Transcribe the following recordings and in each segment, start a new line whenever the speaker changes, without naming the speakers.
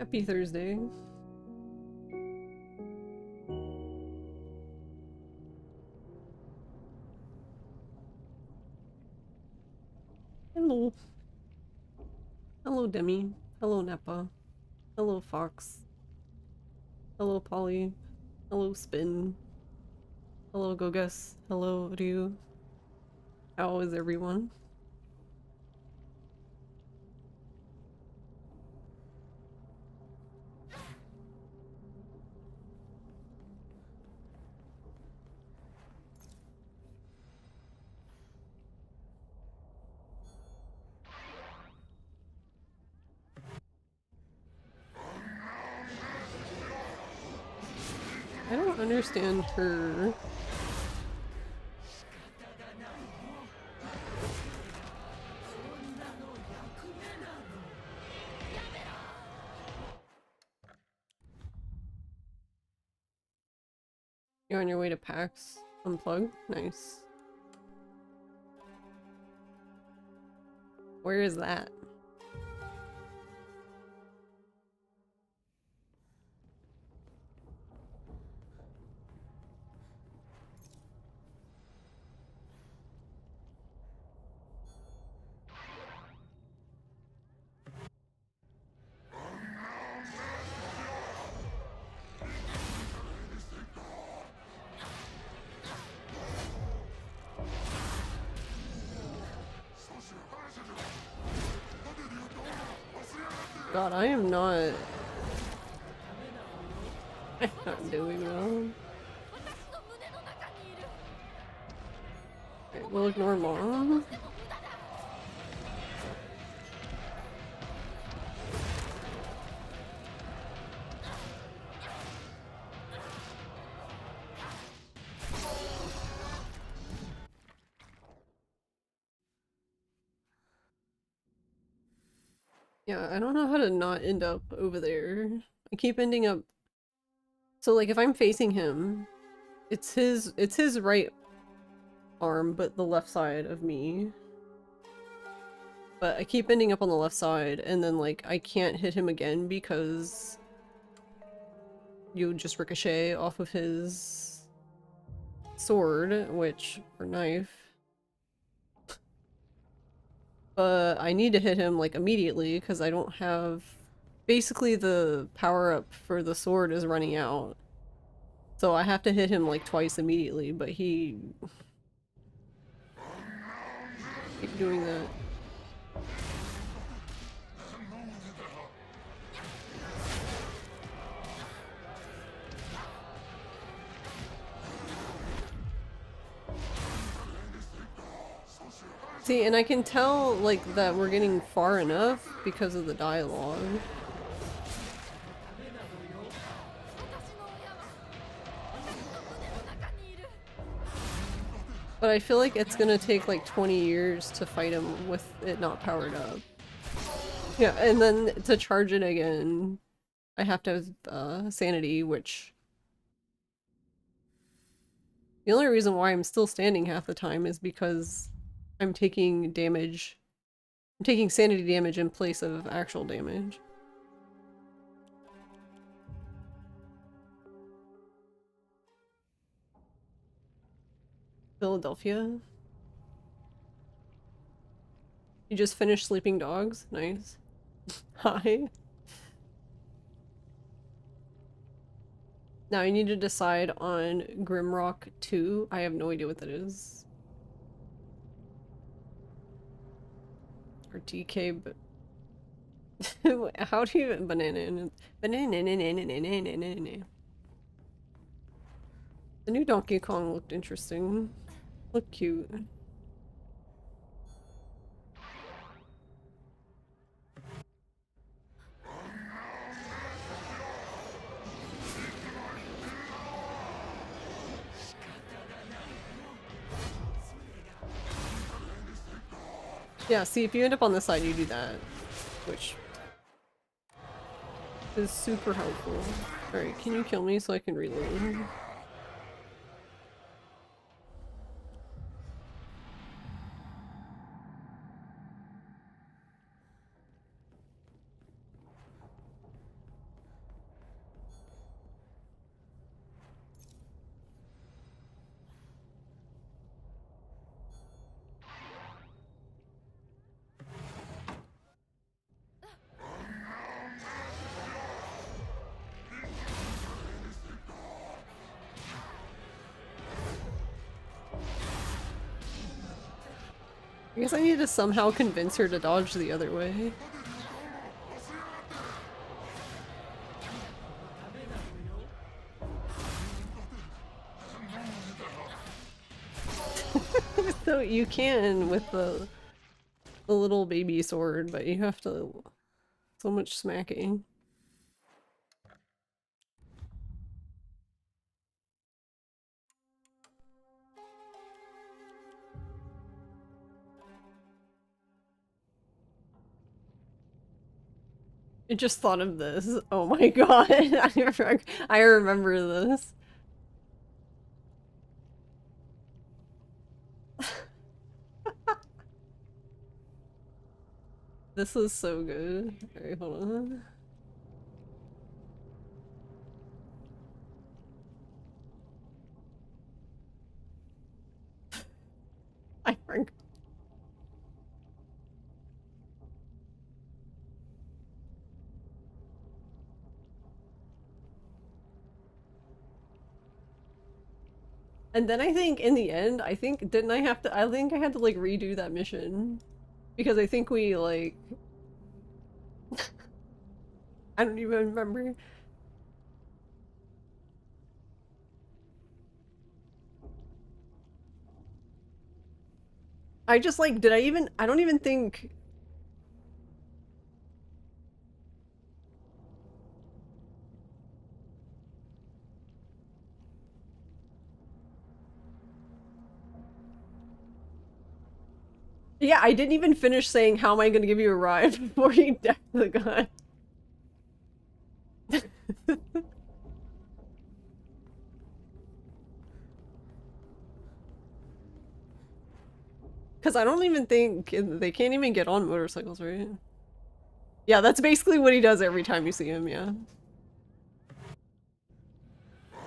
Happy Thursday. Hello. Hello, Demi. Hello, Neppa. Hello, Fox. Hello, Polly. Hello, Spin. Hello, Gogus. Hello, Ryu. How is everyone? I don't understand her. You're on your way to PAX? Unplug? Nice. Where is that? God, I am not... I'm not doing well. Okay, we'll ignore Mom. Yeah, I don't know how to not end up over there. I keep ending up... So like if I'm facing him, it's his right arm, but the left side of me. But I keep ending up on the left side, and then like I can't hit him again because you just ricochet off of his sword, or knife. But I need to hit him like immediately because I don't have... Basically the power up for the sword is running out. So I have to hit him like twice immediately, but he... keep doing that. See, and I can tell like that we're getting far enough because of the dialogue. But I feel like it's gonna take like 20 years to fight him with it not powered up. Yeah, and then to charge it again, I have to have sanity, which... The only reason why I'm still standing half the time is because I'm taking damage. I'm taking sanity damage in place of actual damage. Philadelphia? You just finished Sleeping Dogs? Nice. Hi. Now I need to decide on Grimrock 2. I have no idea what that is. Or DK, but... How do you... Banana... Banana... The new Donkey Kong looked interesting. Looked cute. Yeah, see, if you end up on this side, you do that. Which is super helpful. Alright, can you kill me so I can reload? guess I need to somehow convince her to dodge the other way. So you can with the little baby sword, but you have to so much smacking. I just thought of this. Oh my god, I remember this. This is so good. Alright, hold on. I forgot. And then I think in the end, I think, didn't I have to, I think I had to like redo that mission. Because I think we like, I don't even remember. I just like, did I even, I don't even think. Yeah, I didn't even finish saying how am I gonna give you a ride before he decked the guy. Because I don't even think, they can't even get on motorcycles, right? Yeah, that's basically what he does every time you see him, yeah.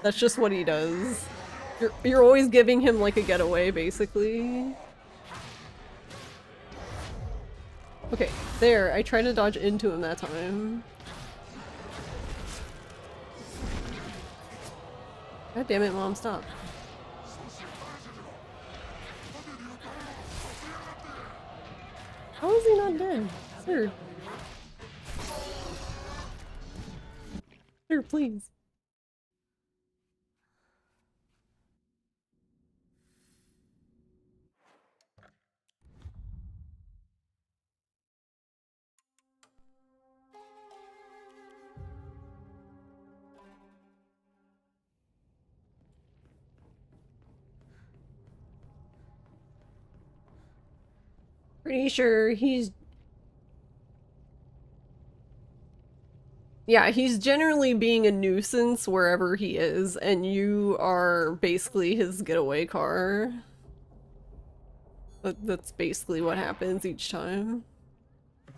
That's just what he does. You're always giving him like a getaway, basically. Okay, there, I tried to dodge into him that time. God damn it, Mom, stop. How is he not dead? Sir. Sir, please. Pretty sure he's... Yeah, he's generally being a nuisance wherever he is, and you are basically his getaway car. That's basically what happens each time.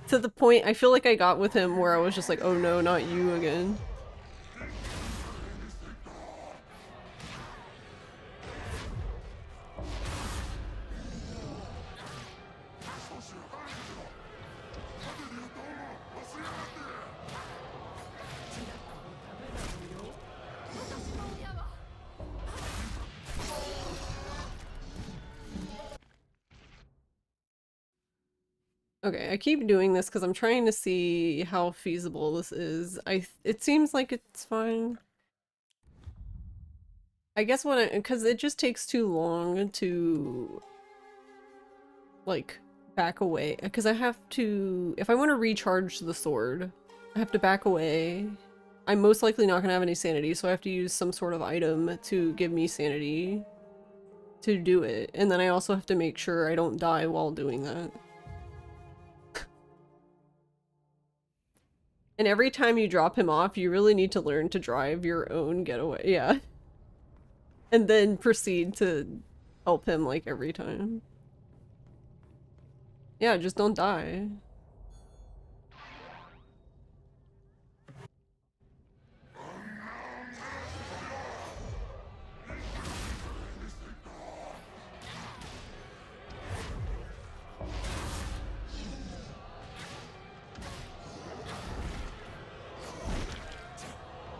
To the point I feel like I got with him where I was just like, oh no, not you again. Okay, I keep doing this because I'm trying to see how feasible this is. It seems like it's fine. I guess because it just takes too long to like back away. Because I have to, if I want to recharge the sword, I have to back away. I'm most likely not gonna have any sanity, so I have to use some sort of item to give me sanity to do it. And then I also have to make sure I don't die while doing that. And every time you drop him off, you really need to learn to drive your own getaway. Yeah. And then proceed to help him like every time. Yeah, just don't die.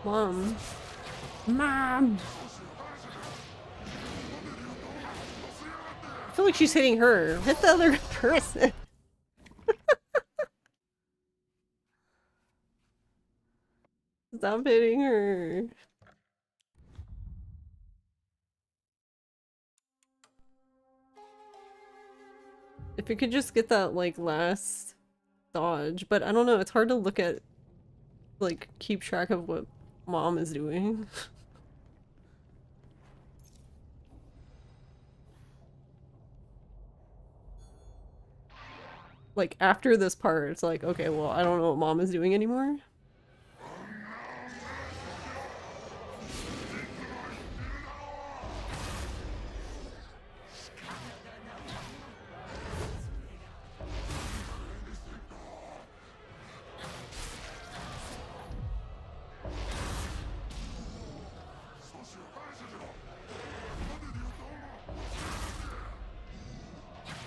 Mom. Mom! I feel like she's hitting her. Hit the other person. Stop hitting her. If we could just get that, like, last dodge. But I don't know, it's hard to look at, like, keep track of what mom is doing. Like, after this part, it's like, okay, well, I don't know what mom is doing anymore.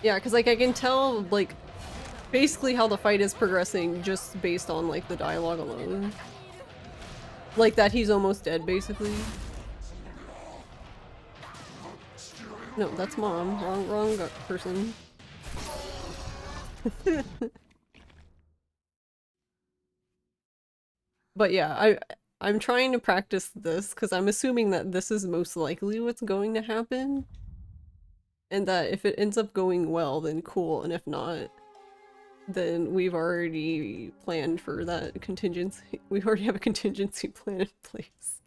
Yeah, because, like, I can tell, like, basically how the fight is progressing just based on, like, the dialogue alone. Like, that he's almost dead, basically. No, that's mom. Wrong person. But yeah, I'm trying to practice this because I'm assuming that this is most likely what's going to happen. And that if it ends up going well, then cool, and if not, then we've already planned for that contingency. We already have a contingency plan in place.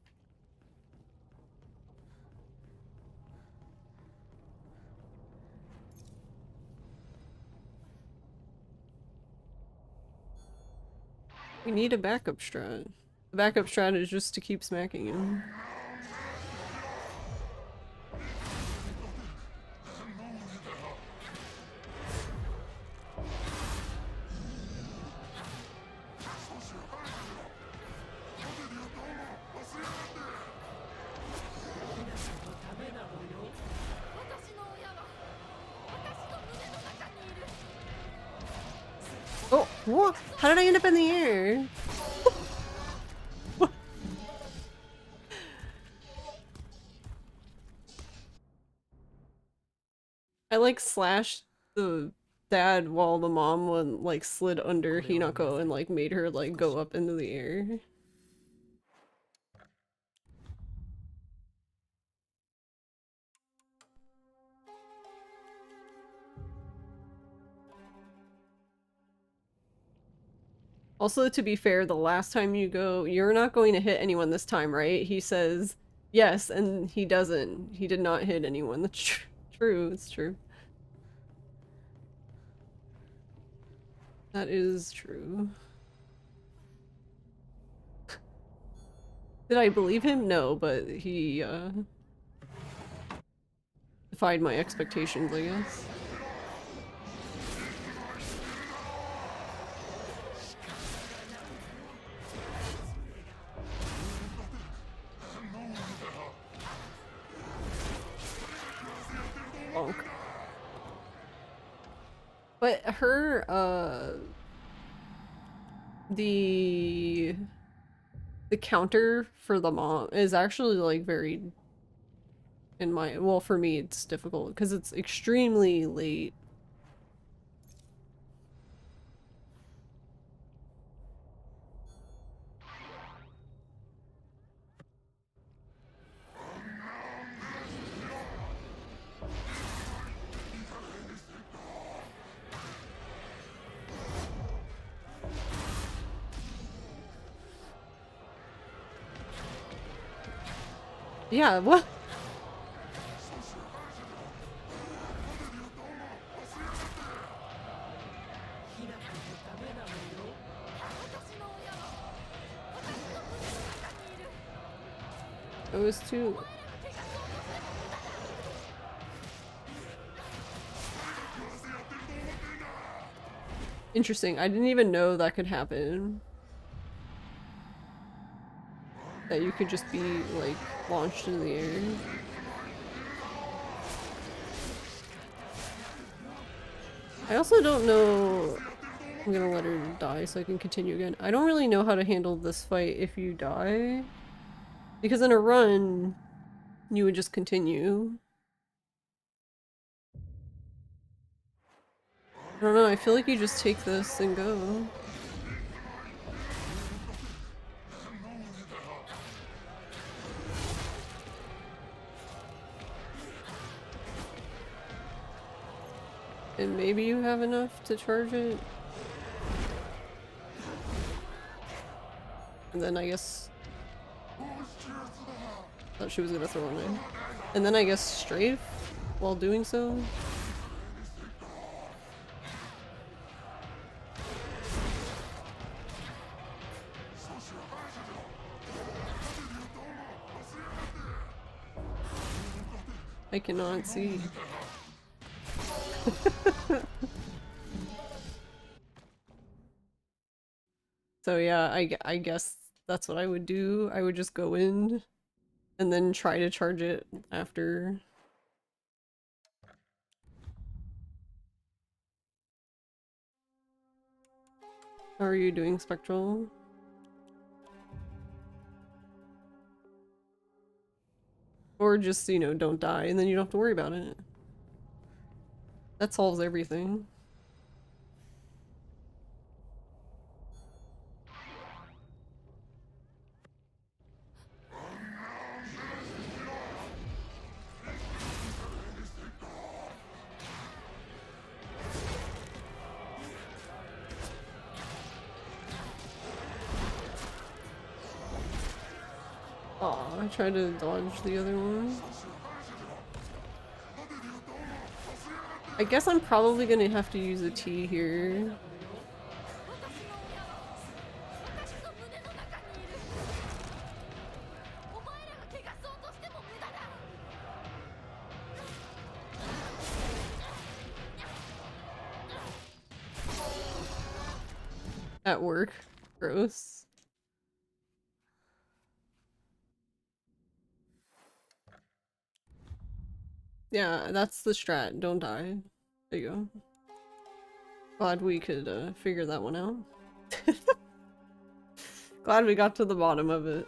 We need a backup strat. The backup strat is just to keep smacking him. Oh, what? How did I end up in the air? I like slashed the dad while the mom one like slid under Hinako and like made her like go up into the air. Also, to be fair, the last time you go, you're not going to hit anyone this time, right? He says yes, and he doesn't. He did not hit anyone. That's true. It's true. That is true. Did I believe him? No, but he defied my expectations, I guess. Bonk. But her, the counter for the mom is actually like very, in my, well, for me it's difficult because it's extremely late. Yeah, what? It was too... Interesting. I didn't even know that could happen. That you could just be, like, launched into the air. I also don't know... I'm gonna let her die so I can continue again. I don't really know how to handle this fight if you die. Because in a run, you would just continue. don't know, I feel like you just take this and go. And maybe you have enough to charge it. And then I guess... thought she was gonna throw an in. And then I guess strafe while doing so. I cannot see. So yeah, I guess that's what I would do. I would just go in and then try to charge it after. How are you doing, Spectral? Or just, you know, don't die and then you don't have to worry about it. That solves everything. Aw, I tried to dodge the other one. I guess I'm probably gonna have to use a T here. At work. Gross. Yeah, that's the strat. Don't die. There you go. Glad we could figure that one out. Glad we got to the bottom of it.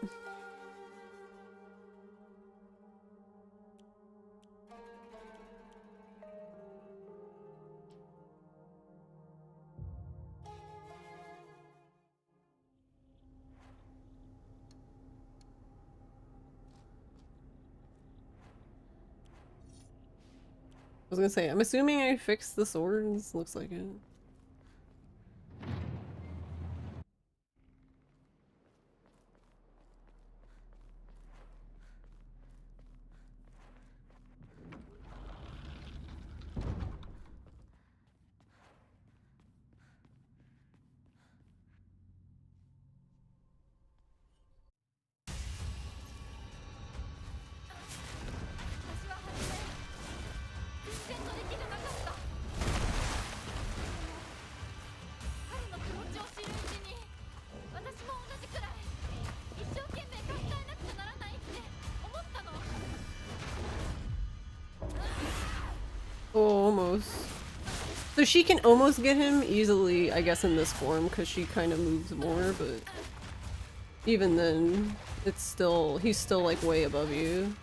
I was gonna say, I'm assuming I fixed the swords. Looks like it. Oh, almost. So she can almost get him easily, I guess, in this form, because she kind of moves more, but even then, it's still, he's still like way above you.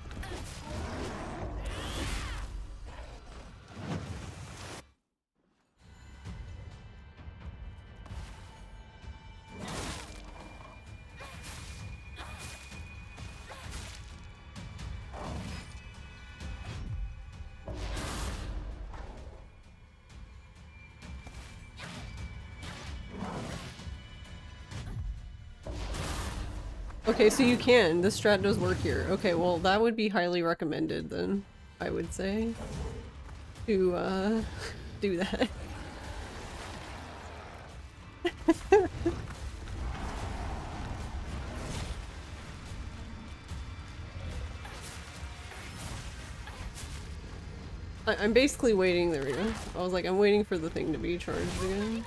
Okay, so you can. This strat does work here. Okay, well that would be highly recommended then, I would say. To, do that. I'm basically waiting, there we go. I was like, I'm waiting for the thing to be charged again.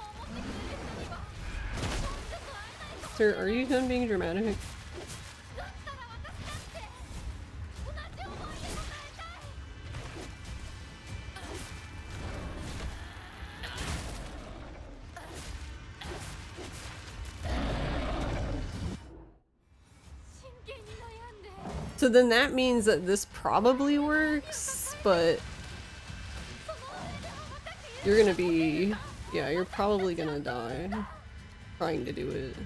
Sir, are you done being dramatic? So then that means that this probably works, but you're gonna be yeah, you're probably gonna die trying to do it.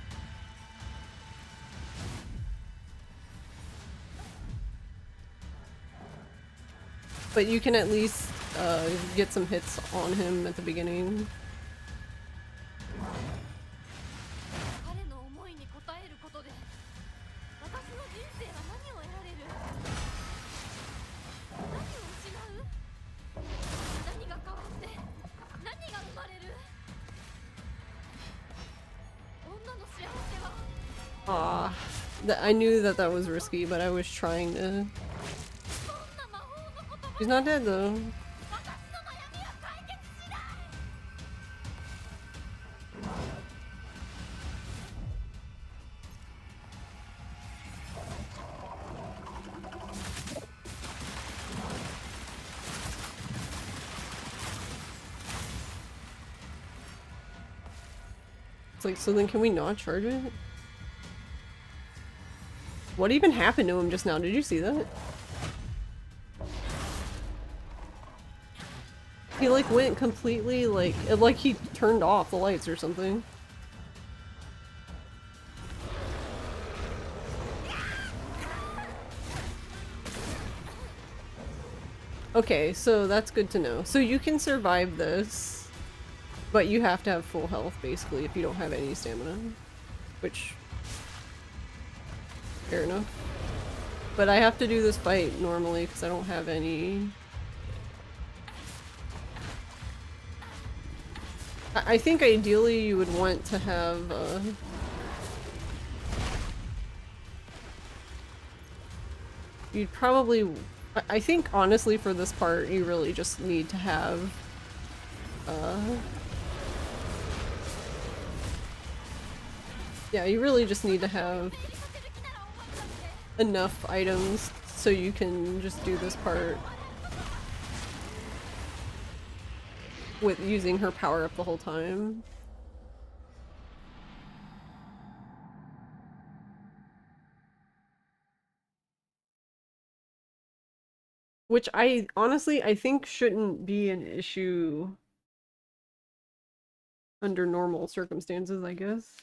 But you can at least get some hits on him at the beginning. Ah, I knew that that was risky, but I was trying to. He's not dead though. It's like, so then can we not charge it? What even happened to him just now? Did you see that? He like went completely like he turned off the lights or something. Okay, so that's good to know. So you can survive this, but you have to have full health basically if you don't have any stamina. Which, fair enough. But I have to do this fight normally because I don't have any. I think ideally you would want to have you'd probably, I think honestly for this part you really just need to have yeah, you really just need to have enough items so you can just do this part with using her power up the whole time. Which I honestly I think shouldn't be an issue under normal circumstances, I guess.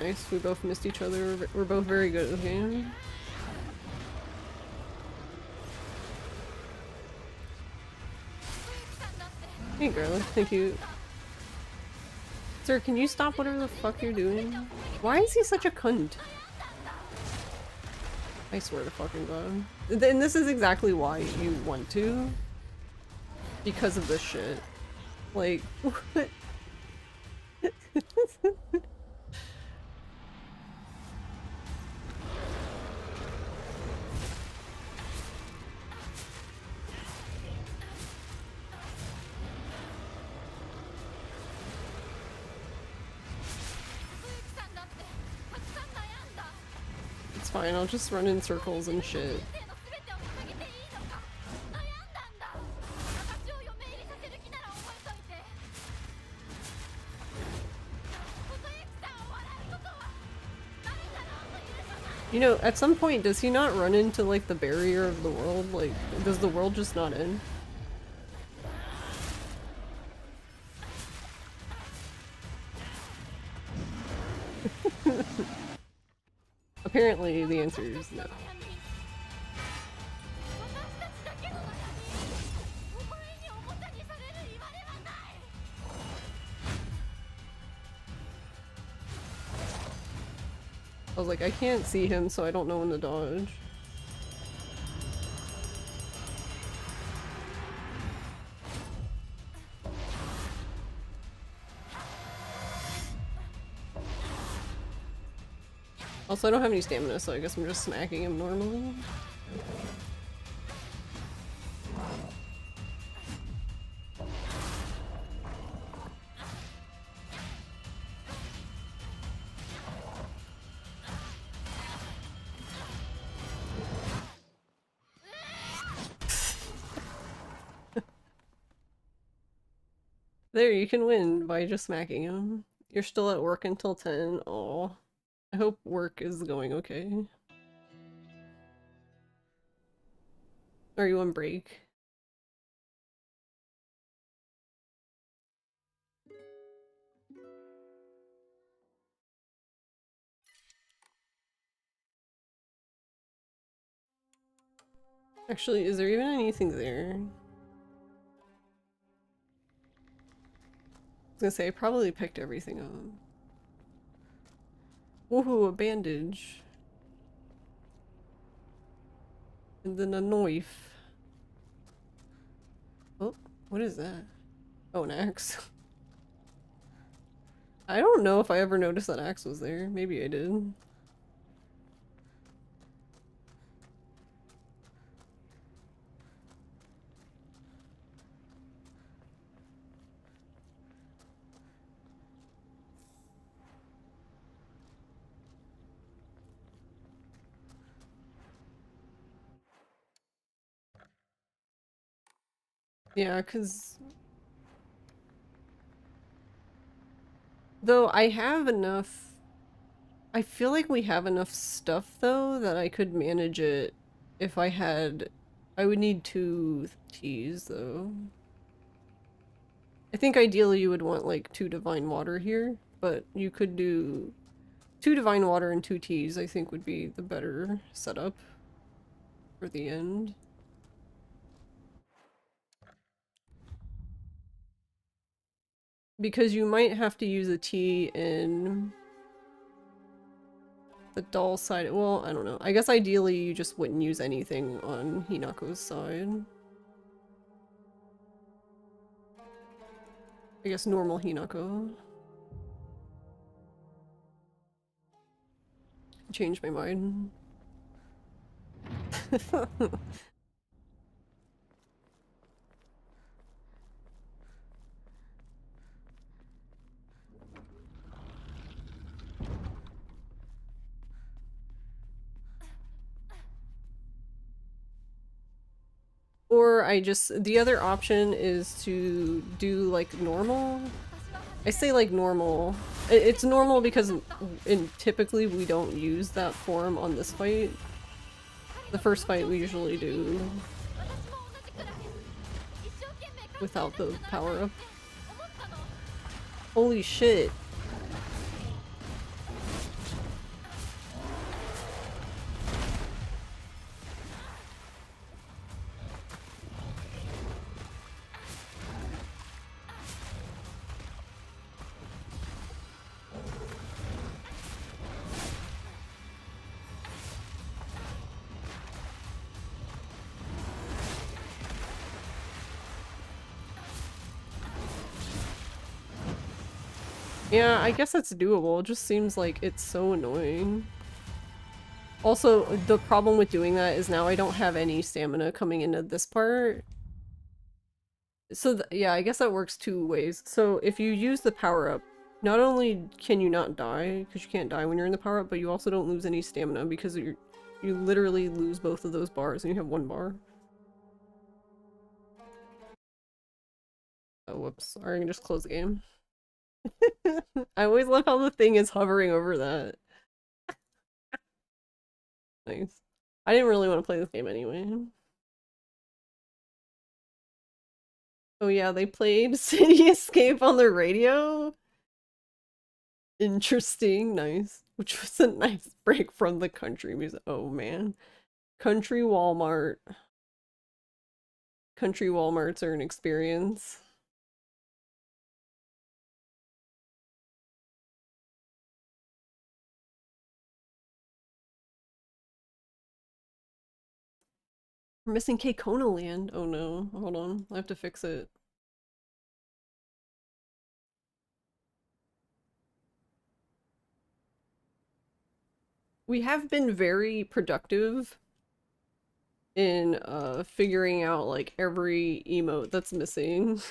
Nice, we both missed each other. We're both very good at the game. Hey girl, thank you. Sir, can you stop whatever the fuck you're doing? Why is he such a cunt? I swear to fucking god. And this is exactly why you want to. Because of this shit. Like, what? It's fine, I'll just run in circles and shit. You know, at some point, does he not run into, like, the barrier of the world? Like, does the world just not end? Apparently, the answer is no. I was like, I can't see him, so I don't know when to dodge. Also, I don't have any stamina, so I guess I'm just smacking him normally. There, you can win by just smacking him. You're still at work until 10. Oh, I hope work is going okay. Are you on break? Actually, is there even anything there? I was gonna say, I probably picked everything up. Woohoo, a bandage. And then a knife. Oh, what is that? Oh, an axe. I don't know if I ever noticed that axe was there. Maybe I did. Yeah, because... Though I have enough... I feel like we have enough stuff, though, that I could manage it if I had... I would need 2 teas, though. I think ideally you would want, like, 2 divine water here, but you could do 2 divine water and 2 teas, I think would be the better setup for the end. Because you might have to use a tea in the doll side. Well, I don't know. I guess ideally you just wouldn't use anything on Hinako's side. I guess normal Hinako. Changed my mind. Or I just, the other option is to do like normal. I say like normal. It's normal because typically we don't use that form on this fight. The first fight we usually do without the power up. Holy shit. Yeah, I guess it's doable. It just seems like it's so annoying. Also, the problem with doing that is now I don't have any stamina coming into this part. So yeah, I guess that works 2 ways. So if you use the power-up, not only can you not die, because you can't die when you're in the power-up, but you also don't lose any stamina because you literally lose both of those bars and you have 1 bar. Oh, whoops. Alright, I can just close the game. I always love how the thing is hovering over that. Nice. I didn't really want to play this game anyway. Oh yeah, they played City Escape on the radio? Interesting, nice. Which was a nice break from the country music. Oh man. Country Walmart. Country Walmarts are an experience. We're missing Kona Land. Oh no. Hold on. I have to fix it. We have been very productive in figuring out like every emote that's missing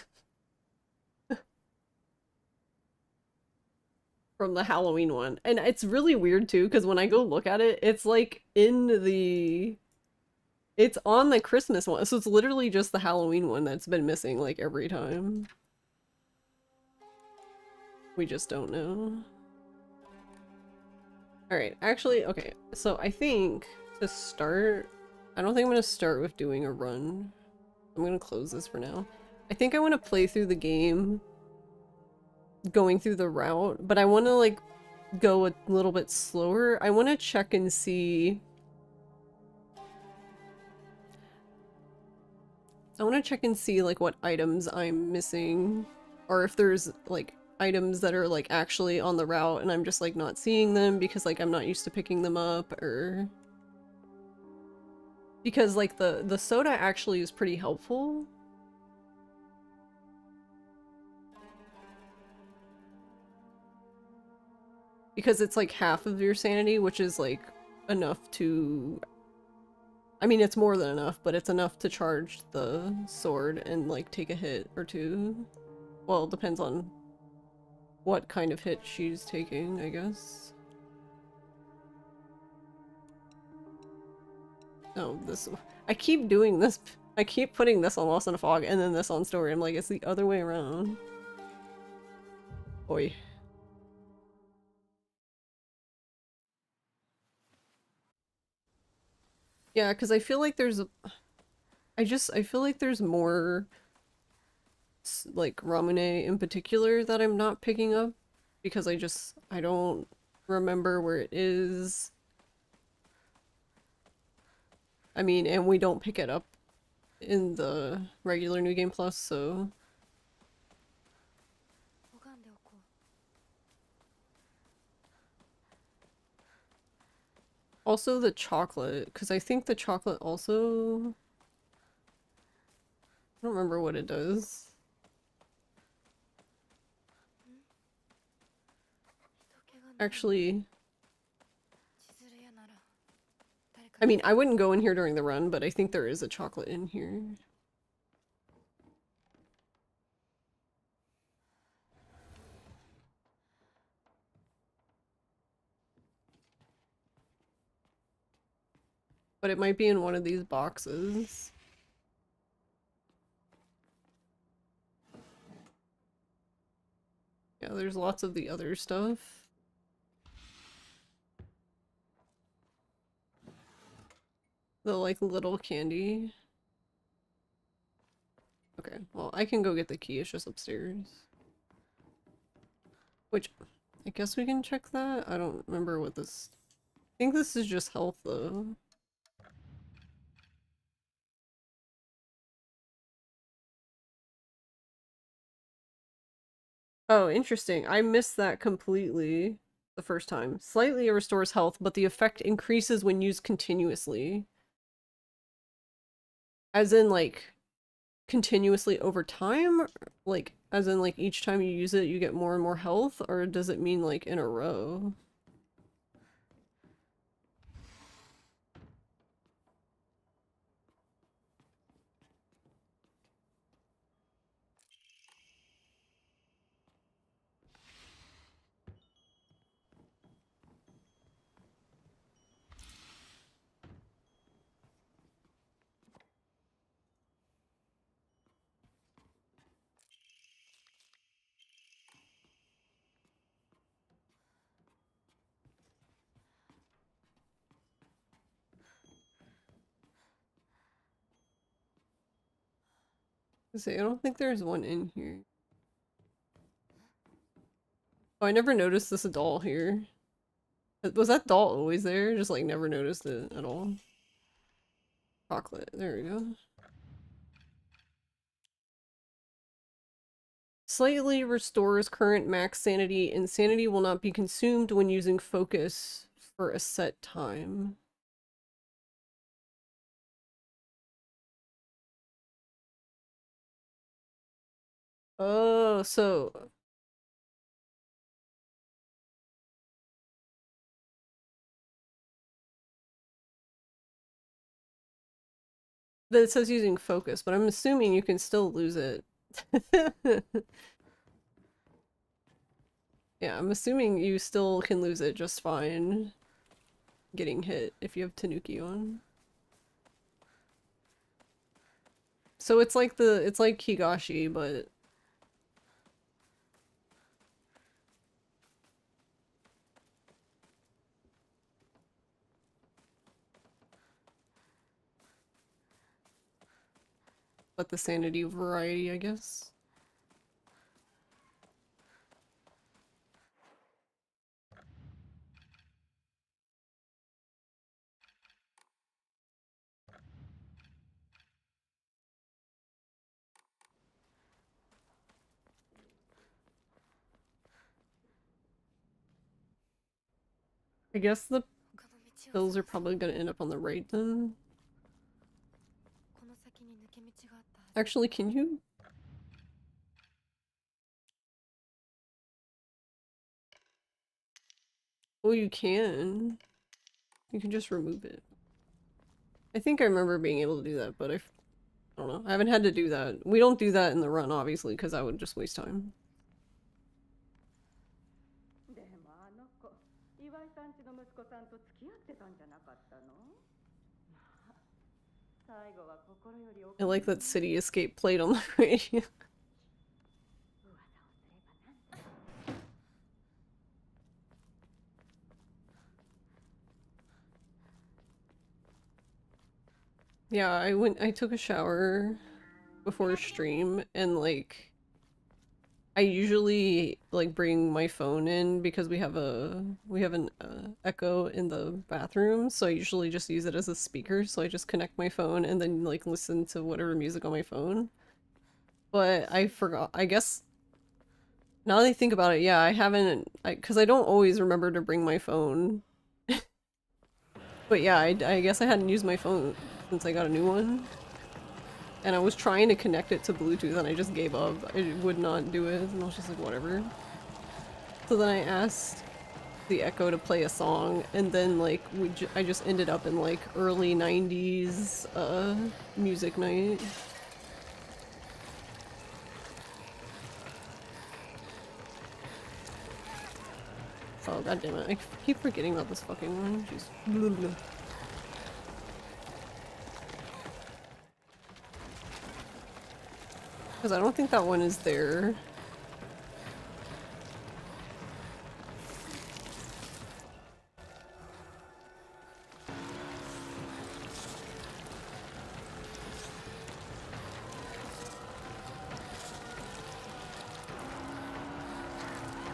from the Halloween one. And it's really weird too, because when I go look at it, it's like it's on the Christmas one, so it's literally just the Halloween one that's been missing like every time. We just don't know. Alright, actually, okay, so I think to start, I don't think I'm gonna start with doing a run. I'm gonna close this for now. I think I want to play through the game going through the route, but I want to like go a little bit slower. I want to check and see. I want to check and see like what items I'm missing, or if there's like items that are like actually on the route and I'm just like not seeing them because like I'm not used to picking them up, or because like the soda actually is pretty helpful. Because it's like half of your sanity, which is like enough to, I mean, it's more than enough, but it's enough to charge the sword and like take a hit or two. Well, it depends on what kind of hit she's taking, I guess. Oh, this, I keep doing this. I keep putting this on Lost in a Fog and then this on story. I'm like, it's the other way around. Oi. Yeah, because I feel like there's a, I feel like there's more like Ramune in particular that I'm not picking up because I don't remember where it is. I mean, and we don't pick it up in the regular New Game Plus, so also the chocolate, because I think the chocolate also, I don't remember what it does. Actually, I mean, I wouldn't go in here during the run, but I think there is a chocolate in here. But it might be in one of these boxes. Yeah, there's lots of the other stuff. The like little candy. Okay, well, I can go get the key, it's just upstairs. Which, I guess we can check that? I don't remember what this... I think this is just health, though. Oh, interesting. I missed that completely the first time. Slightly restores health, but the effect increases when used continuously. As in, like, continuously over time? Like, as in, like, each time you use it, you get more and more health? Or does it mean, like, in a row? I don't think there's one in here. Oh, I never noticed this doll here. Was that doll always there? Just like never noticed it at all. Chocolate, there we go. Slightly restores current max sanity, and sanity will not be consumed when using focus for a set time. Oh, so that it says using focus, but I'm assuming you can still lose it. Yeah, I'm assuming you still can lose it just fine getting hit if you have Tanuki on. So it's like Higashi, but but the sanity variety, I guess. I guess the pills are probably gonna end up on the right then. Actually, can you? Oh, you can. You can just remove it. I think I remember being able to do that, but I don't know. I haven't had to do that. We don't do that in the run, obviously, because that would just waste time. I like that City Escape played on the radio. Yeah, I took a shower before stream and like I usually like bring my phone in because we have an Echo in the bathroom, so I usually just use it as a speaker, so I just connect my phone and then like listen to whatever music on my phone. But I forgot, I guess now that I think about it, yeah, I haven't, because I don't always remember to bring my phone. But yeah, I guess I hadn't used my phone since I got a new one. And I was trying to connect it to Bluetooth and I just gave up. I would not do it, and I was just like, whatever. So then I asked the Echo to play a song, and then like I just ended up in like early 90s music night. Oh god damn it, I keep forgetting about this fucking one. Jeez. Because I don't think that one is there.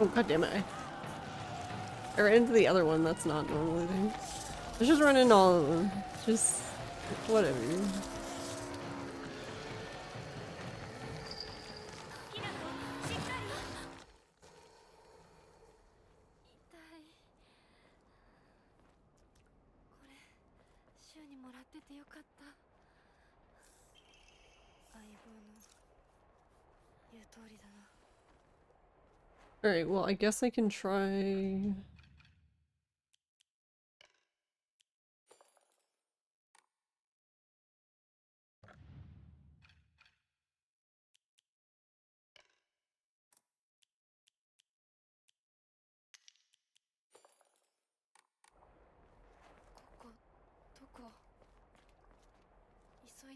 Oh god damn it. I ran into the other one that's not normally there. Let's just run into all of them. Just whatever. Alright, well I guess I can try...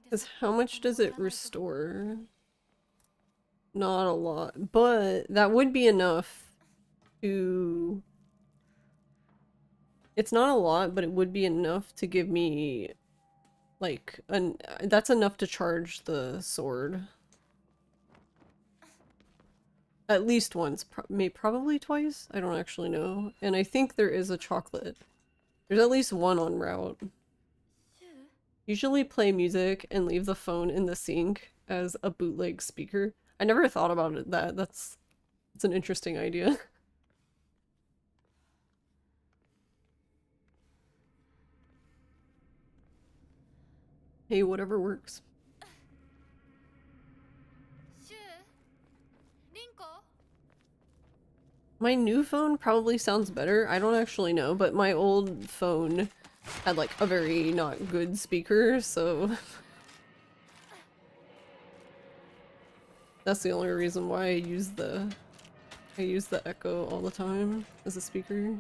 Because how much does it restore? Not a lot, but that would be enough to... It's not a lot, but it would be enough to give me, like, that's enough to charge the sword. At least once, probably twice? I don't actually know. And I think there is a chocolate. There's at least one en route. Usually play music and leave the phone in the sink as a bootleg speaker. I never thought about it that's an interesting idea. Hey, whatever works. My new phone probably sounds better. I don't actually know, but my old phone had like a very not good speaker, so that's the only reason why I use the Echo all the time as a speaker.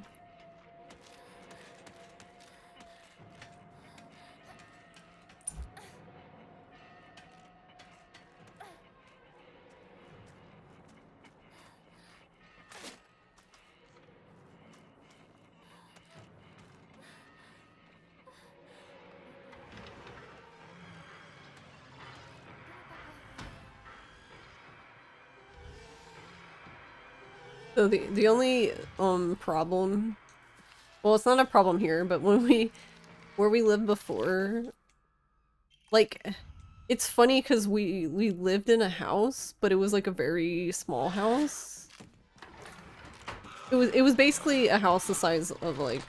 So the only problem, well, it's not a problem here, but where we lived before, like, it's funny because we lived in a house, but it was like a very small house. It was basically a house the size of like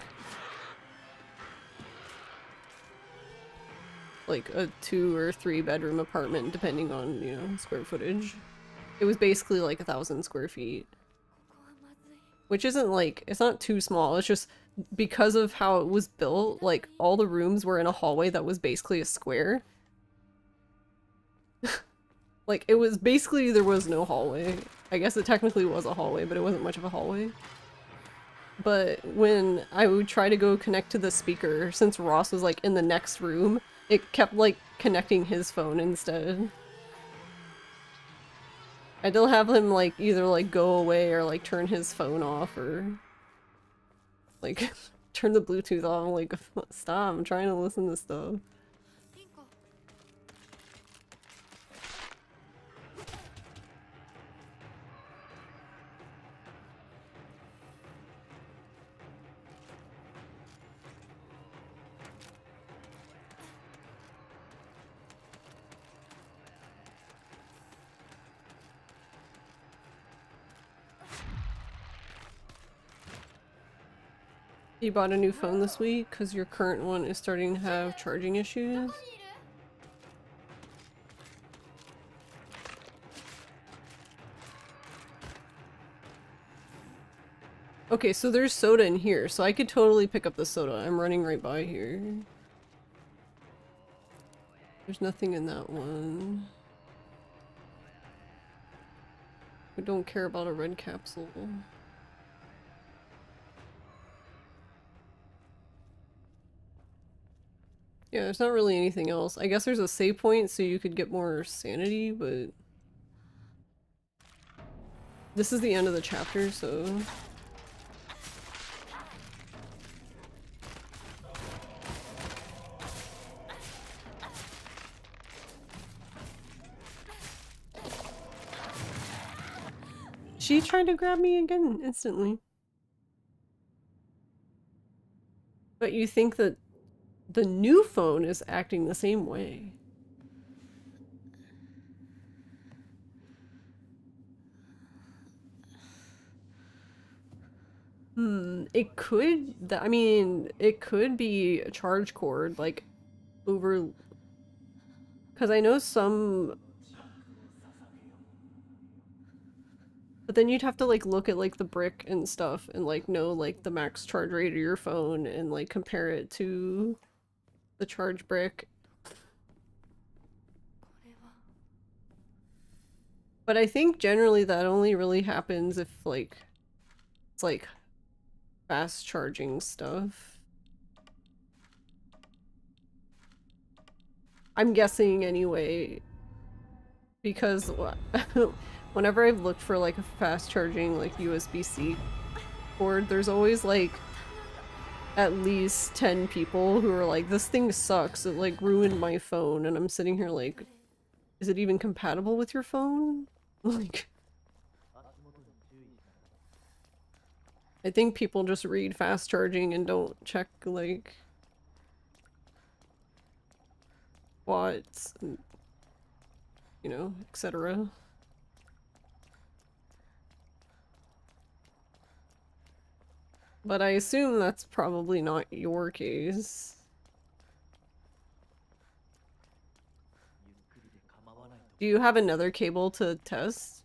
a 2 or 3 bedroom apartment, depending on, you know, square footage. It was basically like 1,000 square feet. Which isn't like, it's not too small, it's just because of how it was built, like all the rooms were in a hallway that was basically a square. Like it was basically, there was no hallway. I guess it technically was a hallway, but it wasn't much of a hallway. But when I would try to go connect to the speaker, since Ross was like in the next room, it kept like connecting his phone instead. I still have him like either like go away or like turn his phone off or like turn the Bluetooth off. I'm like, stop, I'm trying to listen to stuff. You bought a new phone this week because your current one is starting to have charging issues? Okay, so there's soda in here, so I could totally pick up the soda. I'm running right by here. There's nothing in that one. We don't care about a red capsule. Yeah, there's not really anything else. I guess there's a save point so you could get more sanity, but this is the end of the chapter, so she tried to grab me again instantly. But you think that the new phone is acting the same way. It could, I mean, it could be a charge cord, like, over, because I know some, but then you'd have to, like, look at, like, the brick and stuff and, like, know, like, the max charge rate of your phone and, like, compare it to the charge brick. But I think generally that only really happens if, like, it's, like, fast charging stuff. I'm guessing anyway, because whenever I've looked for like a fast charging like USB-C cord, there's always like at least 10 people who are like, this thing sucks, it like ruined my phone, and I'm sitting here like, is it even compatible with your phone? Like, I think people just read fast charging and don't check like watts and, you know, etc. But I assume that's probably not your case. Do you have another cable to test?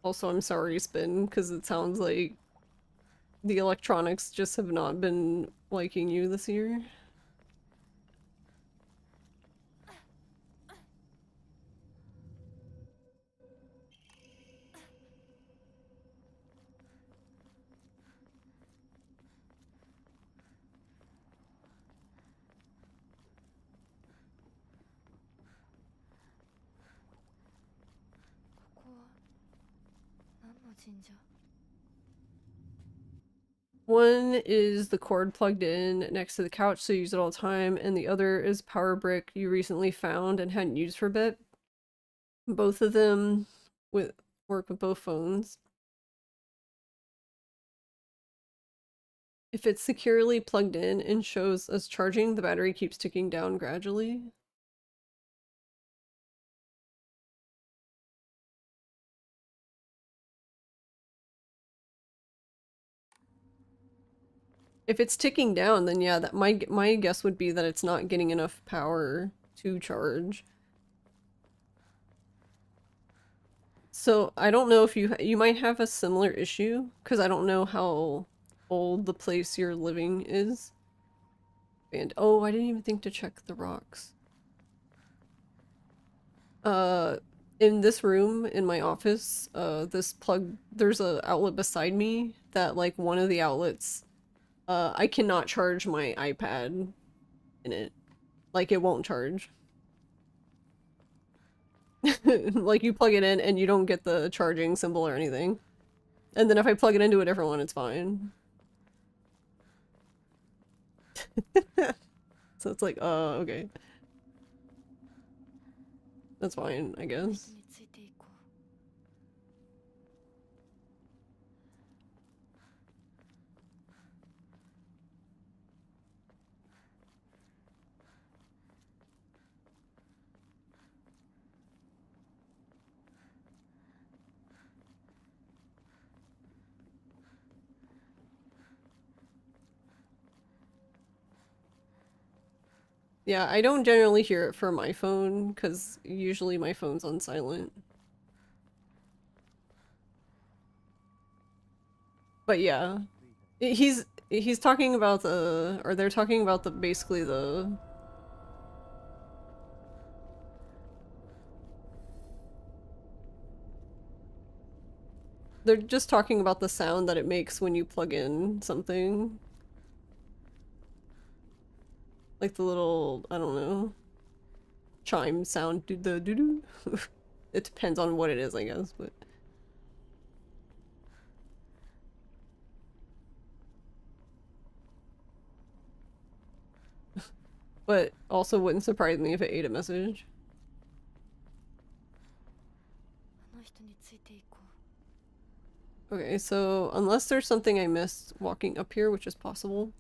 Also, I'm sorry, Spin, because it sounds like the electronics just have not been liking you this year. One is the cord plugged in next to the couch, so you use it all the time, and the other is power brick you recently found and hadn't used for a bit. Both of them work with both phones. If it's securely plugged in and shows as charging, the battery keeps ticking down gradually. If it's ticking down, then yeah, that my guess would be that it's not getting enough power to charge. So I don't know if you might have a similar issue, because I don't know how old the place you're living is. And oh, I didn't even think to check the rocks. In this room in my office, there's a outlet beside me that like one of the outlets, I cannot charge my iPad in it. Like it won't charge. Like you plug it in and you don't get the charging symbol or anything. And then if I plug it into a different one, it's fine. So it's like, okay. That's fine, I guess. Yeah, I don't generally hear it from my phone, because usually my phone's on silent. But yeah. He's talking about or they're talking about basically they're just talking about the sound that it makes when you plug in something. Like the little, I don't know, chime sound, the doo-doo. It depends on what it is, I guess, but also wouldn't surprise me if it ate a message. Okay, so unless there's something I missed walking up here, which is possible.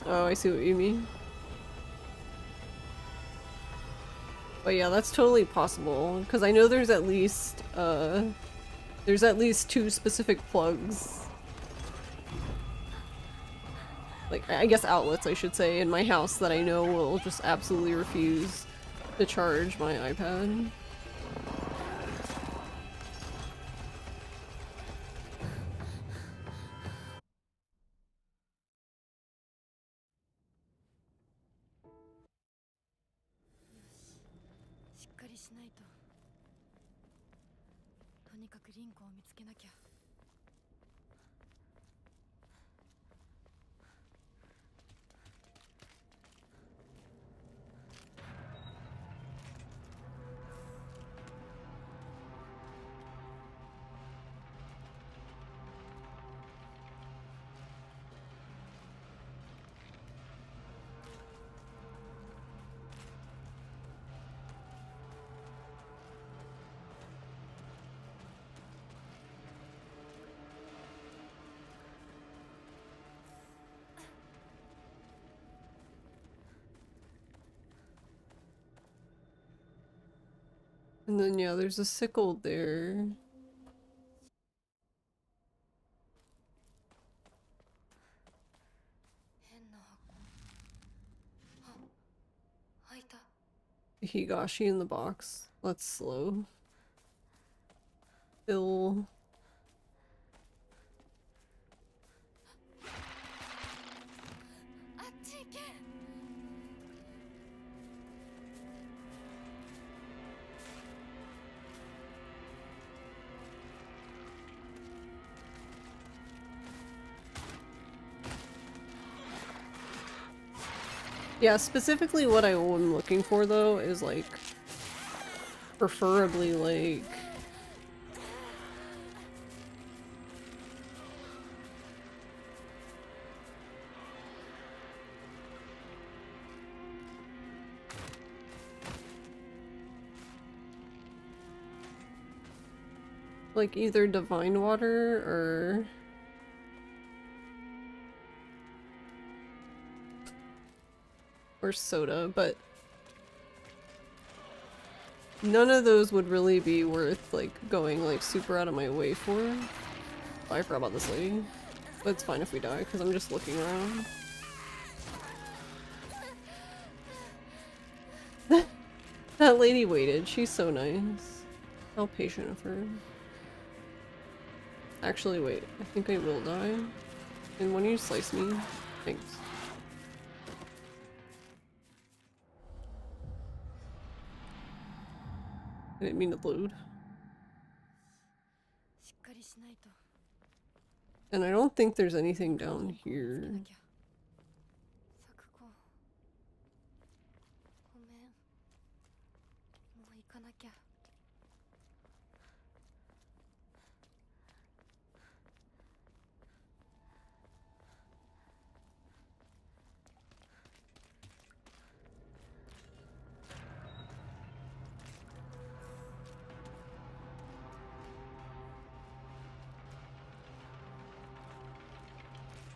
Oh, I see what you mean. But yeah, that's totally possible, because I know there's at least two specific plugs. Like, I guess outlets, I should say, in my house that I know will just absolutely refuse to charge my iPad. And then yeah, there's a sickle there. Higashi in the box. That's slow. Ill. Yeah, specifically what I am looking for though is like preferably like either divine water or soda, but none of those would really be worth like going like super out of my way for. Oh, I forgot about this lady. But it's fine if we die because I'm just looking around. That lady waited. She's so nice. How patient of her. Actually, wait. I think I will die. And when you slice me, thanks. I didn't mean to load. And I don't think there's anything down here.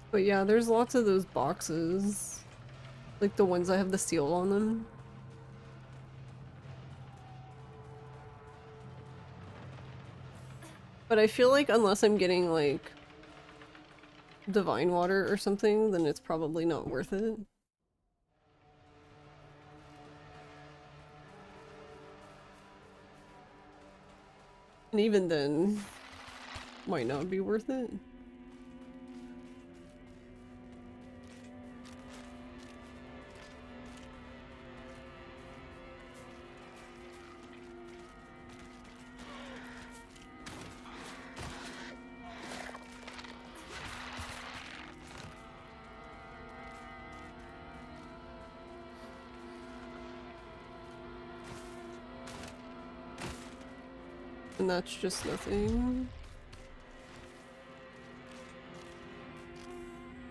But yeah, there's lots of those boxes. Like the ones that have the seal on them. But I feel like unless I'm getting like divine water or something, then it's probably not worth it. And even then, might not be worth it. And that's just nothing.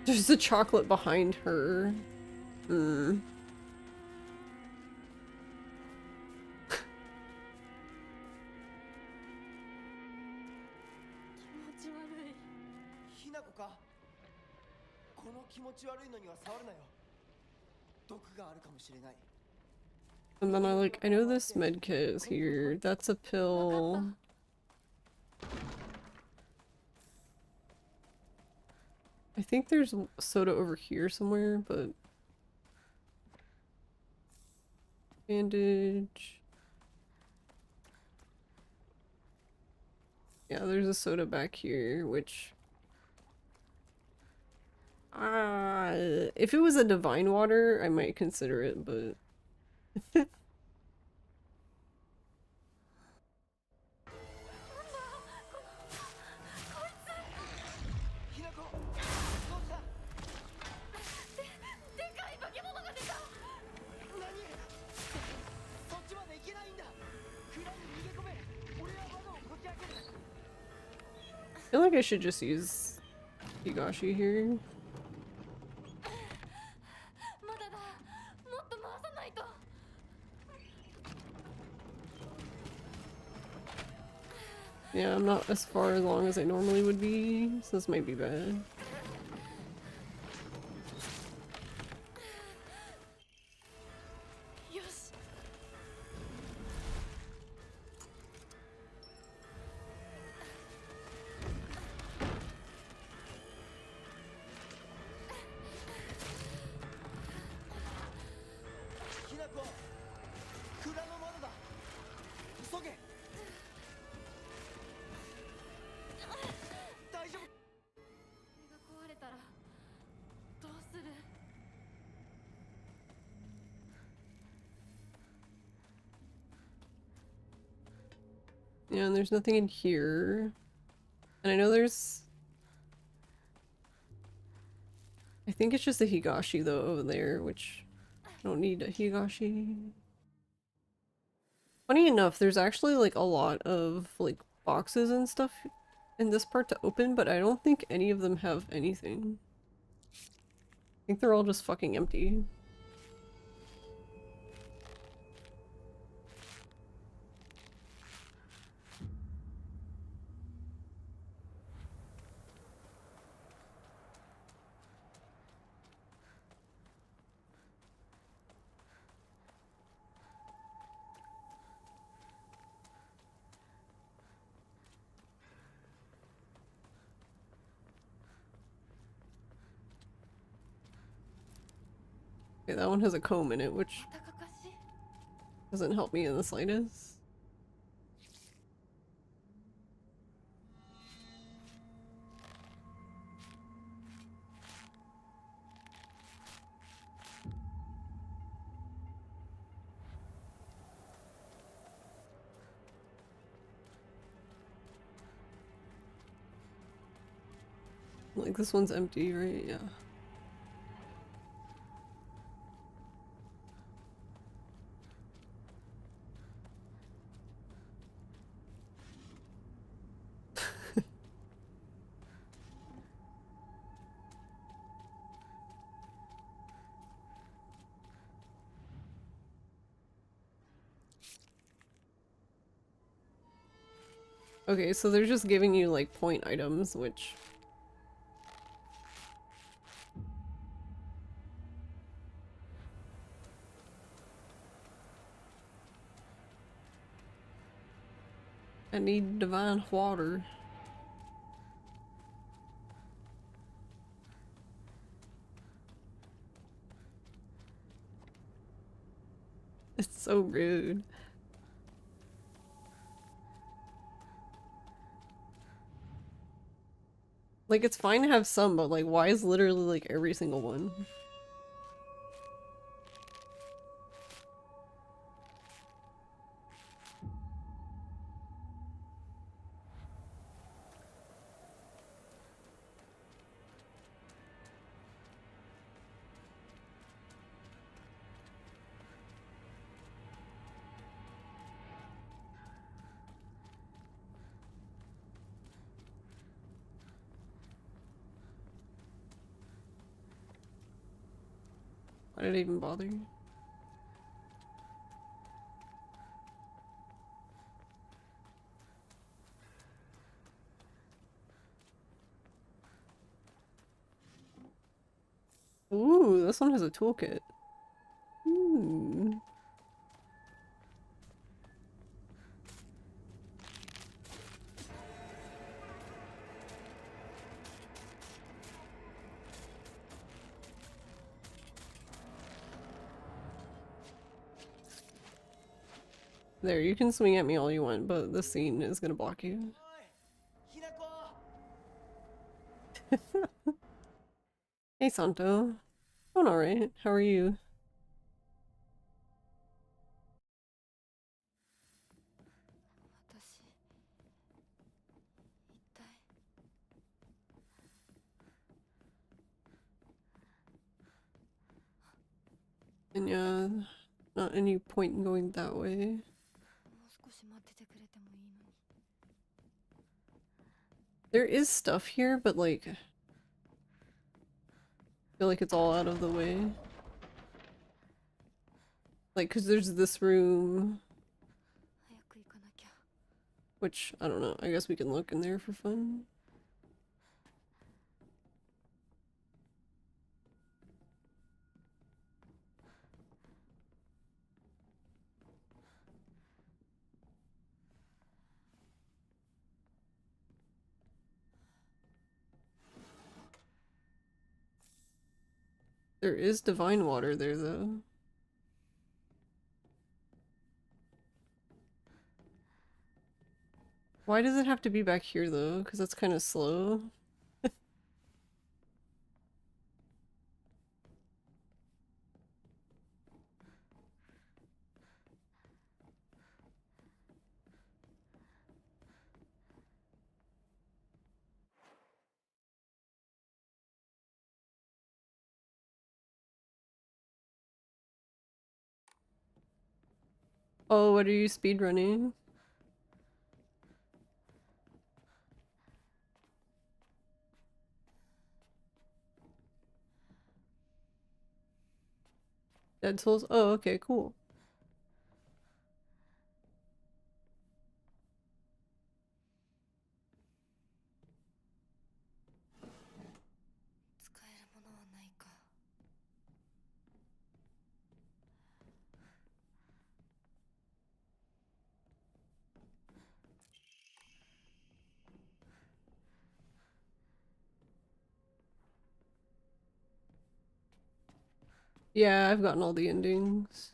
There's a chocolate behind her. Hmm. And then I know this medkit is here. That's a pill. I think there's soda over here somewhere, but... Bandage. Yeah, there's a soda back here, which... if it was a divine water, I might consider it, but... I feel like I should just use Higashi here. Yeah, I'm not as far along as I normally would be, so this might be bad. Yeah, and there's nothing in here. And I know there's... I think it's just a Higashi though over there, which Don't need a Higashi. Funny enough, there's actually like a lot of like boxes and stuff in this part to open, but I don't think any of them have anything. I think they're all just fucking empty. Okay, that one has a comb in it, which doesn't help me in the slightest. Like, this one's empty, right? Yeah. Okay, so they're just giving you like point items, which I need divine water. It's so rude. Like, it's fine to have some, but like, why is literally like every single one? Why did I even bother? Ooh, this one has a toolkit. Ooh. There, you can swing at me all you want, but this scene is gonna block you. Hey Santo. Doing alright. How are you? And yeah, not any point in going that way. There is stuff here, but like, I feel like it's all out of the way. Like, cause there's this room, which, I don't know, I guess we can look in there for fun. There is divine water there, though. Why does it have to be back here, though? Because that's kind of slow. Oh, what are you speedrunning? Dead Souls? Oh, okay, cool. Yeah, I've gotten all the endings.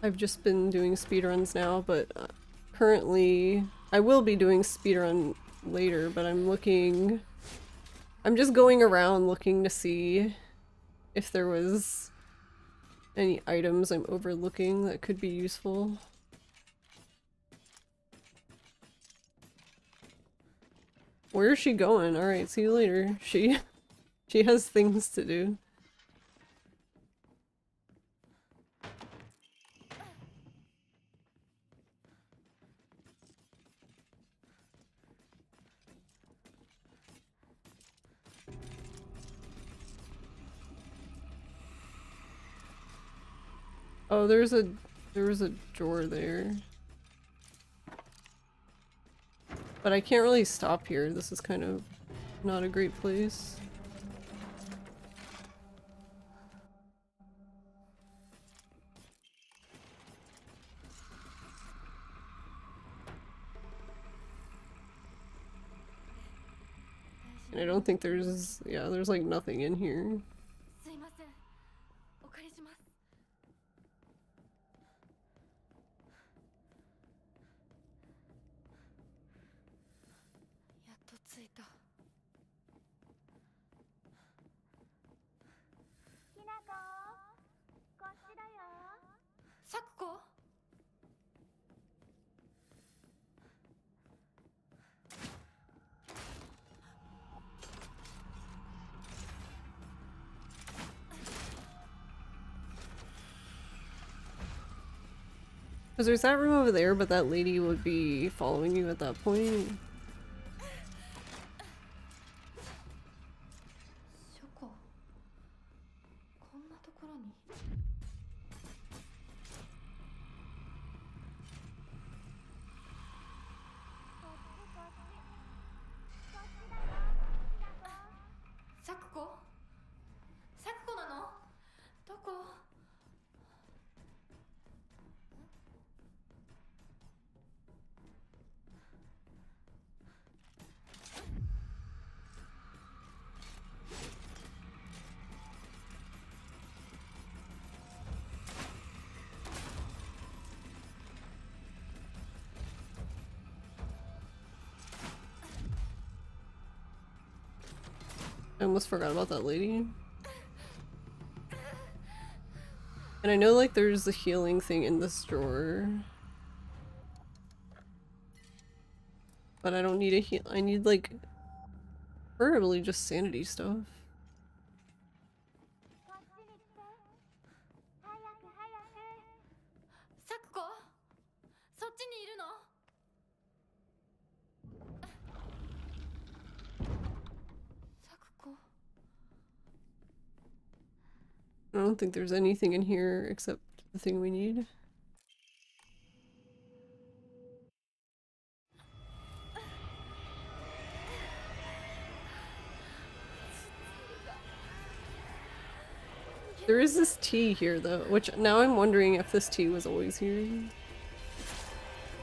I've just been doing speedruns now, but currently I will be doing speedrun later, but I'm just going around looking to see if there was any items I'm overlooking that could be useful. Where is she going? Alright, see you later. She has things to do. Oh, there was a drawer there. But I can't really stop here. This is kind of not a great place. And I don't think there's like nothing in here. Because there's that room over there, but that lady would be following you at that point. I almost forgot about that lady. And I know like there's a healing thing in this drawer. But I don't need a heal. I need like preferably just sanity stuff. I don't think there's anything in here except the thing we need. There is this tea here though, which now I'm wondering if this tea was always here. And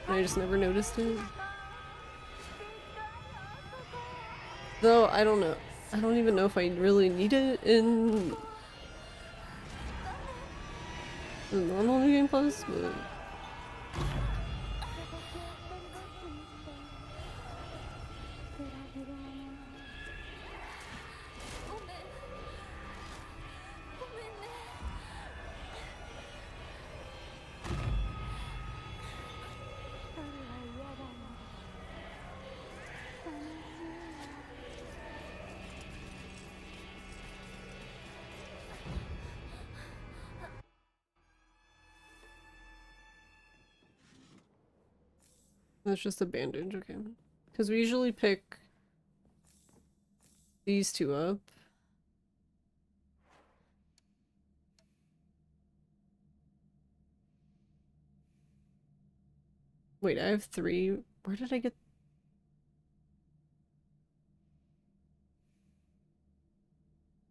I just never noticed it. Though, I don't know. I don't even know if I really need it in the normal New Game Plus, but... That's just a bandage, okay. Because we usually pick these two up. Wait, I have 3. Where did I get...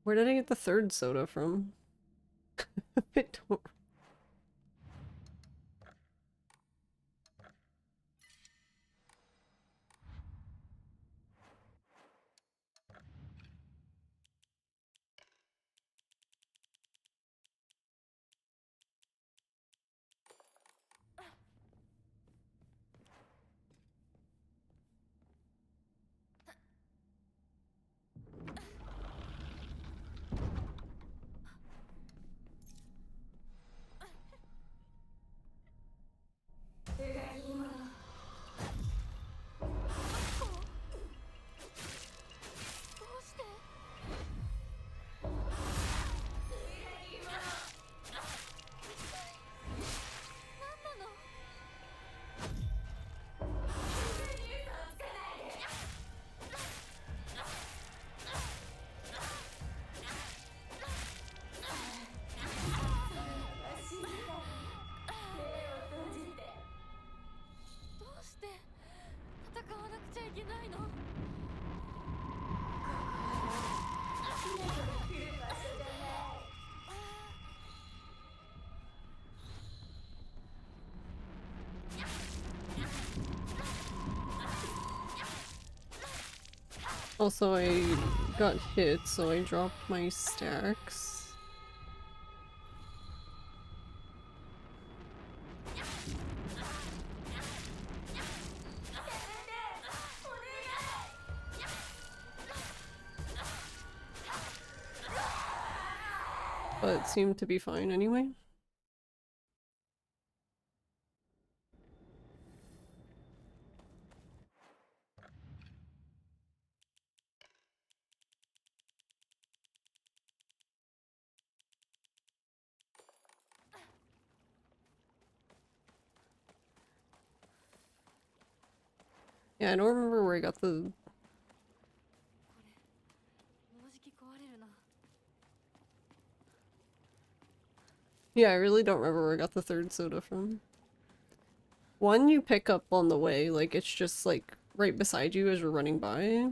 Where did I get the 3rd soda from? I don't... Also, I got hit, so I dropped my stacks. But it seemed to be fine anyway. Yeah, I don't remember where I got the... Yeah, I really don't remember where I got the 3rd soda from. One you pick up on the way, like it's just like right beside you as you're running by.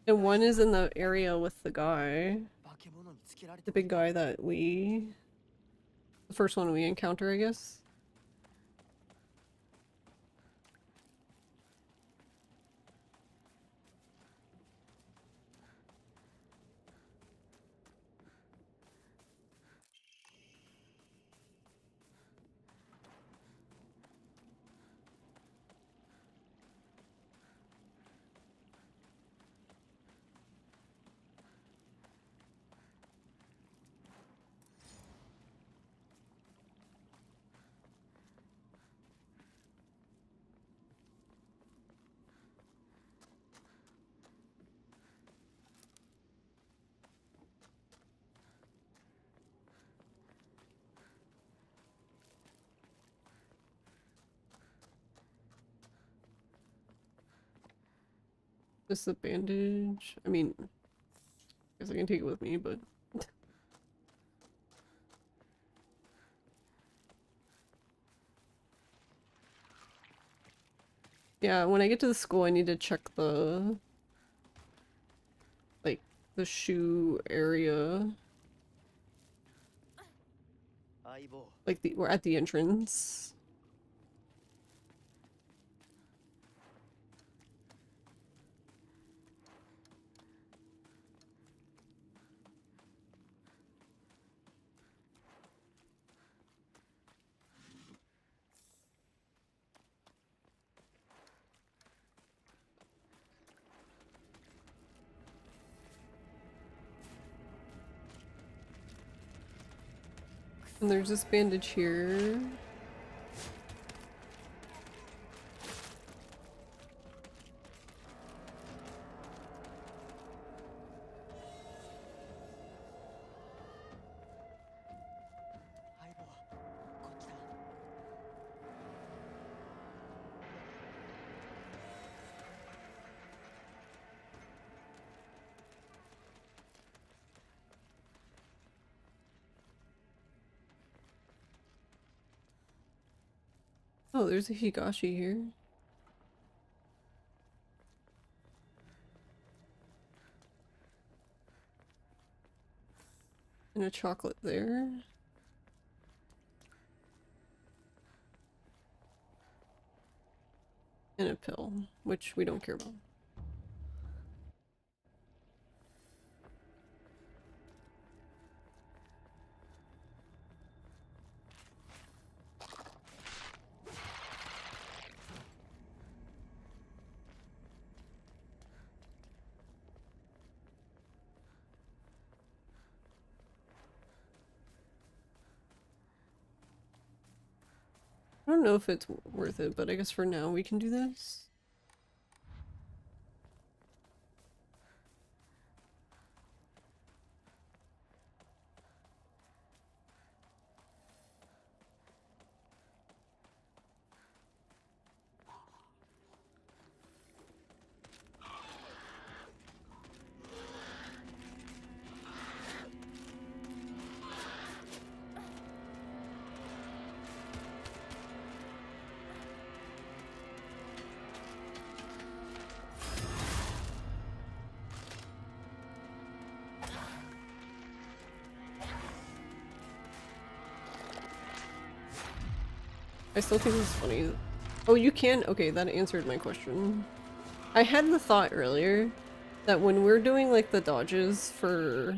And one is in the area with the guy. The big guy that we... The first one we encounter, I guess. This is a bandage. I mean, I guess I can take it with me, but... Yeah, when I get to the school, I need to check the... like, the shoe area. Like, we're at the entrance. And there's this bandage here. Oh, there's a higashi here. And a chocolate there. And a pill, which we don't care about. I don't know if it's worth it, but I guess for now we can do this. I still think this is funny. Oh, you can? Okay, that answered my question. I had the thought earlier that when we're doing like the dodges for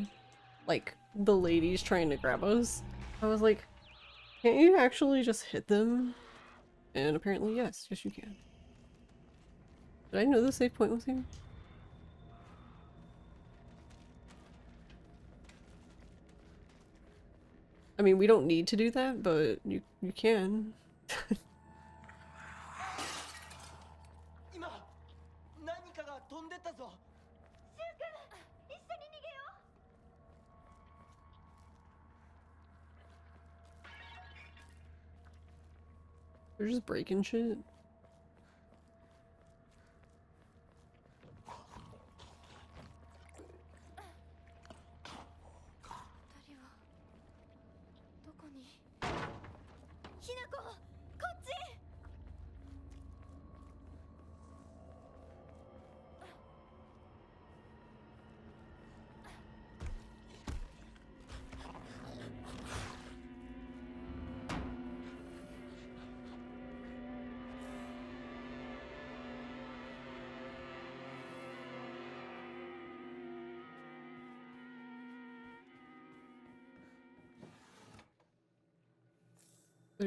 like the ladies trying to grab us, I was like, can't you actually just hit them? And apparently yes, yes you can. Did I know the save point was here? I mean, we don't need to do that, but you can. They're just breaking shit.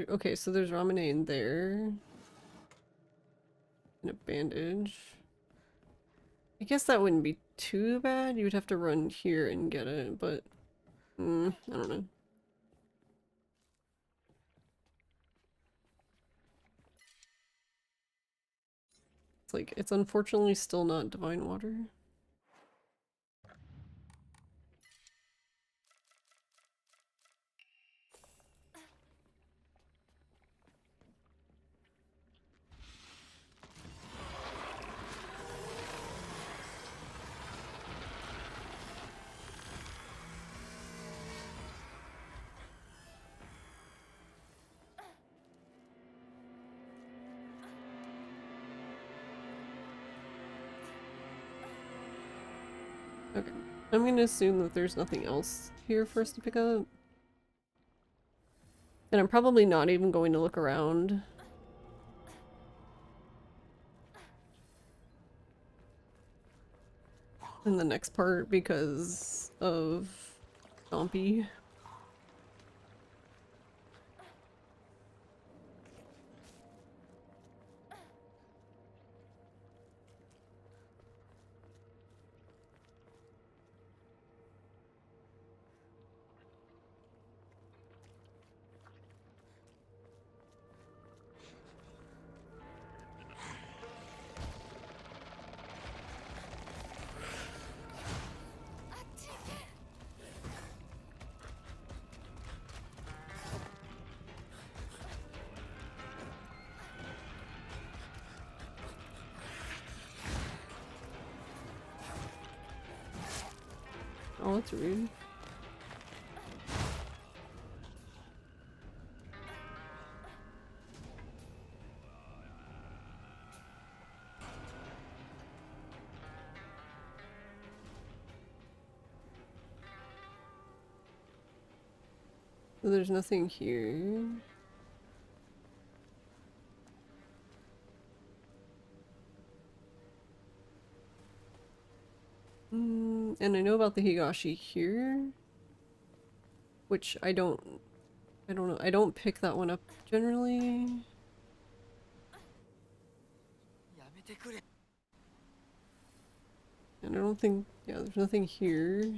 Okay, so there's ramen there. And a bandage. I guess that wouldn't be too bad. You would have to run here and get it, but I don't know. It's like, it's unfortunately still not divine water. Okay. I'm gonna assume that there's nothing else here for us to pick up. And I'm probably not even going to look around. In the next part because of Stompy. Oh, that's rude. So there's nothing here. And I know about the Higashi here, which I don't know. I don't pick that one up generally. And I don't think, yeah, there's nothing here.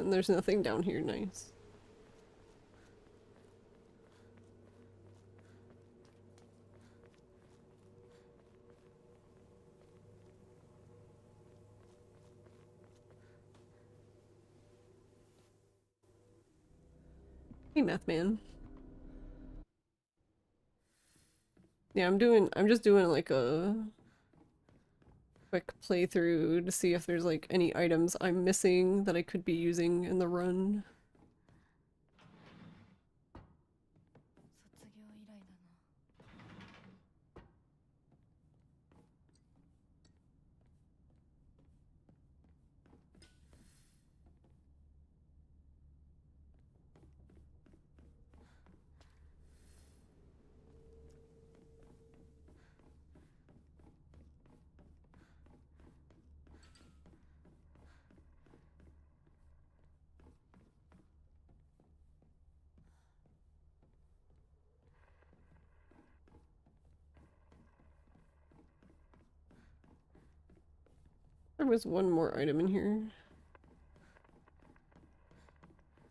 And there's nothing down here, nice. Hey, Meth Man. Yeah, I'm just doing like a quick playthrough to see if there's like any items I'm missing that I could be using in the run. There was one more item in here.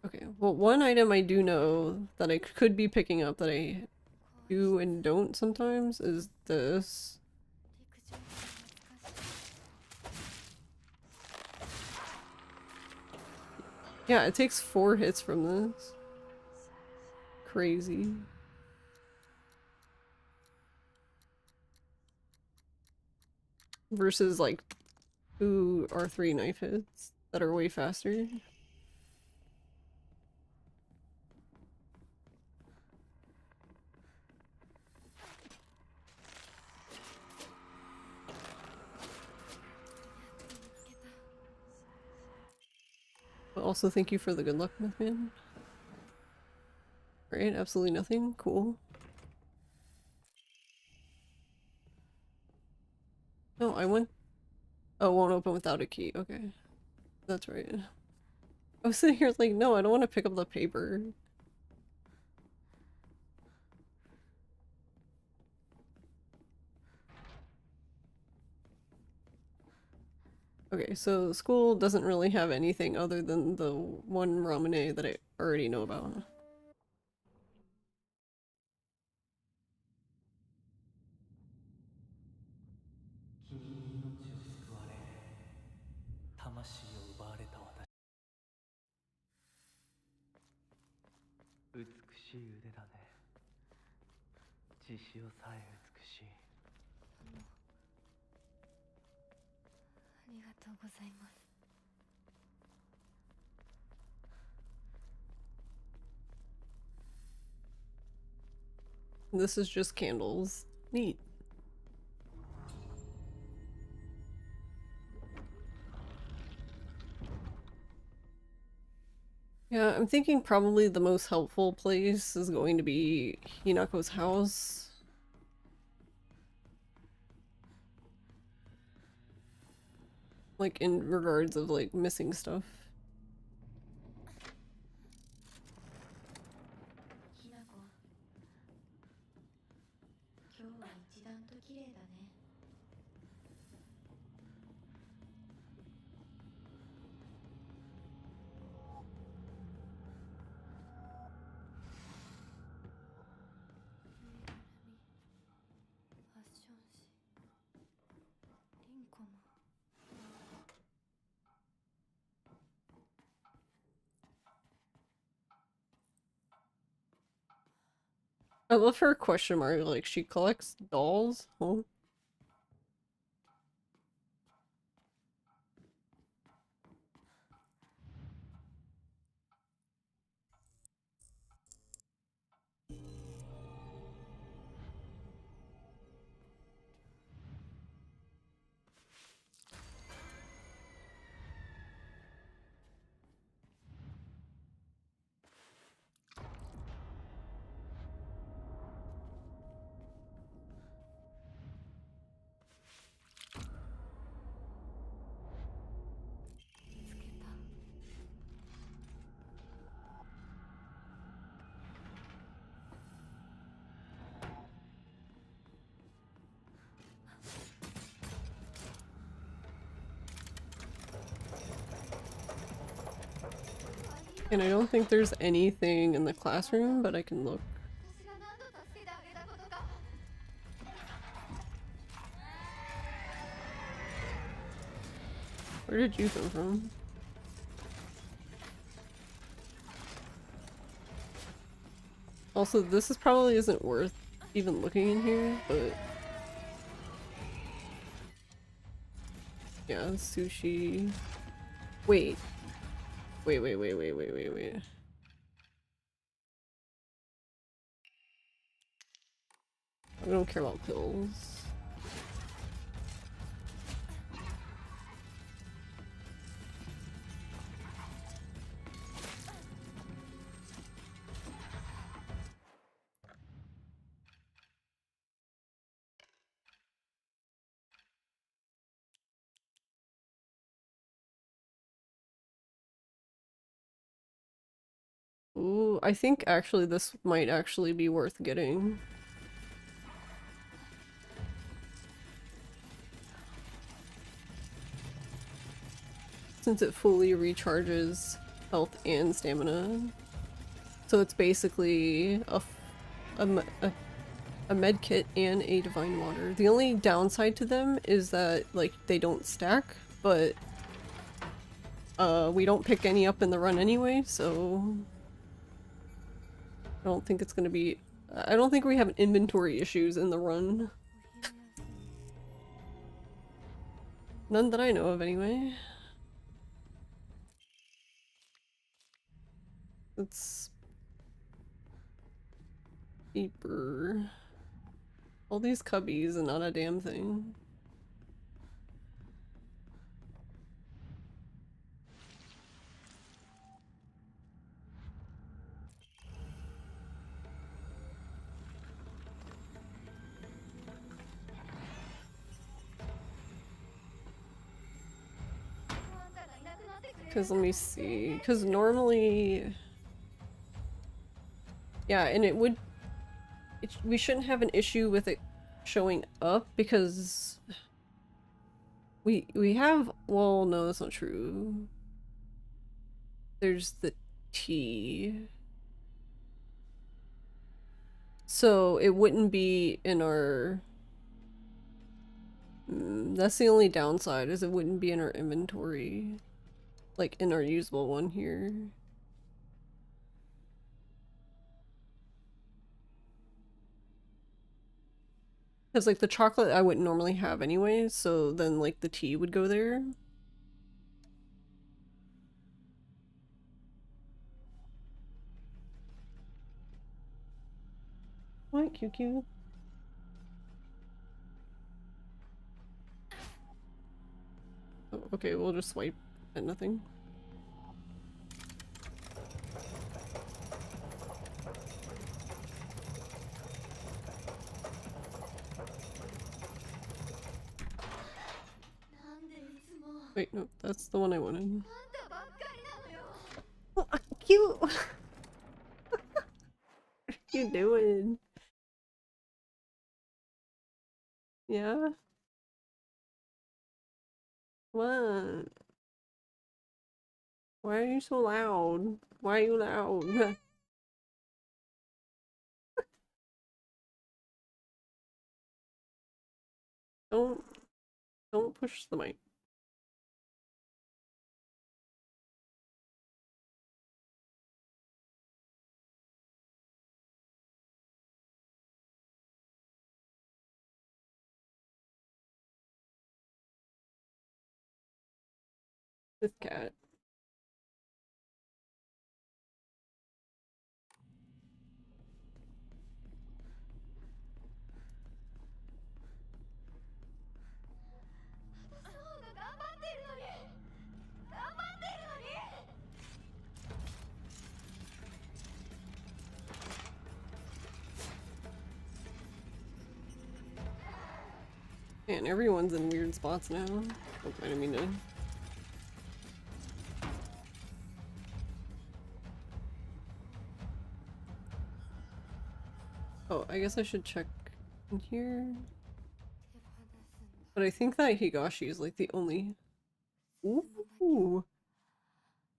Okay, well, one item I do know that I could be picking up that I do and don't sometimes is this. Yeah, it takes 4 hits from this. Crazy. Versus like 2 or 3 knife hits that are way faster. But also thank you for the good luck, Mythman. Right, absolutely nothing. Cool. No, I went. Oh, it won't open without a key. Okay. That's right. I was sitting here like, no, I don't want to pick up the paper. Okay, so school doesn't really have anything other than the one Ramune that I already know about. This is just candles. Neat. Yeah, I'm thinking probably the most helpful place is going to be Hinako's house. Like, in regards of, like, missing stuff. I love her question mark, like, she collects dolls? Huh? And I don't think there's anything in the classroom, but I can look. Where did you come from? Also, this is probably isn't worth even looking in here, but yeah, sushi. Wait. Wait. I don't care about pills. Ooh, I think actually this might actually be worth getting. Since it fully recharges health and stamina. So it's basically a med kit and a divine water. The only downside to them is that like they don't stack, but we don't pick any up in the run anyway, so I don't think it's gonna be. I don't think we have inventory issues in the run. None that I know of anyway. It's deeper. All these cubbies and not a damn thing. Because let me see. Because normally. Yeah, and it would. We shouldn't have an issue with it showing up because. We have. Well, no, that's not true. There's the T. So it wouldn't be in our. That's the only downside, is it wouldn't be in our inventory. Like in our usable one here. Because like the chocolate I wouldn't normally have anyway, so then like the tea would go there. Hi, QQ. Oh, okay, we'll just swipe at nothing. Wait, no, that's the one I wanted. Oh, cute! What are you doing? Yeah? What? Why are you so loud? Why are you loud? Don't don't push the mic. This cat. Man, everyone's in weird spots now. Oh, I didn't mean to. Oh, I guess I should check in here. But I think that Higashi is like the only. Ooh.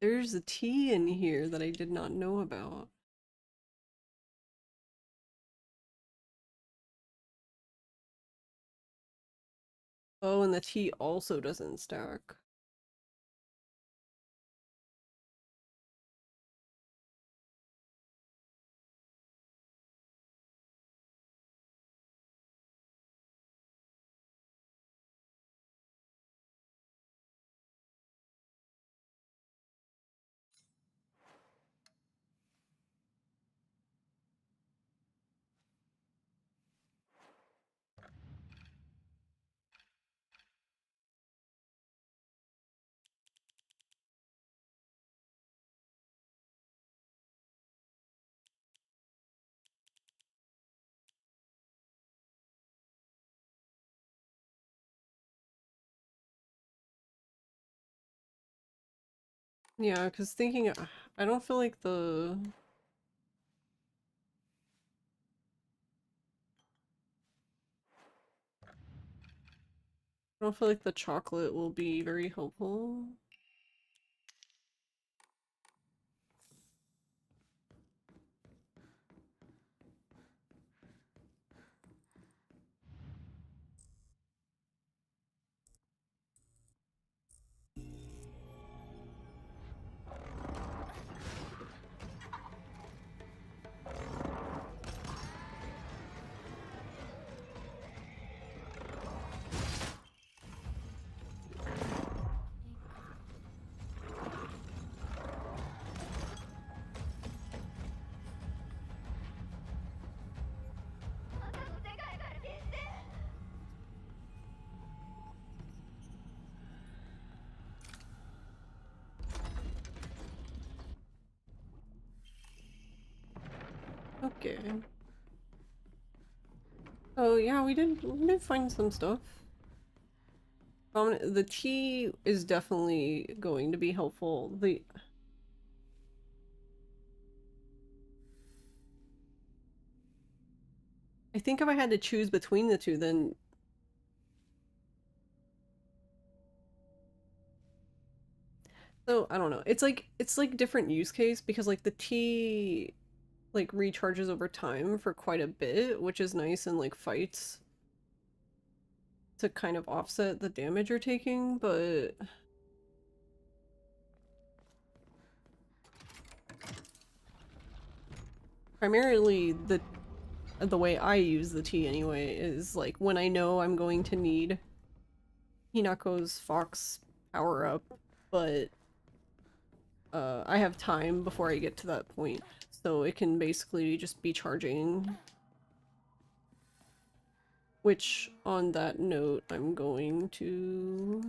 There's a tea in here that I did not know about. Oh, and the tea also doesn't stack. Yeah, because thinking, I don't feel like I don't feel like the chocolate will be very helpful. Okay. Oh yeah, we did find some stuff. The tea is definitely going to be helpful. I think if I had to choose between the two, then so I don't know. It's like different use case because like the tea like recharges over time for quite a bit, which is nice in like fights to kind of offset the damage you're taking, but primarily the way I use the tea anyway is like when I know I'm going to need Hinako's Fox power up, but I have time before I get to that point, so it can basically just be charging. Which, on that note, I'm going to...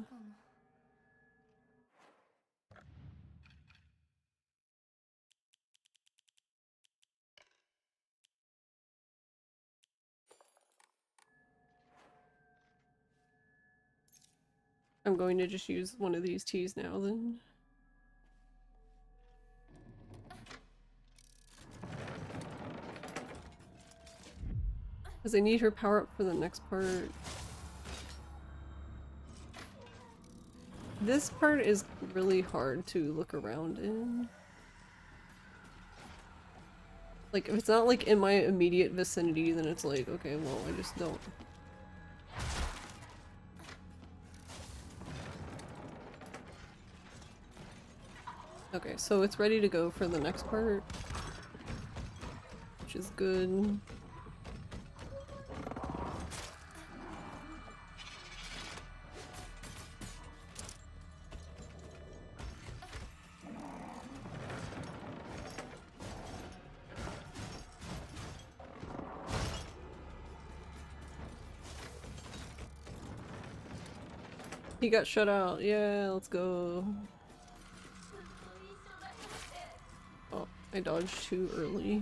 I'm going to just use one of these teas now then. Because I need her power up for the next part. This part is really hard to look around in. Like, if it's not like in my immediate vicinity, then it's like, okay, well, I just don't. Okay, so it's ready to go for the next part, which is good. He got shut out. Yeah, let's go. Oh, I dodged too early.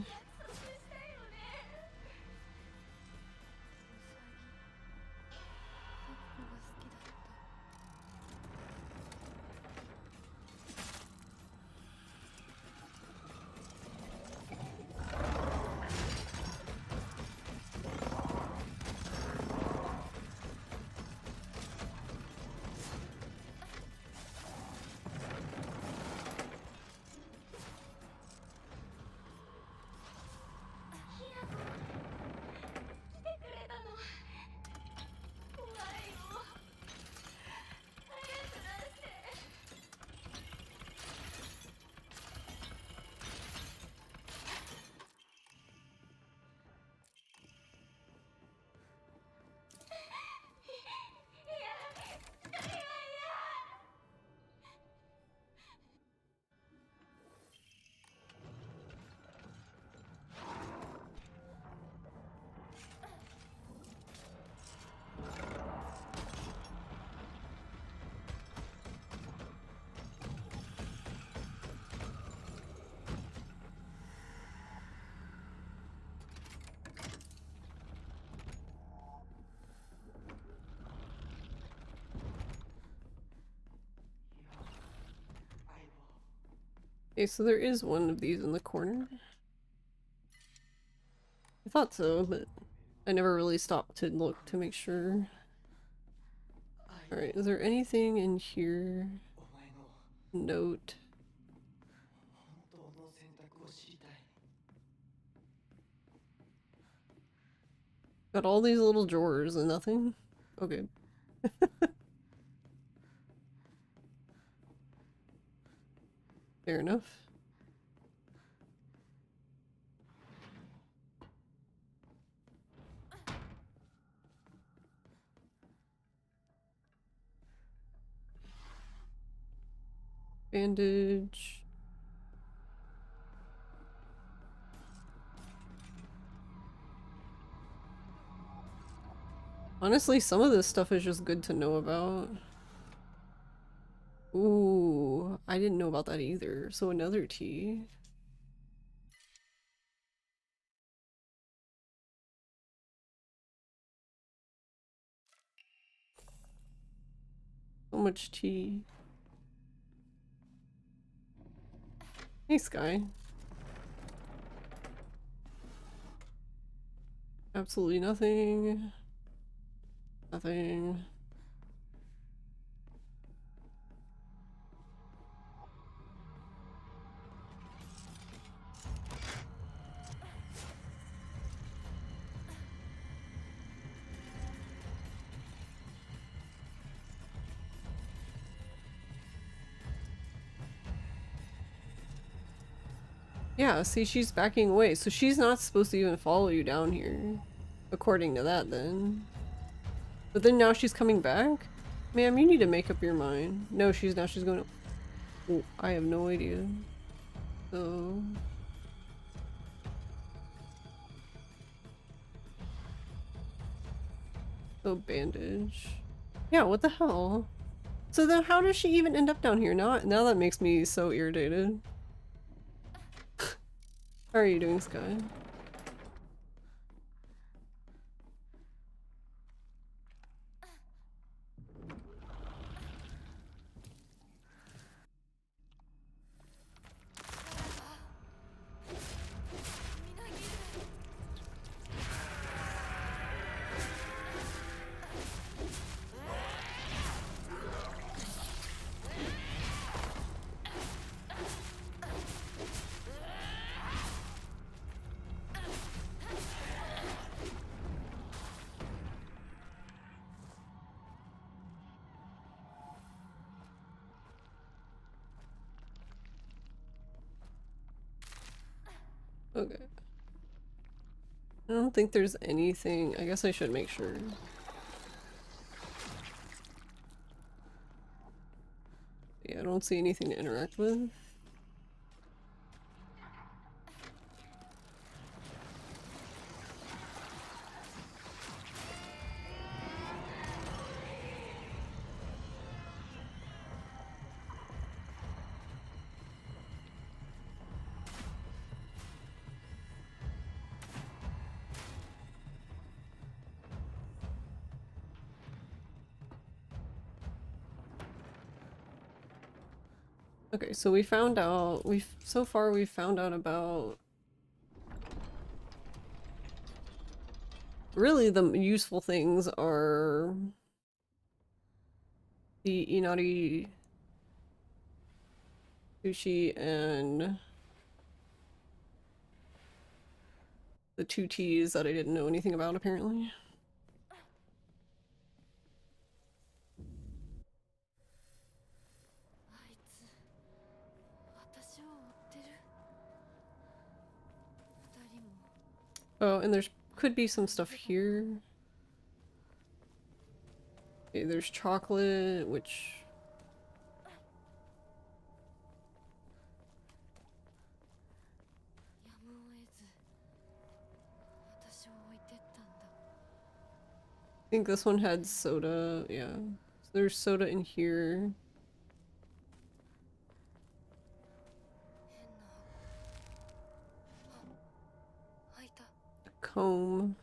Okay, so there is one of these in the corner. I thought so, but I never really stopped to look to make sure. Alright, is there anything in here? Note. Got all these little drawers and nothing? Okay. Fair enough. Bandage. Honestly, some of this stuff is just good to know about. Ooh, I didn't know about that either. So another tea. So much tea. Hey, Sky. Absolutely nothing. Nothing. Yeah, see, she's backing away, so she's not supposed to even follow you down here. According to that, then. But then now she's coming back? Ma'am, you need to make up your mind. No, she's going to... Oh, I have no idea. So... So bandage. Yeah, what the hell? So then how does she even end up down here? Now that makes me so irritated. How are you doing, Sky? Okay. I don't think there's anything. I guess I should make sure. Yeah, I don't see anything to interact with. Okay, so we found out, so far we've found out about really the useful things are the Inari sushi and the two teas that I didn't know anything about apparently. Oh, and there's could be some stuff here. Okay, there's chocolate, which... I think this one had soda, yeah. So there's soda in here. A comb.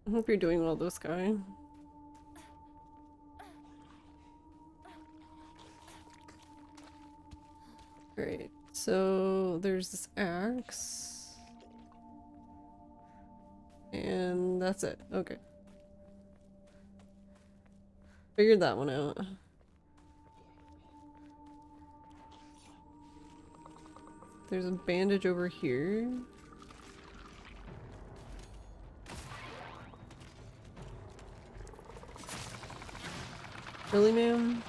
I hope you're doing well, this guy. Alright, so there's this axe. And that's it. Okay. Figured that one out. There's a bandage over here. Really, ma'am?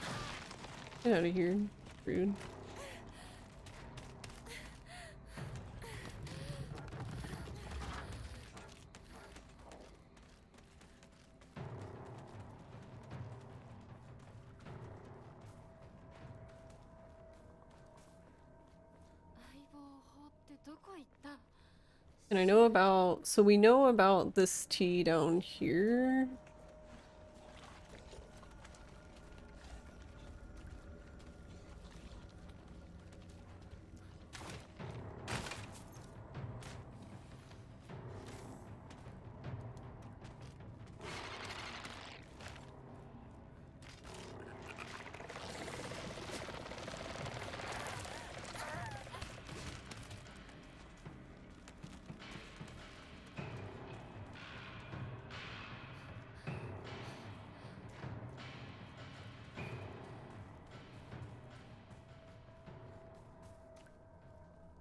Get out of here. Rude. And I know about, so we know about this tea down here.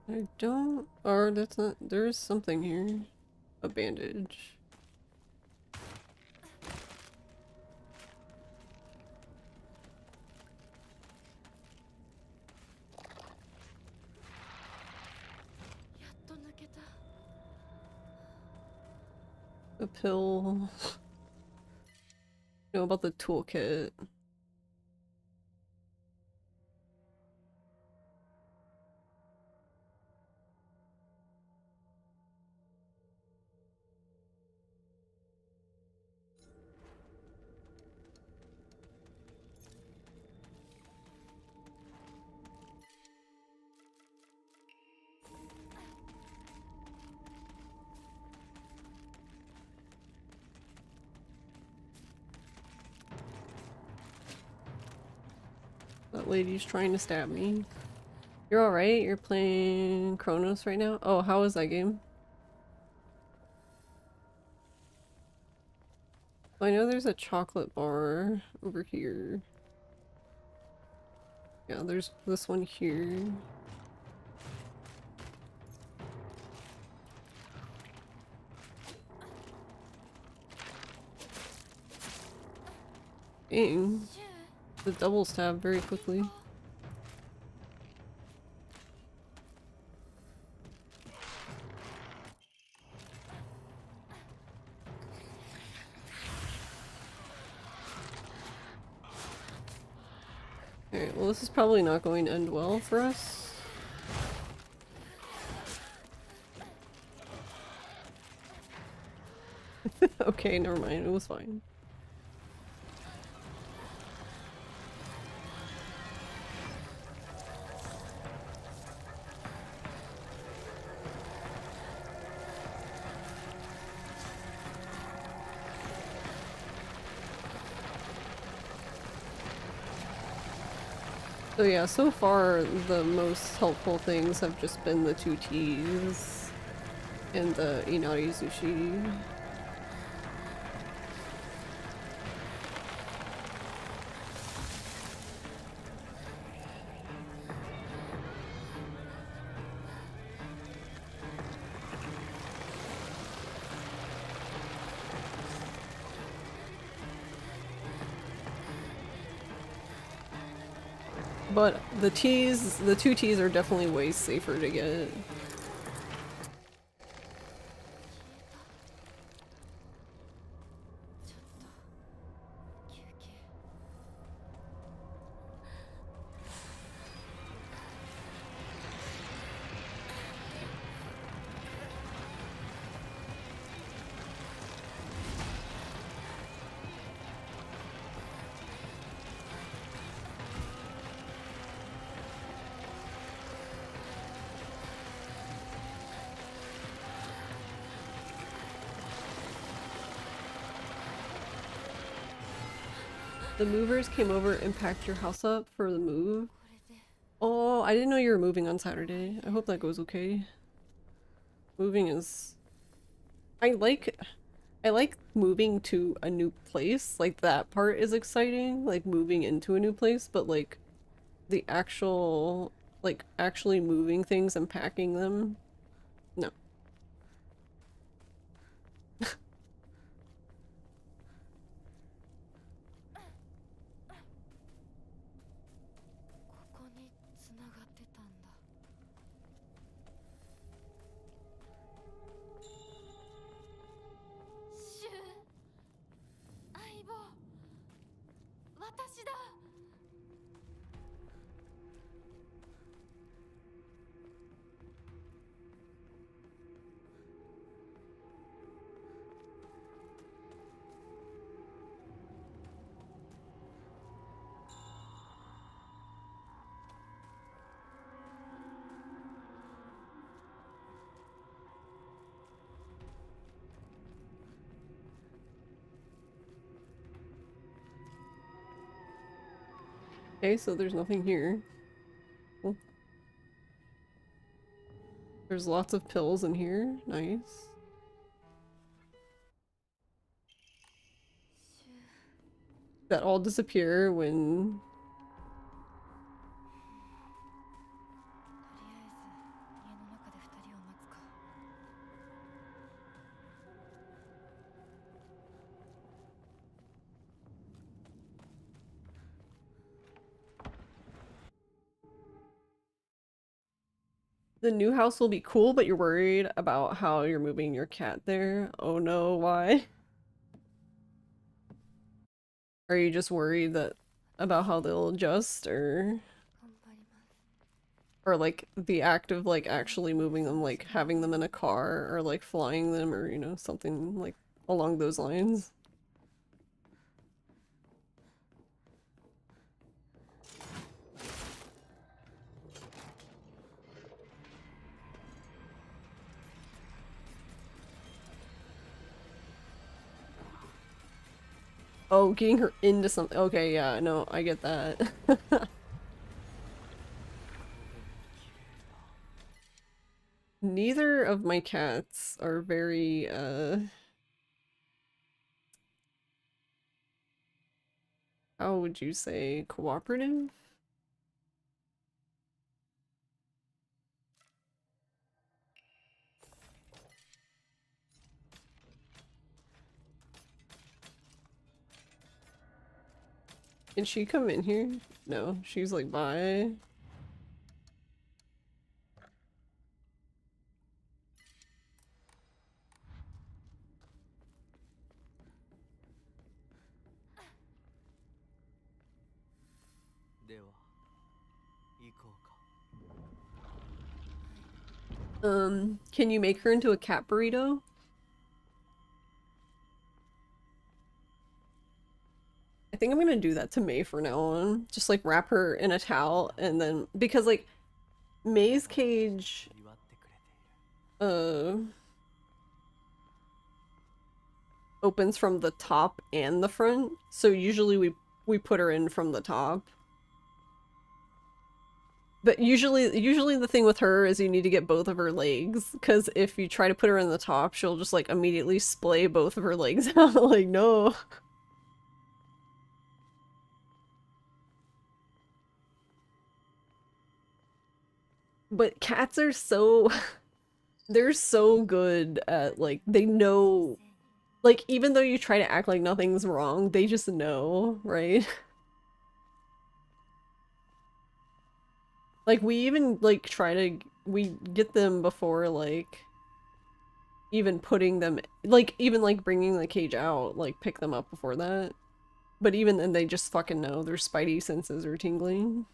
I don't, or that's not, there's something here. A bandage. A pill. Know about the toolkit. That lady's trying to stab me. You're alright? You're playing Chronos right now? Oh, how is that game? I know there's a chocolate bar over here. Yeah, there's this one here. Dang. The double stab very quickly. Alright, well this is probably not going to end well for us. Okay, never mind, it was fine. So yeah, so far the most helpful things have just been the 2 teas and the inari sushi. But the 2 teas are definitely way safer to get. The movers came over and packed your house up for the move. Oh, I didn't know you were moving on Saturday. I hope that goes okay. Moving is... I like moving to a new place. Like, that part is exciting, like moving into a new place, but like the actual, like actually moving things and packing them, no. Okay, so there's nothing here. Cool. There's lots of pills in here. Nice. That all disappear when... The new house will be cool, but you're worried about how you're moving your cat there. Oh no, why? Are you just worried that about how they'll adjust, or like the act of like actually moving them, like having them in a car or like flying them, or you know, something like along those lines? Oh, getting her into something. Okay, yeah, no, I get that. Neither of my cats are very, how would you say, cooperative? Can she come in here? No, she's like, bye. Can you make her into a cat burrito? I think I'm gonna do that to May from now on. Just like wrap her in a towel and then, because like May's cage, uh, opens from the top and the front. So usually we put her in from the top. But usually the thing with her is you need to get both of her legs, because if you try to put her in the top, she'll just like immediately splay both of her legs out. Like, no. But cats are so they're so good at like they know, like even though you try to act like nothing's wrong, they just know, right? Like we even like try to we get them before like even putting them, like even like bringing the cage out, like pick them up before that. But even then they just fucking know, their spidey senses are tingling.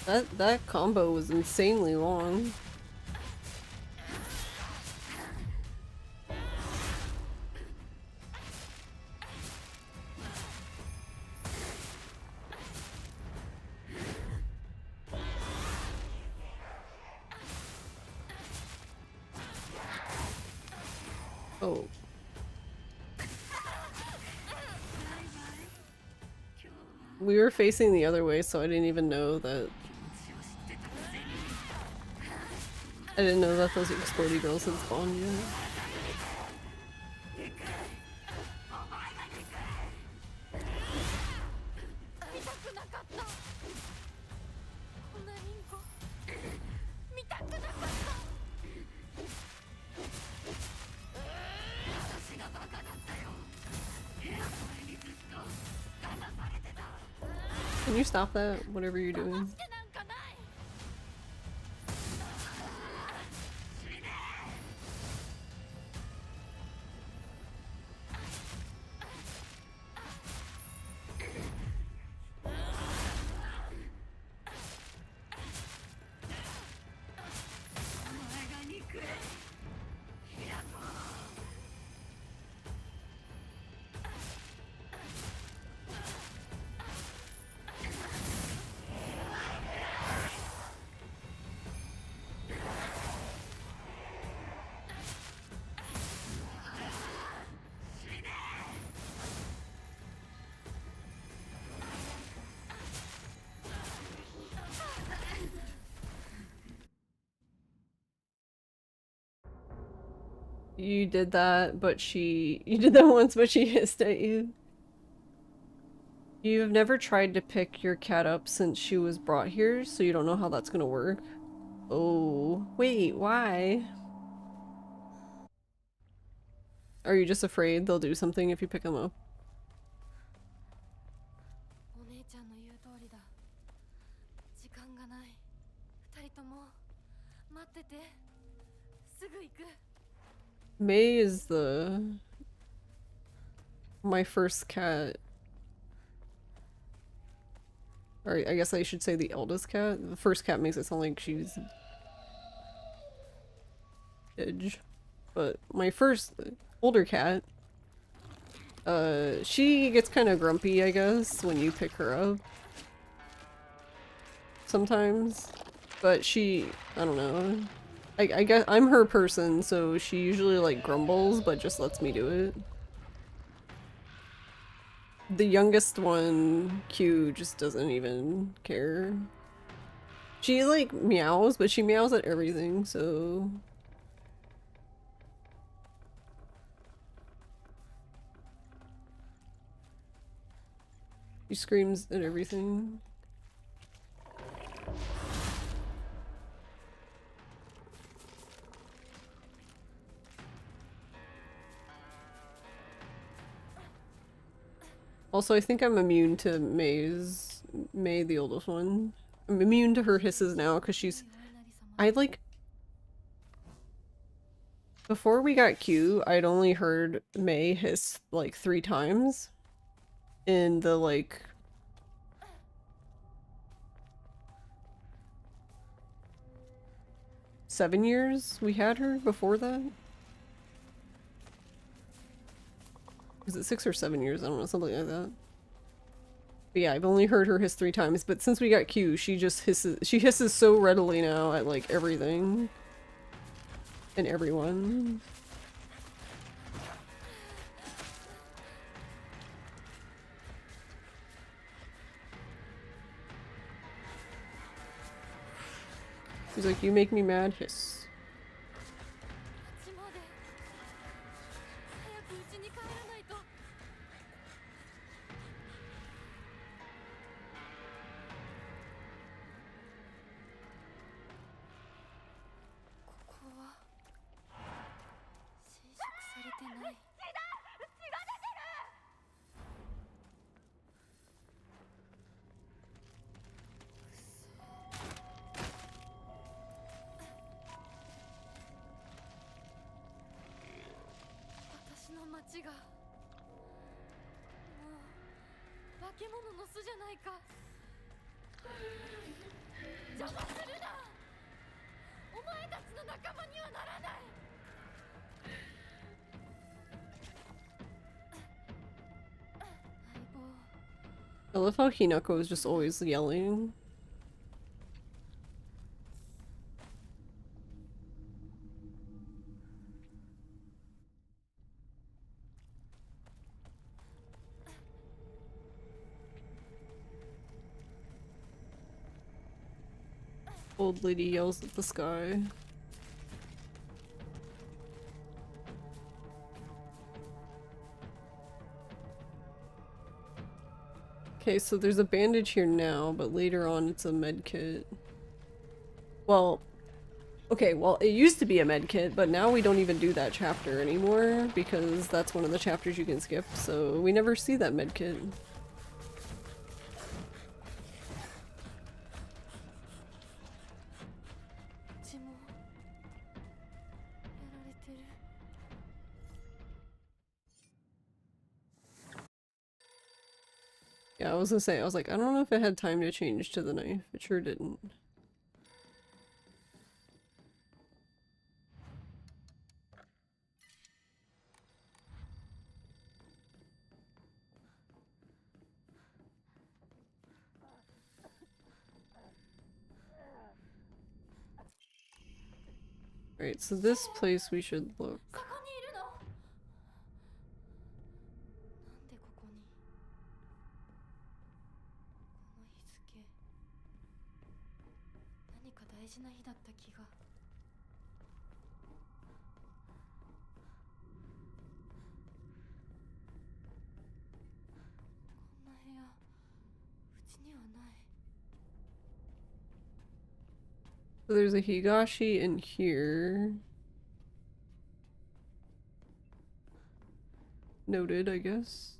That combo was insanely long. Oh. We were facing the other way, so I didn't even know that. I didn't know that those explodey girls had spawned yet. Can you stop that, whatever you're doing? You did that, but you did that once, but she hissed at you. You've never tried to pick your cat up since she was brought here, so you don't know how that's gonna work. Oh, wait, why? Are you just afraid they'll do something if you pick them up? May is my first cat. Or I guess I should say the eldest cat. The first cat makes it sound like she's edge. But my first older cat, she gets kind of grumpy, I guess, when you pick her up. Sometimes. But I don't know. I guess I'm her person, so she usually like grumbles, but just lets me do it. The youngest one, Q, just doesn't even care. She like meows, but she meows at everything, so... She screams at everything. Also, I think I'm immune to May, the oldest one. I'm immune to her hisses now because I like... Before we got Q, I'd only heard May hiss like 3 times in the like... seven years we had her before that? Was it 6 or 7 years? I don't know, something like that. But yeah, I've only heard her hiss 3 times, but since we got Q, she hisses so readily now at like everything. And everyone. She's like, you make me mad, hiss. I love how Hinako is just always yelling. Old lady yells at the sky. Okay, so there's a bandage here now, but later on it's a med kit. Well, okay, well it used to be a med kit, but now we don't even do that chapter anymore because that's one of the chapters you can skip, so we never see that med kit. Yeah, I was gonna say, I was like, I don't know if it had time to change to the knife. It sure didn't. Right, so this place we should look. So there's a Higashi in here. Noted, I guess.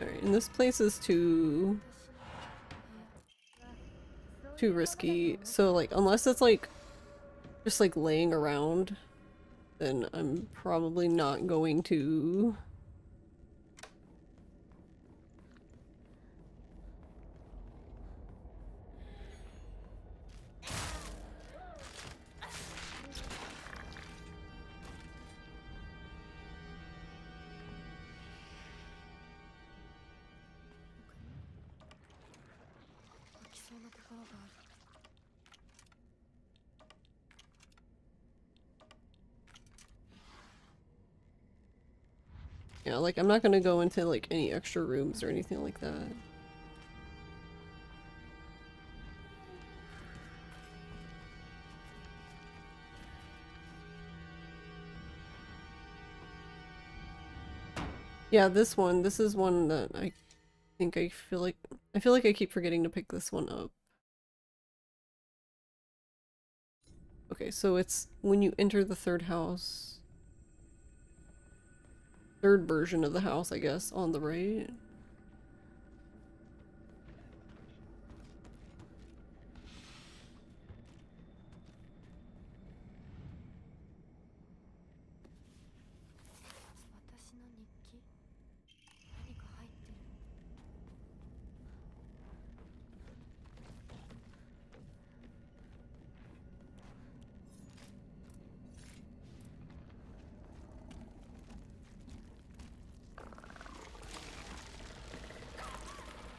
Alright, and this place is too risky. So like, unless it's like just like laying around, then I'm probably not going to. Yeah, like I'm not gonna go into like any extra rooms or anything like that. Yeah, this is one that I think I feel like I keep forgetting to pick this one up. Okay, so it's when you enter the third house. Third version of the house, I guess, on the right.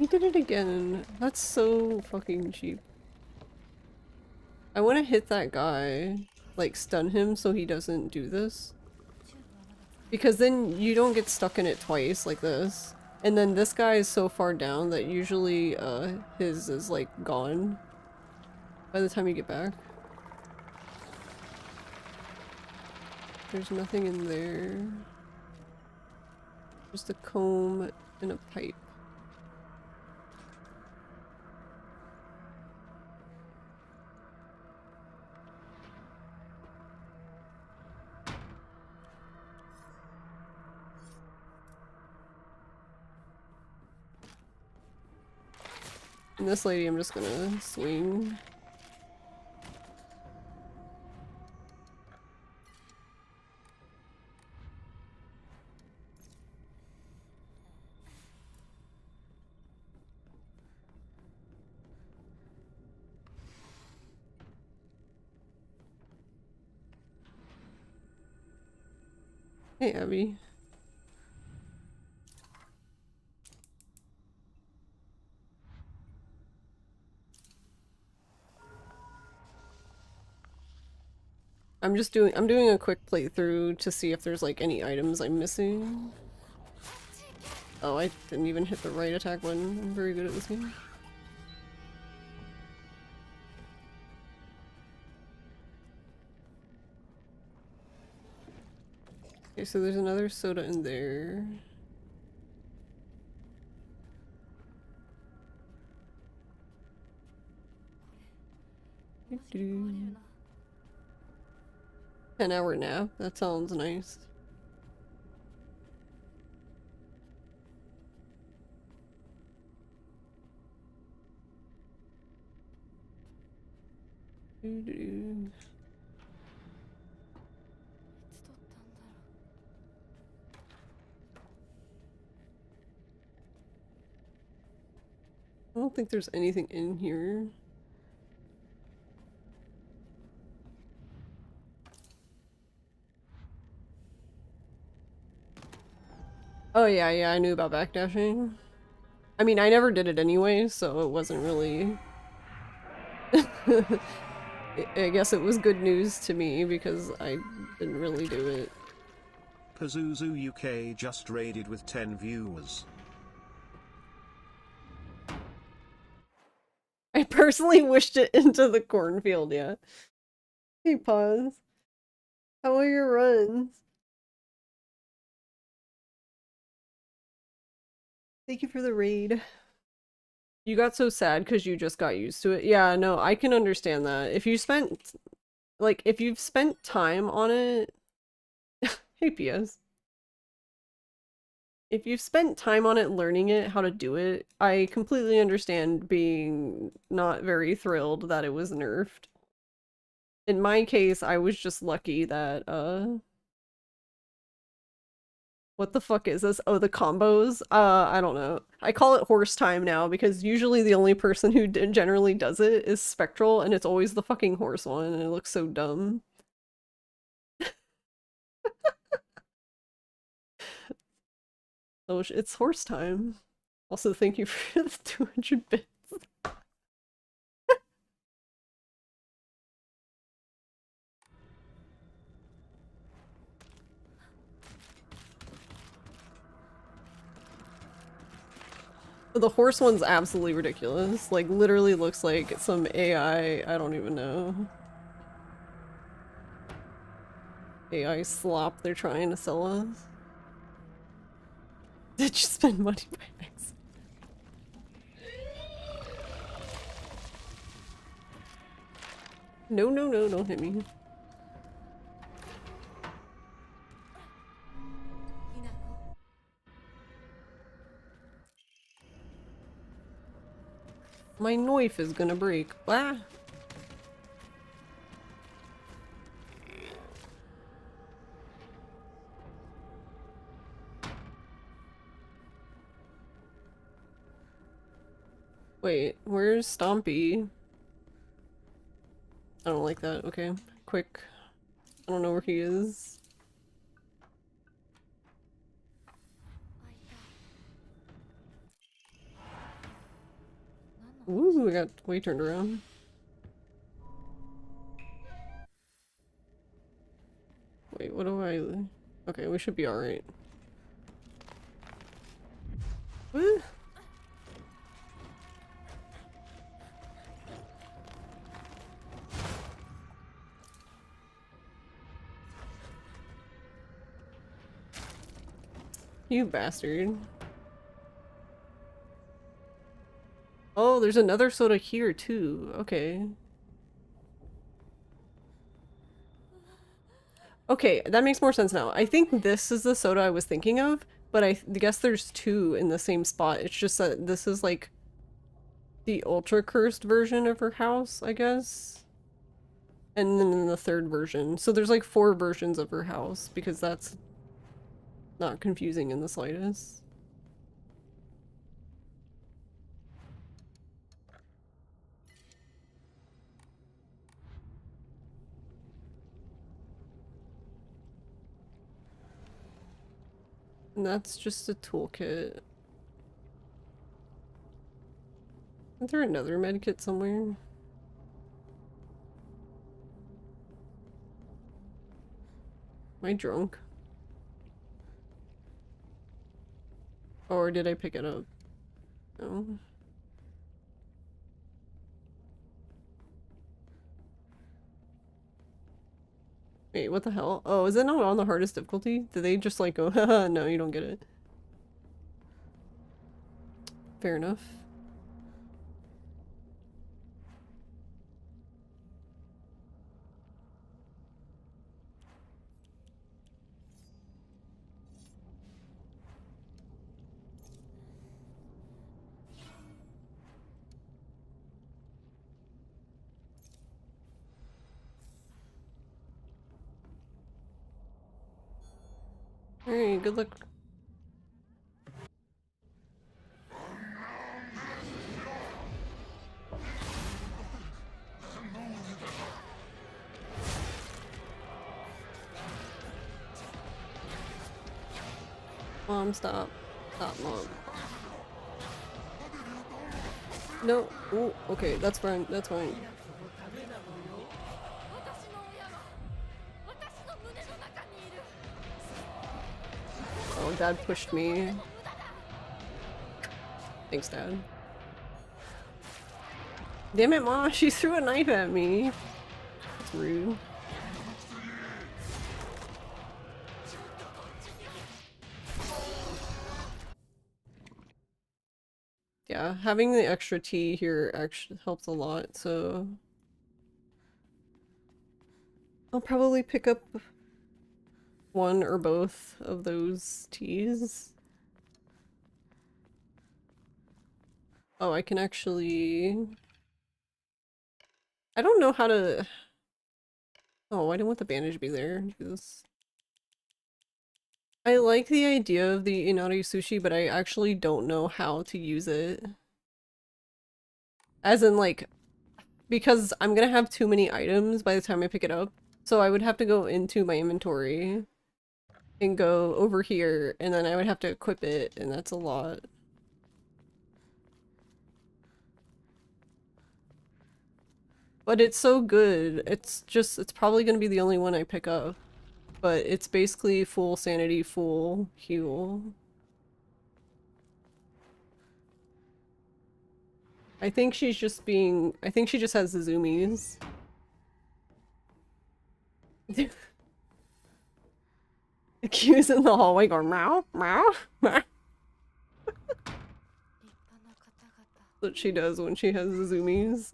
He did it again. That's so fucking cheap. I want to hit that guy, like stun him so he doesn't do this. Because then you don't get stuck in it twice like this. And then this guy is so far down that usually his is like gone by the time you get back. There's nothing in there. Just a comb and a pipe. And this lady I'm just gonna swing. Hey, Abby. I'm doing a quick playthrough to see if there's like any items I'm missing. Oh, I didn't even hit the right attack button. I'm very good at this game. Okay, so there's another soda in there. Doo-doo. 10-hour nap? That sounds nice. Doo-doo. I don't think there's anything in here. Oh yeah, I knew about backdashing. I mean, I never did it anyway, so it wasn't really... I guess it was good news to me because I didn't really do it.
Pazuzu UK just raided with 10 viewers.
I personally wished it into the cornfield, yeah. Hey, pause. How are your runs? Thank you for the raid. You got so sad because you just got used to it. Yeah, no, I can understand that. If you spent, like, if you've spent time on it... Hey, PS. If you've spent time on it learning it, how to do it, I completely understand being not very thrilled that it was nerfed. In my case, I was just lucky that, what the fuck is this? Oh, the combos? I don't know. I call it horse time now because usually the only person who generally does it is Spectral, and it's always the fucking horse one, and it looks so dumb. So it's horse time. Also, thank you for the 200 bits. The horse one's absolutely ridiculous. Like, literally looks like some AI, I don't even know. AI slop they're trying to sell us. Did you spend money by accident? No, don't hit me. My knife is gonna break. Ah! Wait, where's Stompy? I don't like that. Okay, quick. I don't know where he is. Ooh, I got way turned around. Wait, what do I... Okay, we should be alright. Woo! You bastard. Oh, there's another soda here too. Okay. Okay, that makes more sense now. I think this is the soda I was thinking of, but I guess there's two in the same spot. It's just that this is like the ultra cursed version of her house, I guess. And then the third version. So there's like 4 versions of her house because that's not confusing in the slightest. And that's just a toolkit. Isn't there another medkit somewhere? Am I drunk? Or did I pick it up? No. Wait, what the hell? Oh, is it not on the hardest difficulty? Did they just like go, haha, no, you don't get it. Fair enough. Alright, good luck. Mom, stop. Stop, Mom. No. Oh, okay, that's fine. That's fine. Oh, Dad pushed me. Thanks, Dad. Damn it, Mom! She threw a knife at me. That's rude. Yeah, having the extra tea here actually helps a lot, so... I'll probably pick up one or both of those teas. Oh, I can actually... I don't know how to... Oh, why didn't want the bandage be there? Jesus. I like the idea of the inari sushi, but I actually don't know how to use it. As in, like, because I'm gonna have too many items by the time I pick it up, so I would have to go into my inventory and go over here, and then I would have to equip it, and that's a lot. But it's so good. It's probably gonna be the only one I pick up. But it's basically full sanity, full heal. I think she's just being... I think she just has the zoomies. The cues in the hallway going meow, meow, meow. That's what she does when she has the zoomies.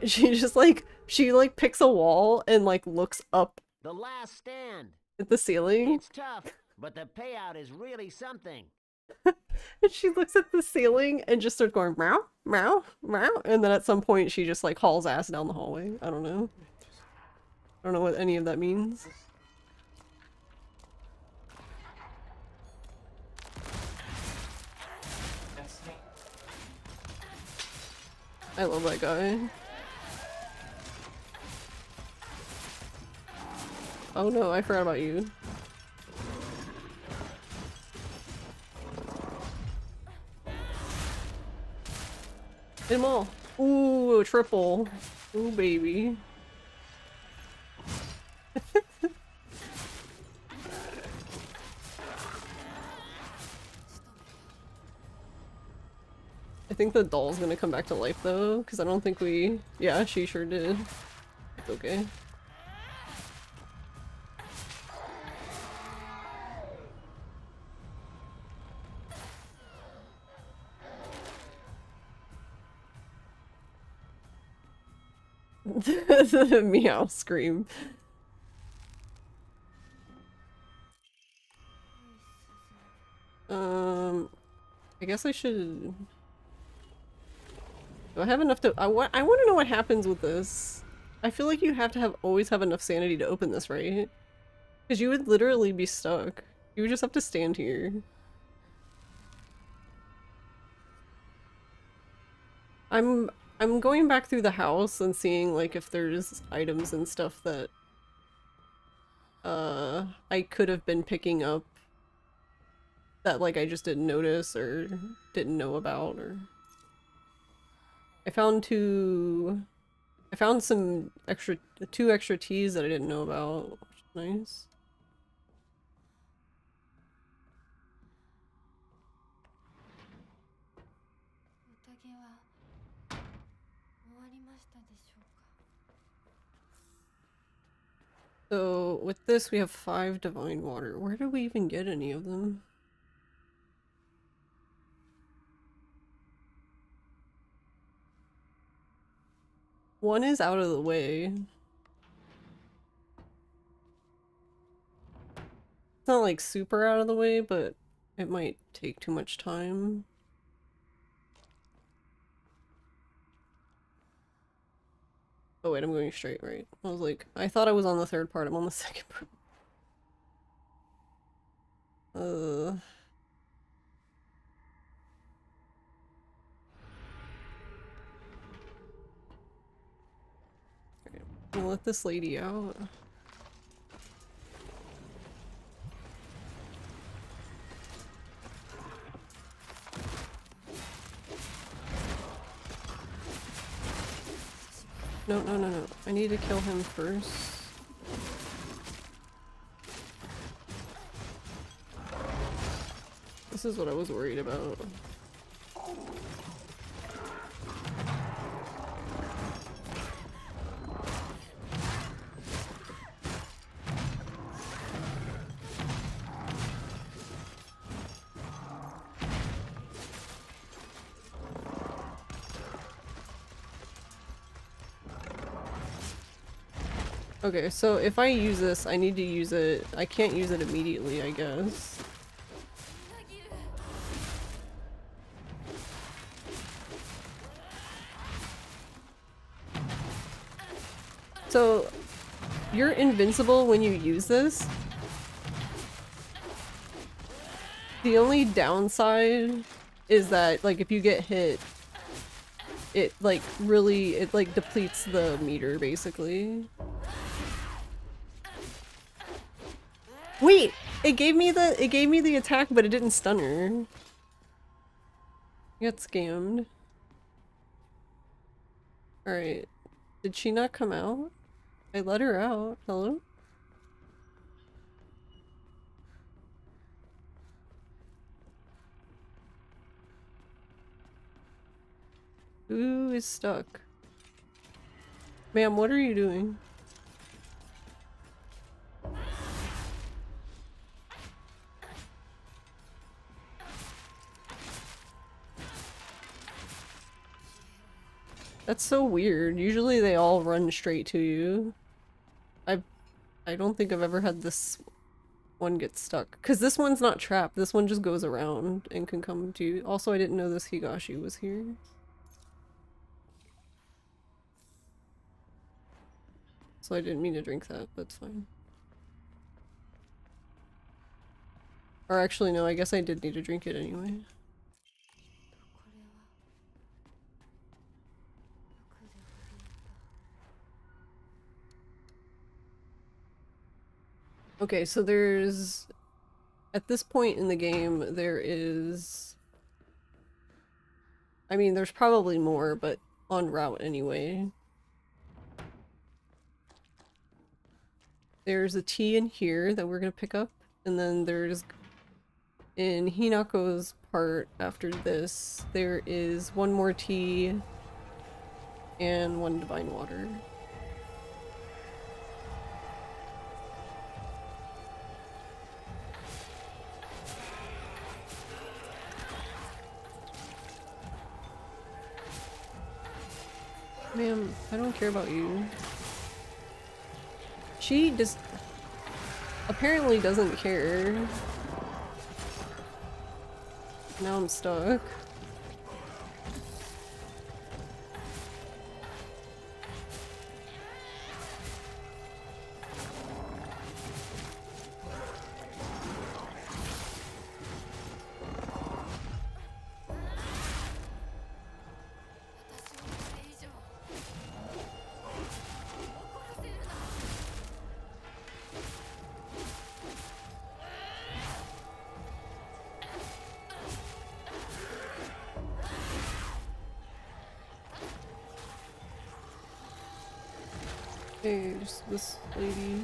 She just like, she like picks a wall and like looks up
The last stand.
at the ceiling.
It's tough, but the payout is really something.
And she looks at the ceiling and just starts going meow, meow, meow. And then at some point she just like hauls ass down the hallway. I don't know. I don't know what any of that means. I love that guy. Oh no, I forgot about you. Hit them all. Ooh, a triple. Ooh, baby. I think the doll's gonna come back to life though, because I don't think we... Yeah, she sure did. It's okay. The meow scream. I guess I should... Do I have enough to... I want to know what happens with this. I feel like you have to always have enough sanity to open this, right? Because you would literally be stuck. You would just have to stand here. I'm going back through the house and seeing like if there's items and stuff that I could have been picking up that like I just didn't notice or didn't know about. Or I found two extra teas that I didn't know about, which is nice. So with this we have 5 divine water. Where do we even get any of them? One is out of the way. It's not like super out of the way, but it might take too much time. Oh wait, I'm going straight, right? I was like, I thought I was on the 3rd part, I'm on the 2nd part. I'm gonna let this lady out. No, no, no, no. I need to kill him first. This is what I was worried about. Okay, so if I use this, I need to use it. I can't use it immediately, I guess. So, you're invincible when you use this. The only downside is that, like, if you get hit, it, like, really, it, like, depletes the meter, basically. Wait! It gave me the attack, but it didn't stun her. I got scammed. Alright. Did she not come out? I let her out. Hello? Who is stuck? Ma'am, what are you doing? That's so weird. Usually they all run straight to you. I don't think I've ever had this one get stuck. Because this one's not trapped. This one just goes around and can come to you. Also, I didn't know this Higashi was here. So I didn't mean to drink that. That's fine. Or actually, no, I guess I did need to drink it anyway. Okay, so there's... At this point in the game, there is... I mean, there's probably more, but en route anyway. There's a tea in here that we're gonna pick up, and then there's in Hinako's part after this, there is one more tea and one divine water. Ma'am, I don't care about you. She just apparently doesn't care. Now I'm stuck. Hey, just this lady.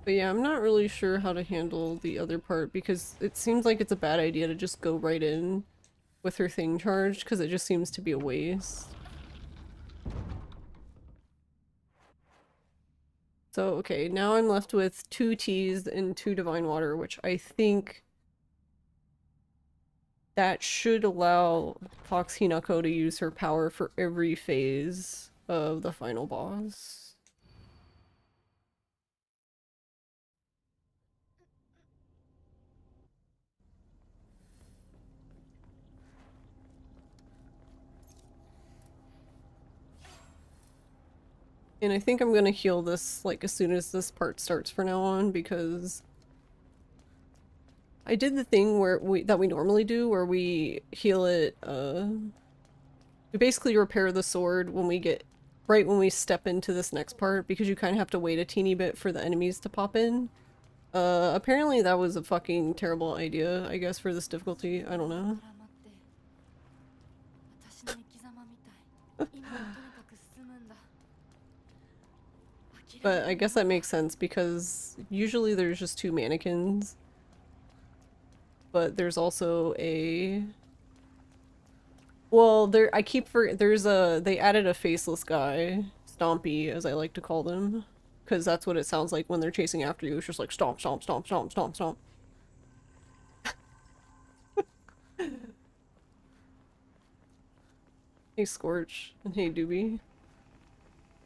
But yeah, I'm not really sure how to handle the other part because it seems like it's a bad idea to just go right in with her thing charged because it just seems to be a waste. So, okay, now I'm left with 2 teas and 2 divine water, which I think that should allow Fox Hinako to use her power for every phase of the final boss. And I think I'm gonna heal this like as soon as this part starts for now on because I did the thing where we normally do where we heal it, we basically repair the sword when we get right when we step into this next part because you kind of have to wait a teeny bit for the enemies to pop in. Apparently that was a fucking terrible idea, I guess, for this difficulty. I don't know. But I guess that makes sense because usually there's just 2 mannequins. But there's also a... Well, they added a faceless guy. Stompy, as I like to call them. Because that's what it sounds like when they're chasing after you. It's just like stomp, stomp, stomp, stomp, stomp, stomp. Hey Scorch, and hey Doobie.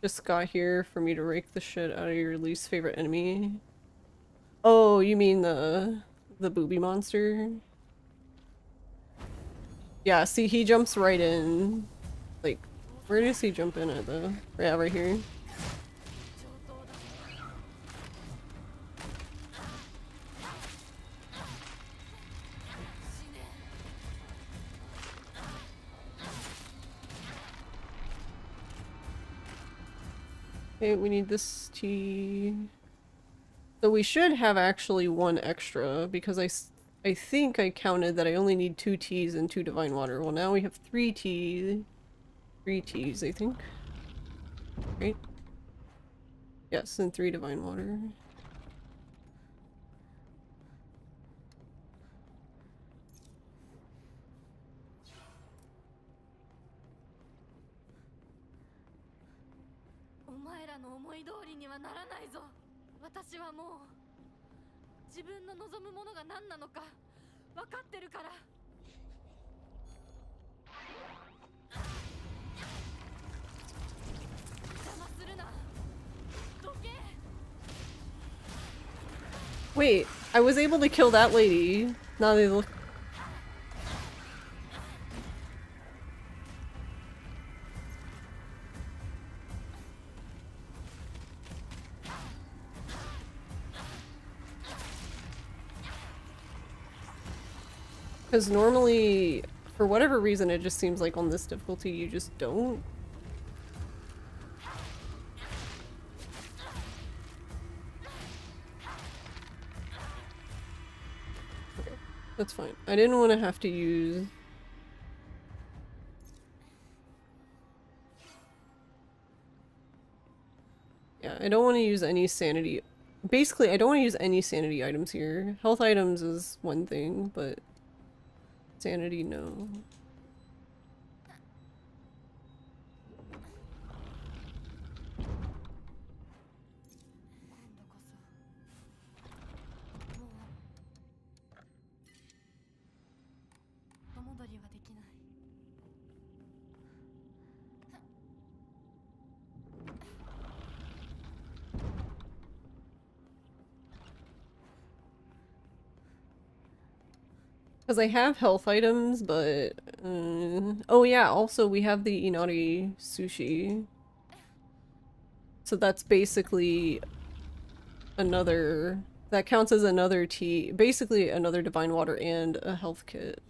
Just got here for me to rake the shit out of your least favorite enemy. Oh, you mean the booby monster? Yeah, see, he jumps right in. Like, where does he jump in at though? Yeah, right here. Okay, we need this tea. So we should have actually 1 extra because I think I counted that I only need 2 teas and 2 divine water. Well, now we have 3 teas. 3 teas, I think. Right? Yes, and 3 divine water. Wait, I was able to kill that lady. Now they look. Because normally, for whatever reason, it just seems like on this difficulty you just don't. Okay, that's fine. I didn't want to have to use... Yeah, I don't want to use any sanity... Basically, I don't want to use any sanity items here. Health items is one thing, but... Sanity, no. Because I have health items, but... oh yeah, also we have the Inari sushi. So that's basically another... That counts as another tea. Basically another divine water and a health kit.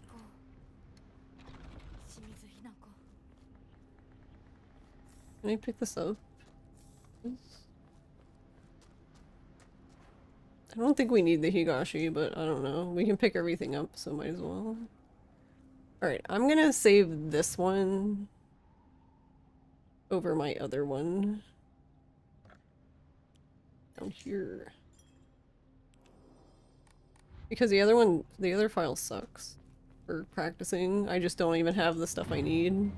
Can I pick this up? I don't think we need the Higashi, but I don't know. We can pick everything up, so might as well. Alright, I'm gonna save this one over my other one. Down here. Because the other file sucks for practicing. I just don't even have the stuff I need.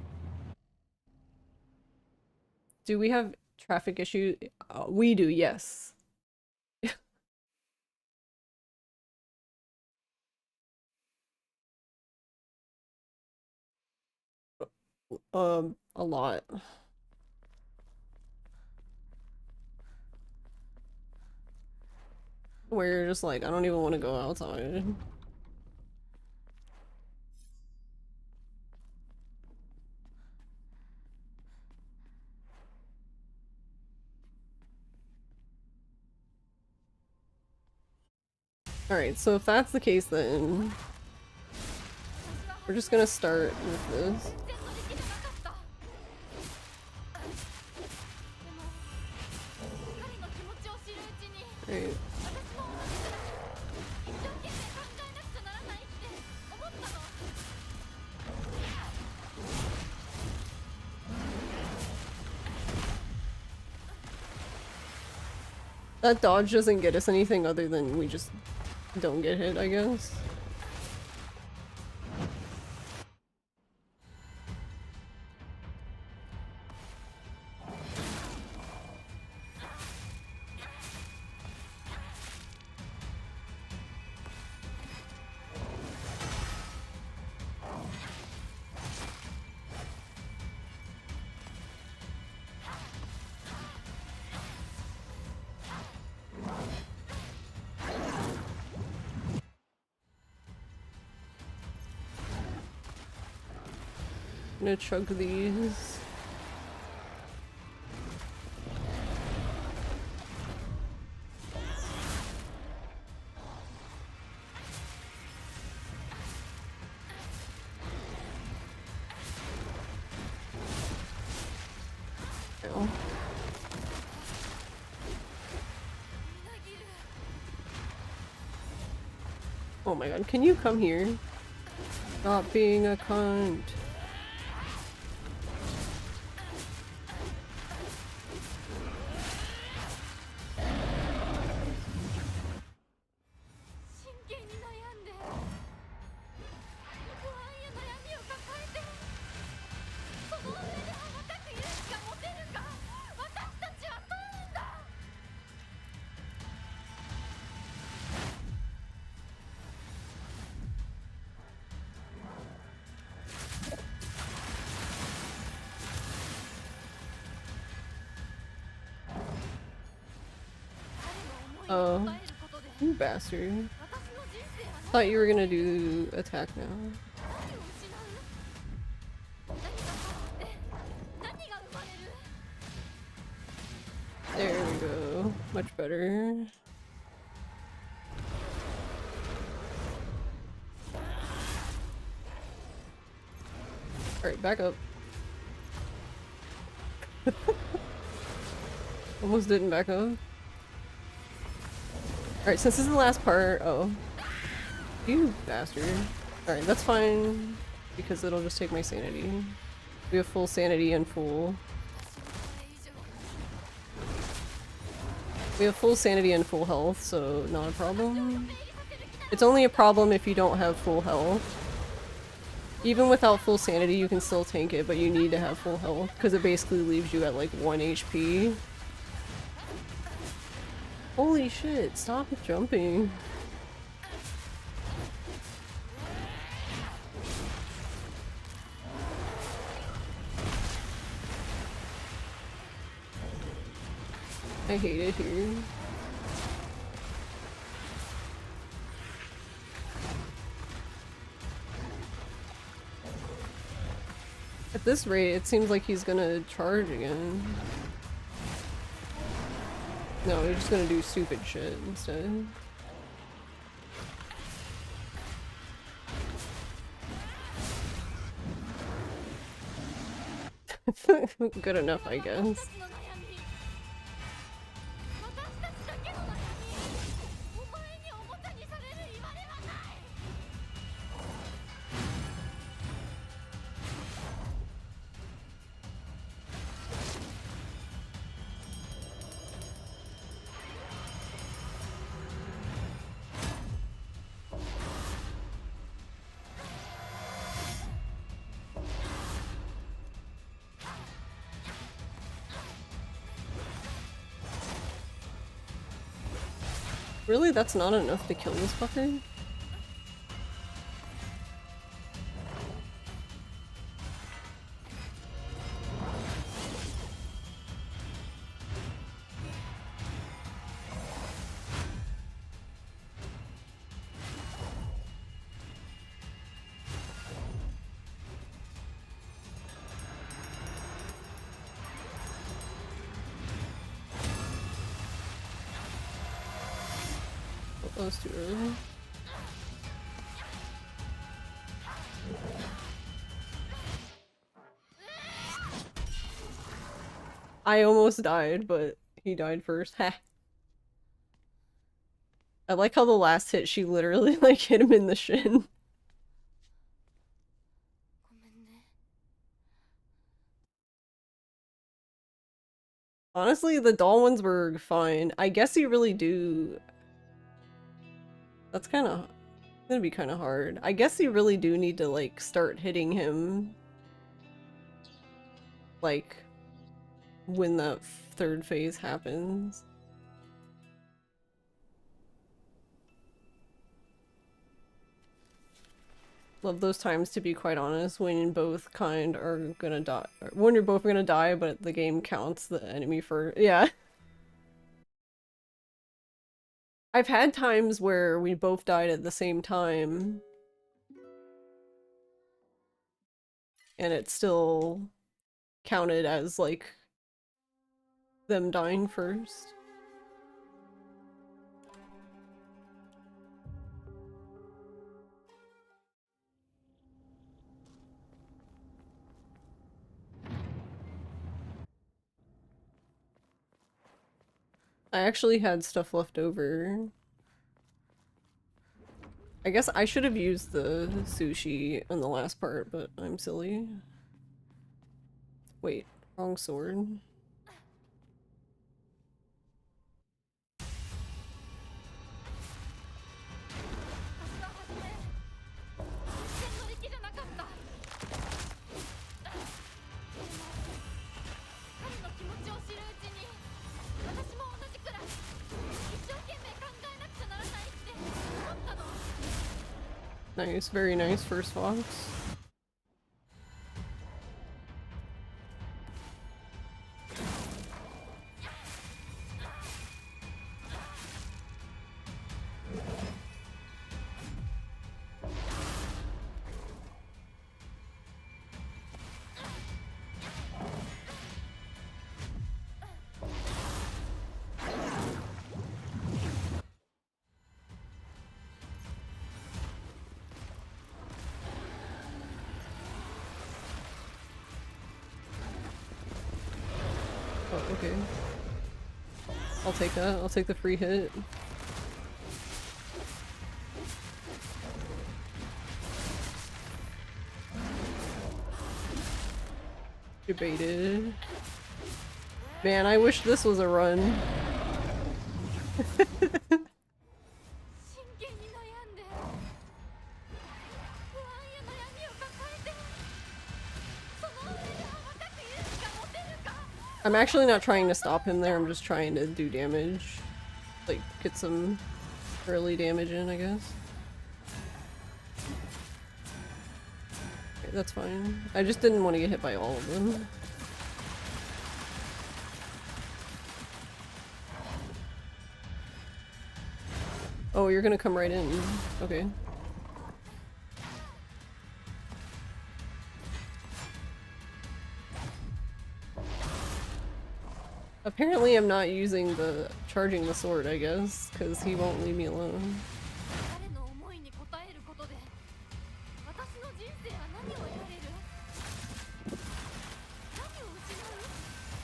Do we have traffic issues? We do, yes. A lot. Where you're just like, I don't even want to go outside. Alright, so if that's the case then... We're just gonna start with this. Right. That dodge doesn't get us anything other than we just don't get hit, I guess. I'm gonna chug these. Ow. Oh my god, can you come here? Stop being a cunt. Oh, you bastard. Thought you were gonna do attack now. There we go. Much better. Alright, back up. Almost didn't back up. Alright, since this is the last part- oh. You bastard. Alright, that's fine, because it'll just take my sanity. We have full sanity and full... We have full sanity and full health, so not a problem. It's only a problem if you don't have full health. Even without full sanity, you can still tank it, but you need to have full health, because it basically leaves you at like 1 HP. Holy shit, stop jumping. I hate it here. At this rate, it seems like he's gonna charge again. No, he's just gonna do stupid shit instead. Good enough, I guess. Really? That's not enough to kill this fucker? That was too early. I almost died, but he died first. Ha. I like how the last hit she literally like hit him in the shin. Honestly, the doll ones were fine. I guess you really do. That's gonna be kind of hard. I guess you really do need to like start hitting him like when that third phase happens. Love those times, to be quite honest, when both kind are gonna die. When you're both gonna die, but the game counts the enemy for- yeah. I've had times where we both died at the same time. And it still counted as, like, them dying first. I actually had stuff left over. I guess I should have used the sushi in the last part, but I'm silly. Wait, wrong sword. Nice, very nice first fox. I'll take that. I'll take the free hit. Debated. Man, I wish this was a run. I'm actually not trying to stop him there, I'm just trying to do damage. Like, get some early damage in, I guess. Okay, that's fine. I just didn't want to get hit by all of them. Oh, you're gonna come right in. Okay. Apparently I'm not using the charging the sword, I guess, because he won't leave me alone.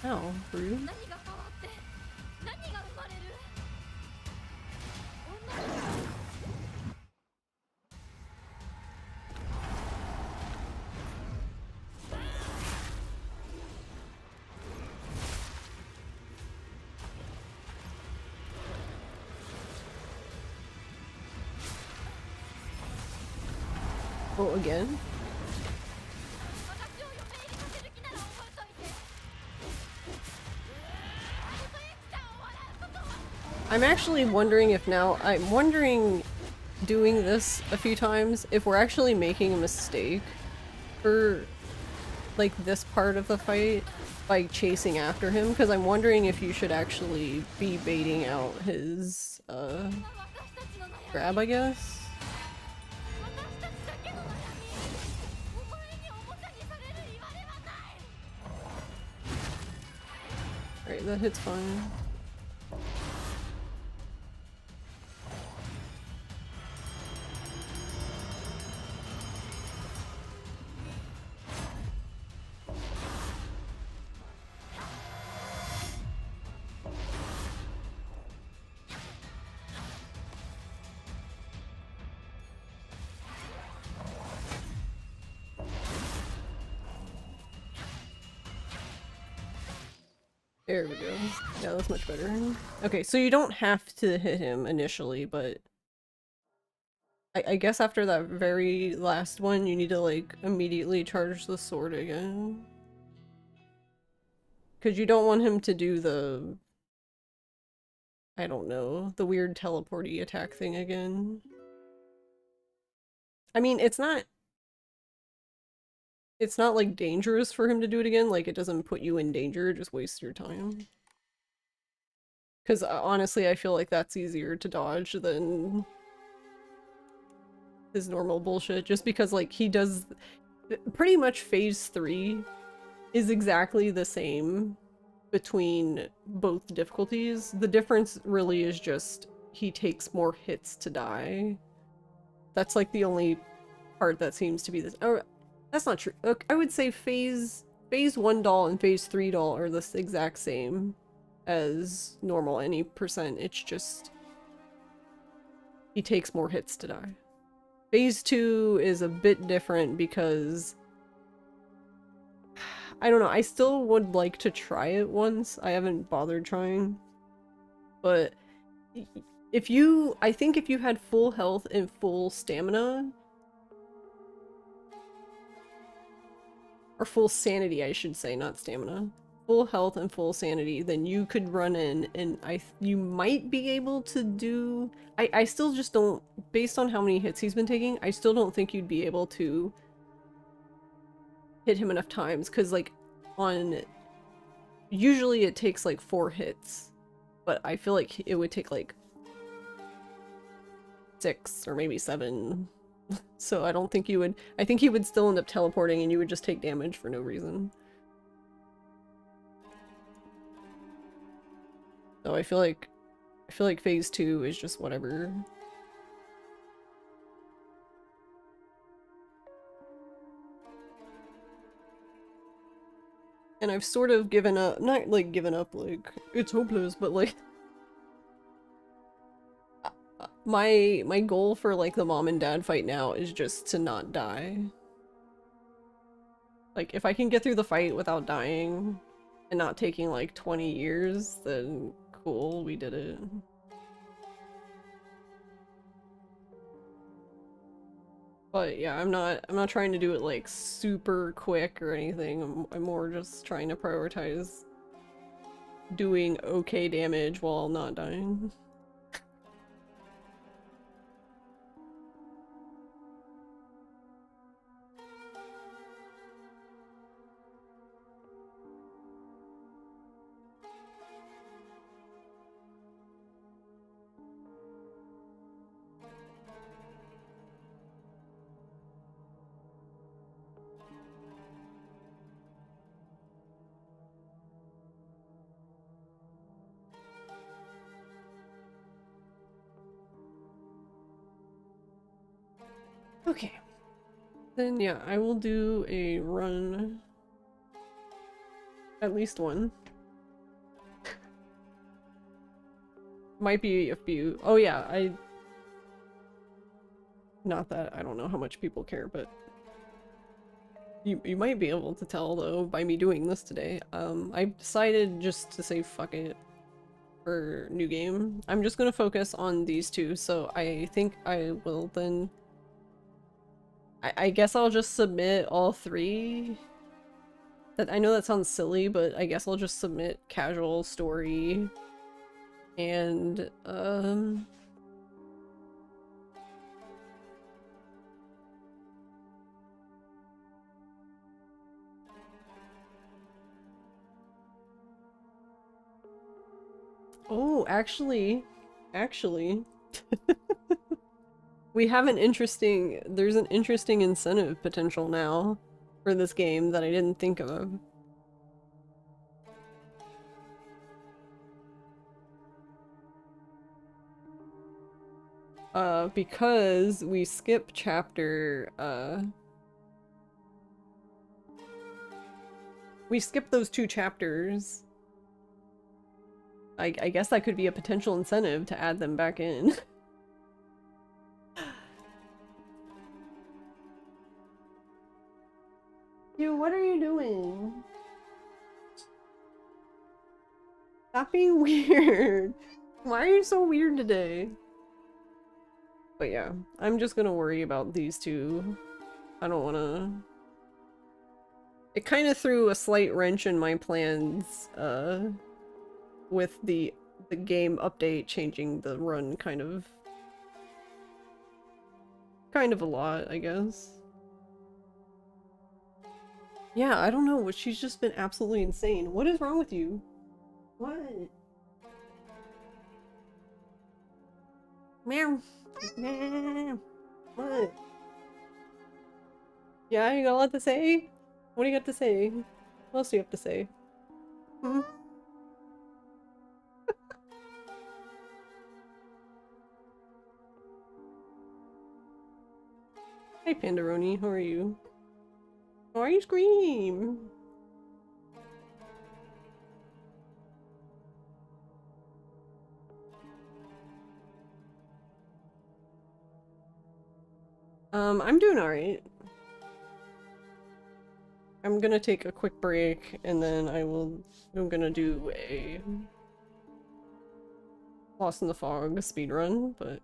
Ow, rude. Oh, again? I'm actually wondering if now- I'm wondering, doing this a few times, if we're actually making a mistake for, like, this part of the fight by chasing after him, because I'm wondering if you should actually be baiting out his, grab, I guess? Alright, that hit's fine. There we go. Yeah, that's much better. Okay, so you don't have to hit him initially, but I guess after that very last one, you need to, like, immediately charge the sword again. Because you don't want him to do the... I don't know, the weird teleporty attack thing again. I mean, it's not like dangerous for him to do it again, like it doesn't put you in danger, it just wastes your time. Because honestly, I feel like that's easier to dodge than his normal bullshit, just because like he does pretty much phase 3 is exactly the same between both difficulties. The difference really is just he takes more hits to die. That's like the only part that seems to be this. Oh, that's not true. Look, I would say phase 1 doll and phase 3 doll are the exact same as normal any percent. It's just he takes more hits to die. Phase 2 is a bit different because I don't know, I still would like to try it once. I haven't bothered trying. But if you, I think if you had full health and full stamina, or full sanity I should say, not stamina, full health and full sanity, then you could run in and you might be able to do, I still just don't, based on how many hits he's been taking, I still don't think you'd be able to hit him enough times, because like usually it takes like 4 hits, but I feel like it would take like 6 or maybe 7. So I don't think you would, I think he would still end up teleporting and you would just take damage for no reason. So I feel like phase 2 is just whatever. And I've sort of given up, not like given up like it's hopeless, but like My goal for like the mom and dad fight now is just to not die. Like if I can get through the fight without dying and not taking like 20 years, then cool, we did it. But yeah, I'm not trying to do it like super quick or anything. I'm more just trying to prioritize doing okay damage while not dying. Okay. Then yeah, I will do a run. At least one. Might be a few. Oh yeah, not that I don't know how much people care, but you might be able to tell though by me doing this today. I decided just to say fuck it for new game. I'm just gonna focus on these two, so I think I will then I guess I'll just submit all three. That I know that sounds silly, but I guess I'll just submit casual, story, and oh, actually we have there's an interesting incentive potential now for this game that I didn't think of. Because we skip chapter, we skip those two chapters. I guess that could be a potential incentive to add them back in. Dude, what are you doing? Stop being weird. Why are you so weird today? But yeah, I'm just gonna worry about these two. I don't wanna... It kind of threw a slight wrench in my plans, with the game update changing the run kind of a lot, I guess. Yeah, I don't know, she's just been absolutely insane. What is wrong with you? What? Meow. Meow. What? Yeah, you got a lot to say? What do you got to say? What else do you have to say? Hmm? Hey Pandaroni, how are you? Why are you scream? I'm doing alright. I'm gonna take a quick break and then I'm gonna do a Lost in the Fog speedrun, but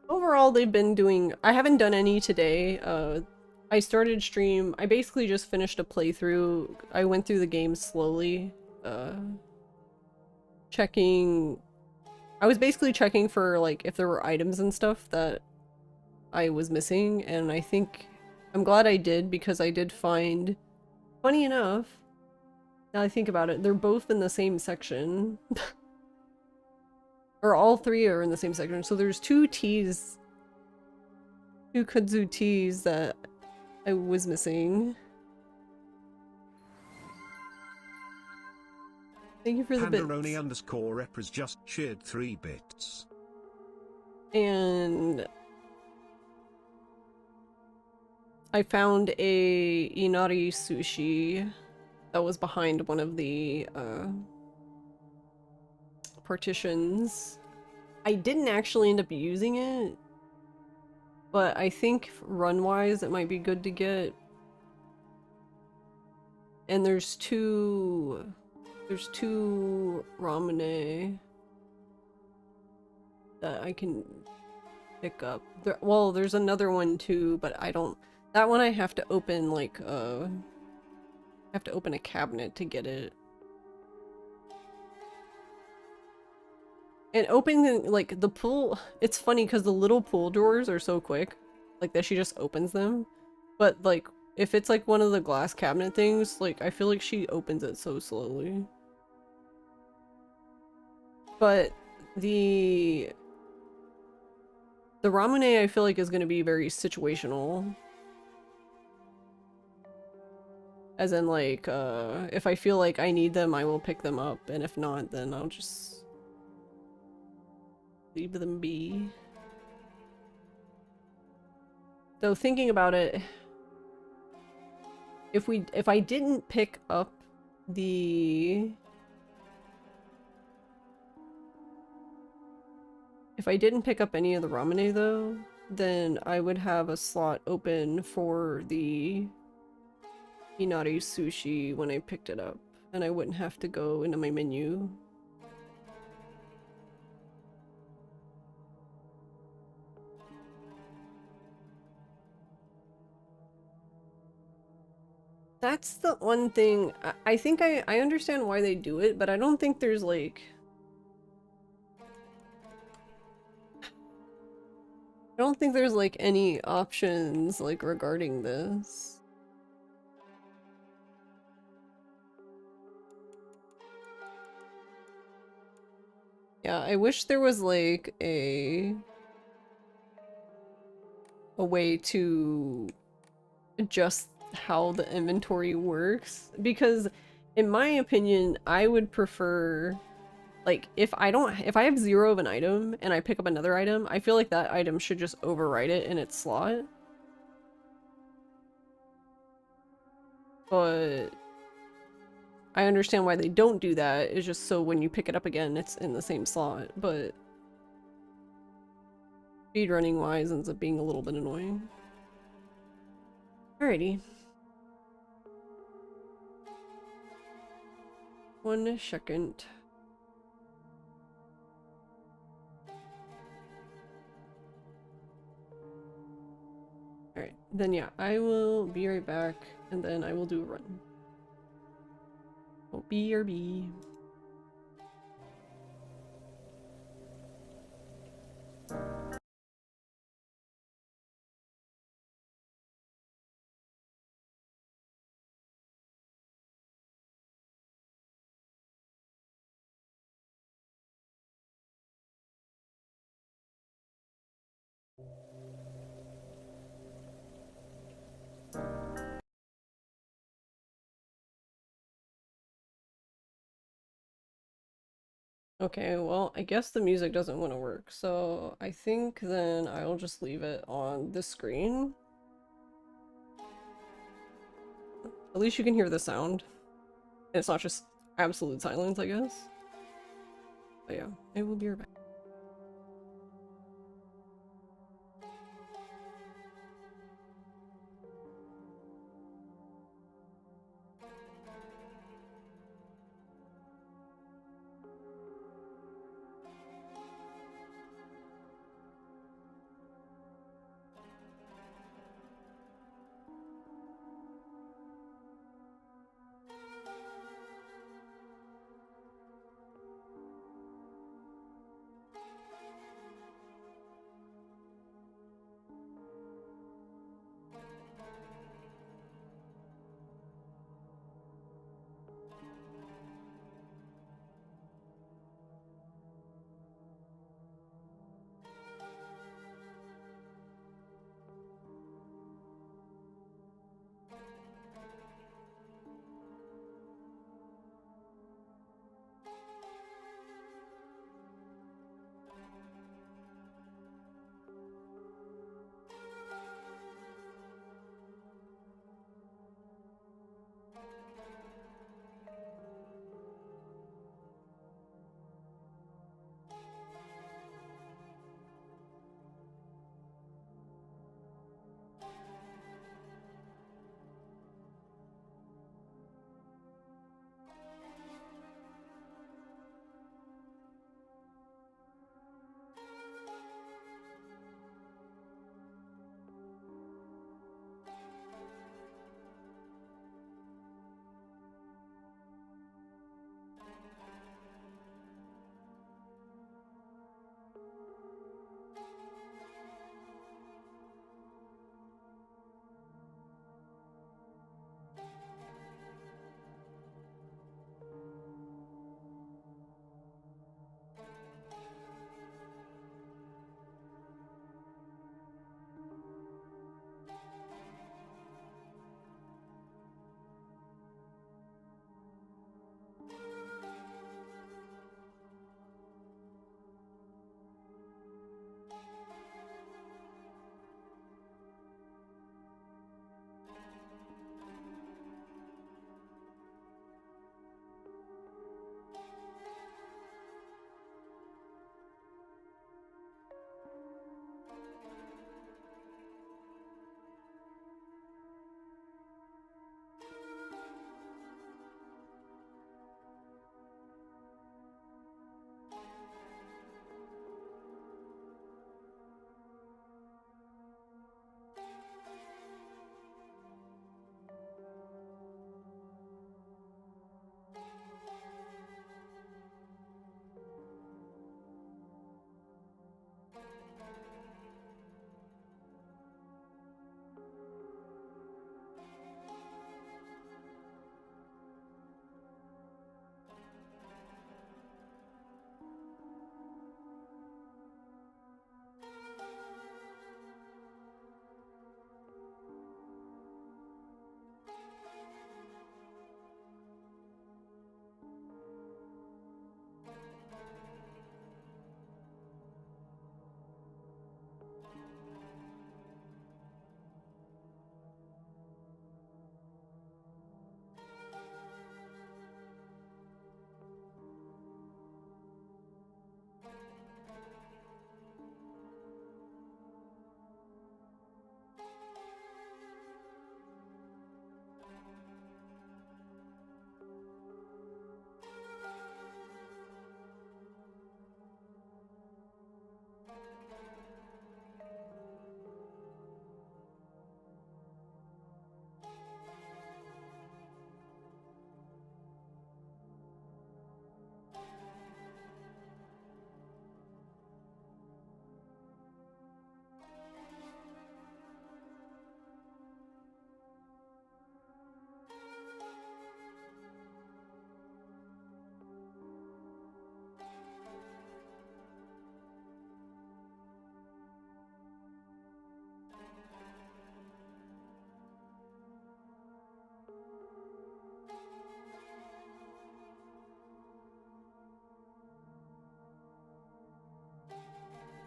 overall they've been doing, I haven't done any today. I started stream, I basically just finished a playthrough. I went through the game slowly, checking, I was basically checking for like if there were items and stuff that I was missing, and I think I'm glad I did because I did find, funny enough, now I think about it, they're both in the same section. Or all three are in the same section. So there's two T's, two kudzu T's that I was missing. Thank you for the bits.
Pandaroni_rep has just shared 3 bits.
And I found a inari sushi that was behind one of the partitions. I didn't actually end up using it, but I think run-wise it might be good to get. And there's two Ramune that I can pick up. Well, there's another one too, but I don't. That one I have to open like I have to open a cabinet to get it. And opening like the pool, it's funny because the little pool drawers are so quick, like that she just opens them. But like if it's like one of the glass cabinet things, like I feel like she opens it so slowly. But the Ramune I feel like is going to be very situational. As in like if I feel like I need them, I will pick them up, and if not, then I'll just leave them be. So thinking about it, if I didn't pick up the if I didn't pick up any of the Ramune though, then I would have a slot open for the Inari sushi when I picked it up, and I wouldn't have to go into my menu. That's the one thing. I think I understand why they do it, but I don't think there's like... I don't think there's like any options like regarding this. Yeah, I wish there was like a way to adjust how the inventory works, because in my opinion I would prefer like if I have 0 of an item and I pick up another item, I feel like that item should just overwrite it in its slot. But I understand why they don't do that. It's just so when you pick it up again it's in the same slot, but speedrunning wise ends up being a little bit annoying. Alrighty. 1 second. Alright, then yeah, I will be right back, and then I will do a run. Oh, BRB. Okay, well, I guess the music doesn't want to work, so I think then I'll just leave it on the screen. At least you can hear the sound. And it's not just absolute silence, I guess. But yeah, I will be right back.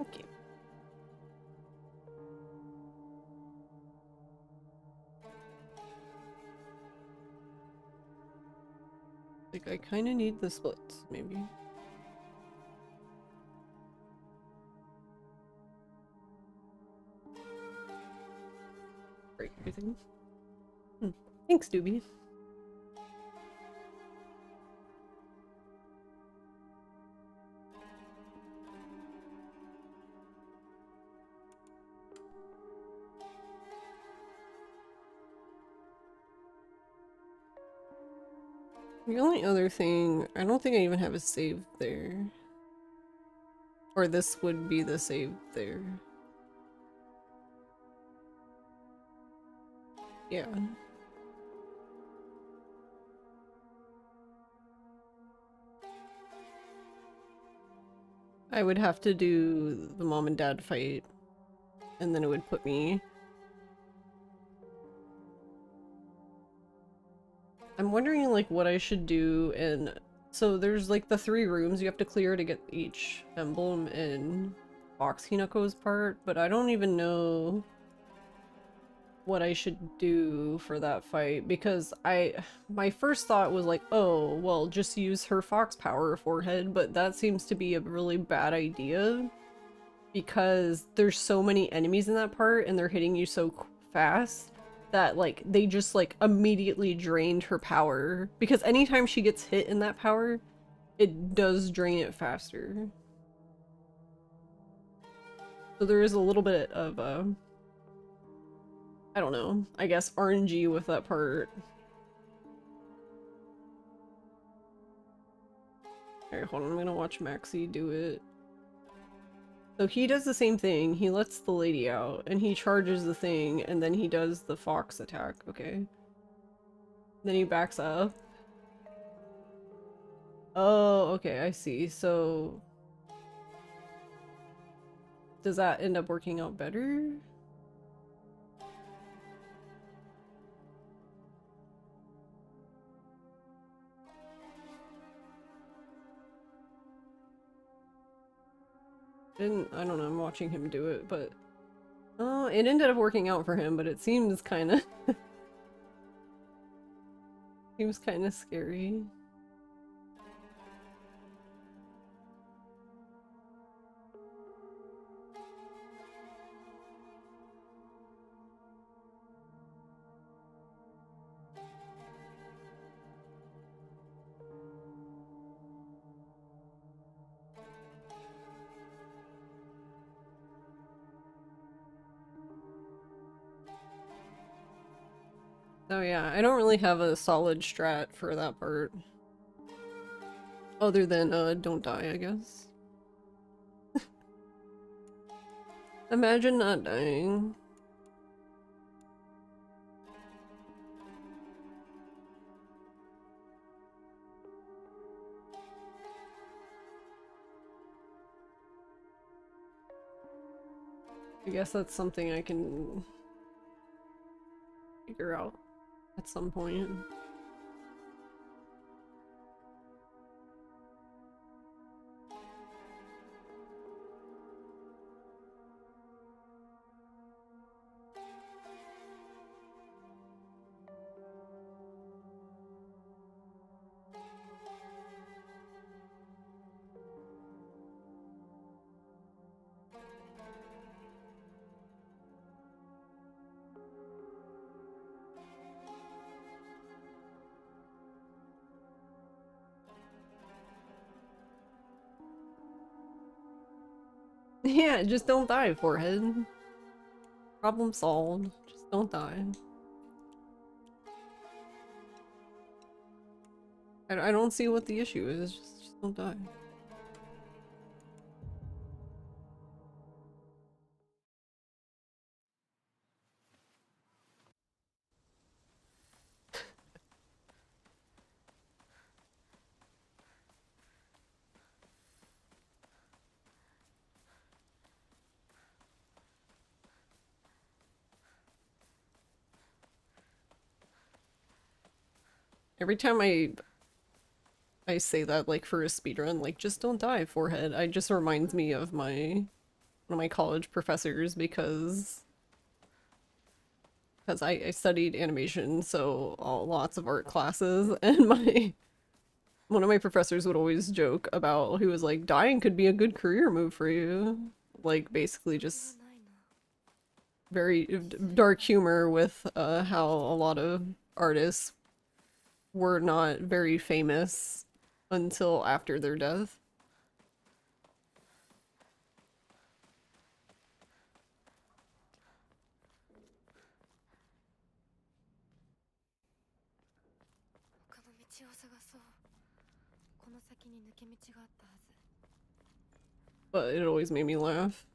Okay. Like, I kind of need the splits, maybe. Break everything. Thanks, Doobie. The only other thing, I don't think I even have a save there. Or this would be the save there. Yeah. I would have to do the mom and dad fight, and then it would put me... I'm wondering like what I should do, and so there's like the 3 rooms you have to clear to get each emblem in Fox Hinako's part, but I don't even know what I should do for that fight, because my first thought was like, oh, well, just use her fox power forehead, but that seems to be a really bad idea because there's so many enemies in that part and they're hitting you so fast that like they just like immediately drained her power, because anytime she gets hit in that power, it does drain it faster. So there is a little bit of I don't know, I guess RNG with that part. Alright, hold on, I'm gonna watch Maxie do it. So he does the same thing, he lets the lady out, and he charges the thing, and then he does the fox attack, okay. Then he backs up. Oh, okay, I see. So... does that end up working out better? I don't know, I'm watching him do it, but... oh, it ended up working out for him, but it seems kinda... seems kinda scary. Oh yeah, I don't really have a solid strat for that part. Other than, don't die, I guess. Imagine not dying. I guess that's something I can figure out at some point. Yeah, just don't die, forehead. Problem solved. Just don't die. I don't see what the issue is. Just don't die. Every time I say that, like, for a speedrun, like, just don't die, forehead, it just reminds me of my one of my college professors because I studied animation, so lots of art classes, and one of my professors would always joke about, he was like, dying could be a good career move for you. Like, basically just very dark humor with how a lot of artists were not very famous until after their death. But it always made me laugh.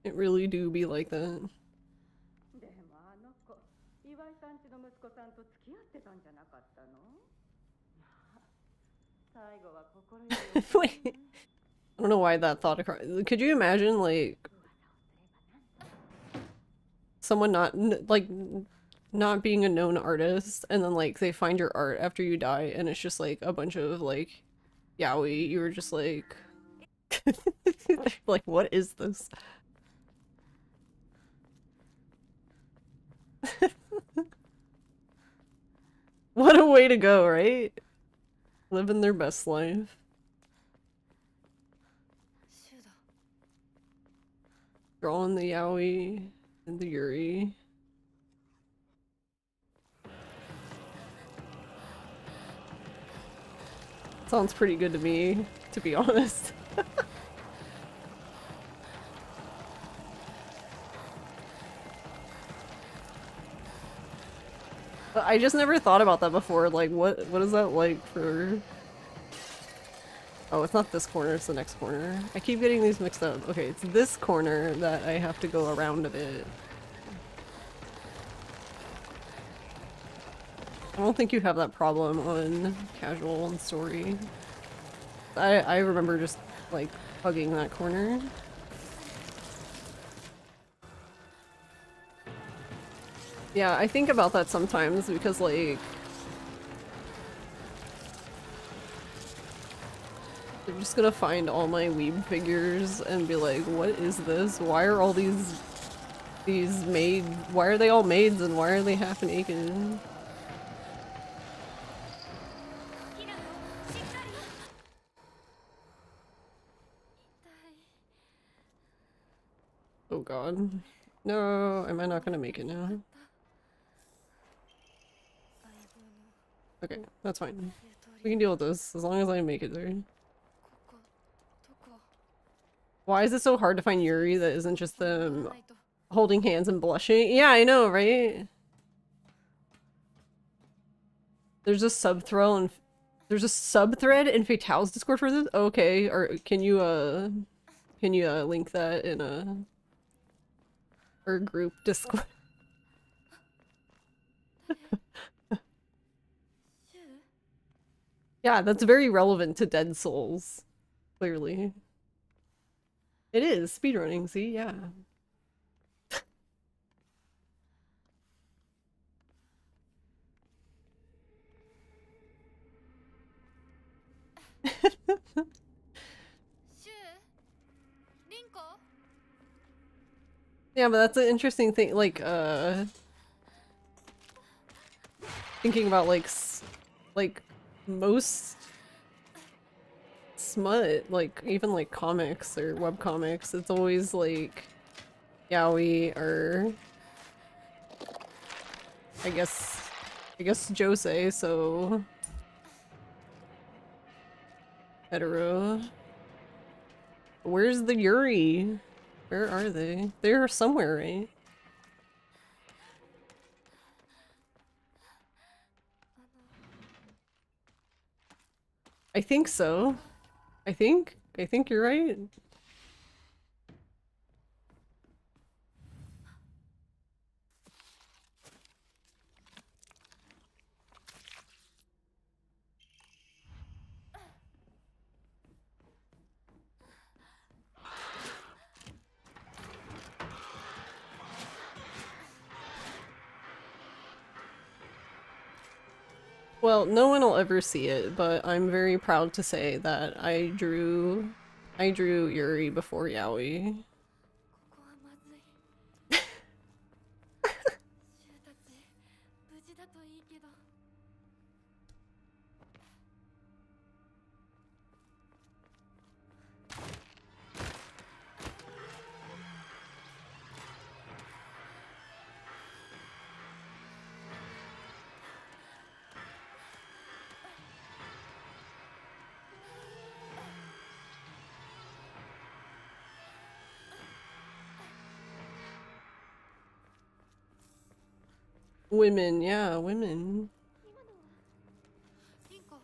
It really do be like that. Wait, I don't know why that thought across. Could you imagine, like, someone not being a known artist, and then, like, they find your art after you die, and it's just, like, a bunch of, like, yaoi, you were just, like... like, what is this? What a way to go, right? Living their best life. Drawing the yaoi and the yuri. Sounds pretty good to me, to be honest. But I just never thought about that before. Like, what is that like for... Oh, it's not this corner, it's the next corner. I keep getting these mixed up. Okay, it's this corner that I have to go around a bit. I don't think you have that problem on casual and story. I remember just, like, hugging that corner. Yeah, I think about that sometimes because, like... I'm just gonna find all my weeb figures and be like, what is this? Why are all these maids? Why are they all maids and why are they half naked? Oh god. No, am I not gonna make it now? Okay, that's fine. We can deal with this as long as I make it there. Why is it so hard to find Yuri that isn't just them holding hands and blushing? Yeah, I know, right? There's a subthread in Fatale's Discord for this? Okay, or can you link that in our group Discord? Yeah, that's very relevant to Dead Souls, clearly. It is speedrunning, see? Yeah. Yeah, but that's an interesting thing, like, thinking about, like, most smut, like, even, like, comics or webcomics, it's always, like, yaoi or... I guess josei, so... hetero. Where's the Yuri? Where are they? They're somewhere, right? I think so. I think you're right. Well, no one will ever see it, but I'm very proud to say that I drew Yuri before Yaoi.
ここはまずい。シュウたち無事だといいけど。
Women, yeah, women.
リンコ。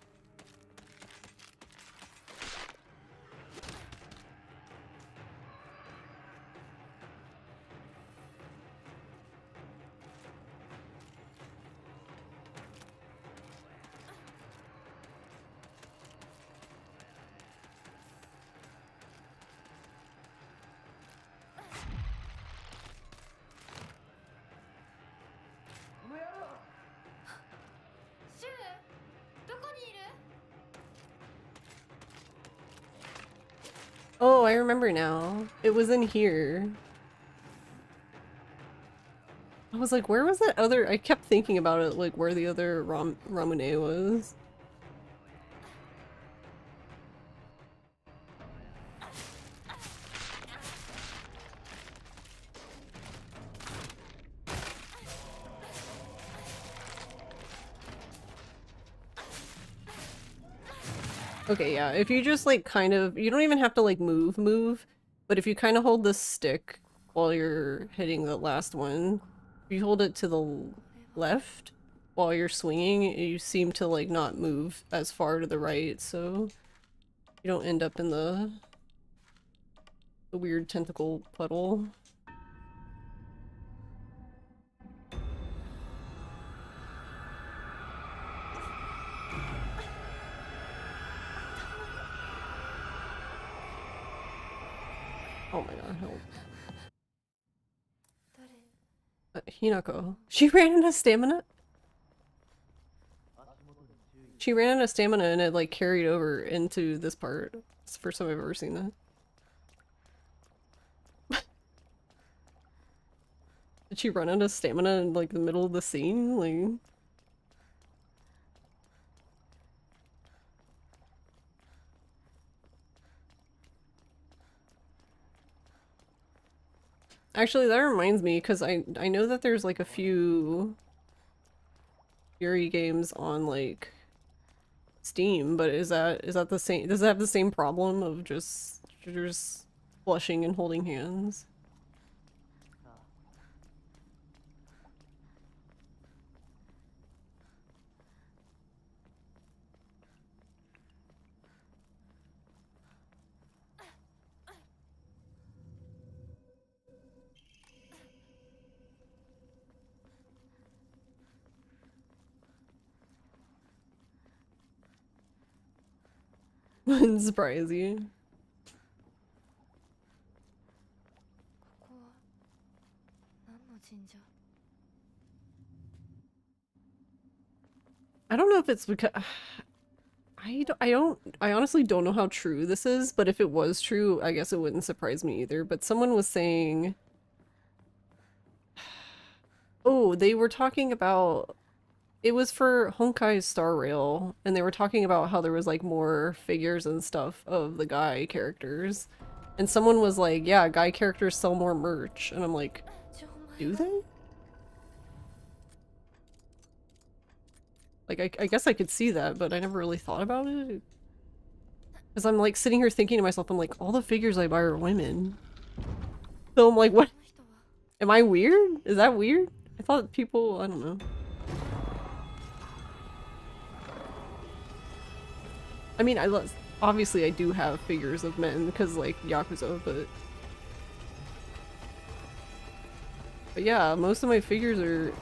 シュウ、どこにいる？
Oh, I remember now. It was in here. I was like, where was that other- I kept thinking about it, like where the other Ramune was. Okay, yeah, if you just like kind of- you don't even have to like move, but if you kind of hold the stick while you're hitting the last one, if you hold it to the left while you're swinging, you seem to like not move as far to the right, so you don't end up in the weird tentacle puddle. Oh my god, help.
誰？
Hinako. She ran out of stamina? She ran out of stamina and it like carried over into this part. It's the first time I've ever seen that. Did she run out of stamina in like the middle of the scene? Like... Actually, that reminds me, because I know that there's like a few Fury games on like Steam, but is that the same? Does it have the same problem of just flushing and holding hands? Wouldn't surprise you.
ここは何の神社？
I don't know if it's because I honestly don't know how true this is, but if it was true, I guess it wouldn't surprise me either. But someone was saying, oh, they were talking about it was for Honkai's Star Rail, and they were talking about how there was like more figures and stuff of the guy characters. And someone was like, yeah, guy characters sell more merch. And I'm like,
錠前
do
が
they? Like, I guess I could see that, but I never really thought about it. Because I'm like sitting here thinking to myself, I'm like, all the figures I buy are women. So I'm like, what?
この人は
Am I weird? Is that weird? I thought people, I don't know. I mean, obviously I do have figures of men because like Yakuza, but yeah, most of my figures are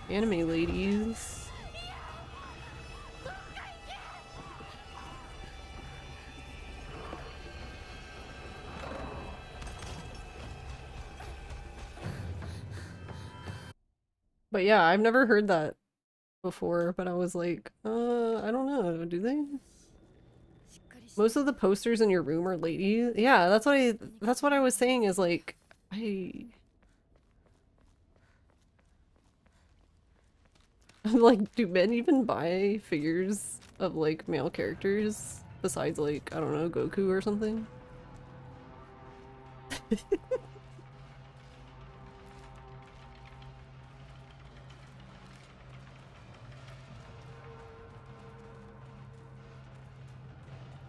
anime ladies. But yeah, I've never heard that before, but I was like, I don't know, do they?
しっかりして
Most of the posters in your room are ladies. Yeah, that's what I was saying is like I'm like, do men even buy figures of like male characters besides like, I don't know, Goku or something?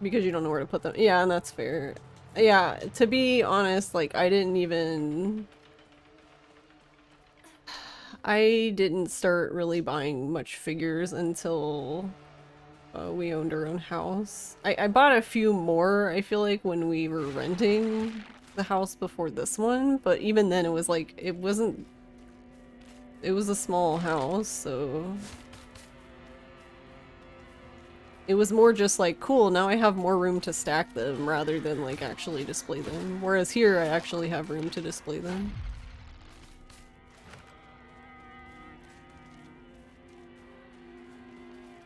Because you don't know where to put them. Yeah, and that's fair. Yeah, to be honest, like I didn't start really buying much figures until we owned our own house. I bought a few more, I feel like, when we were renting the house before this one, but even then it was like, it was a small house, so it was more just like, cool, now I have more room to stack them rather than like actually display them. Whereas here I actually have room to display them.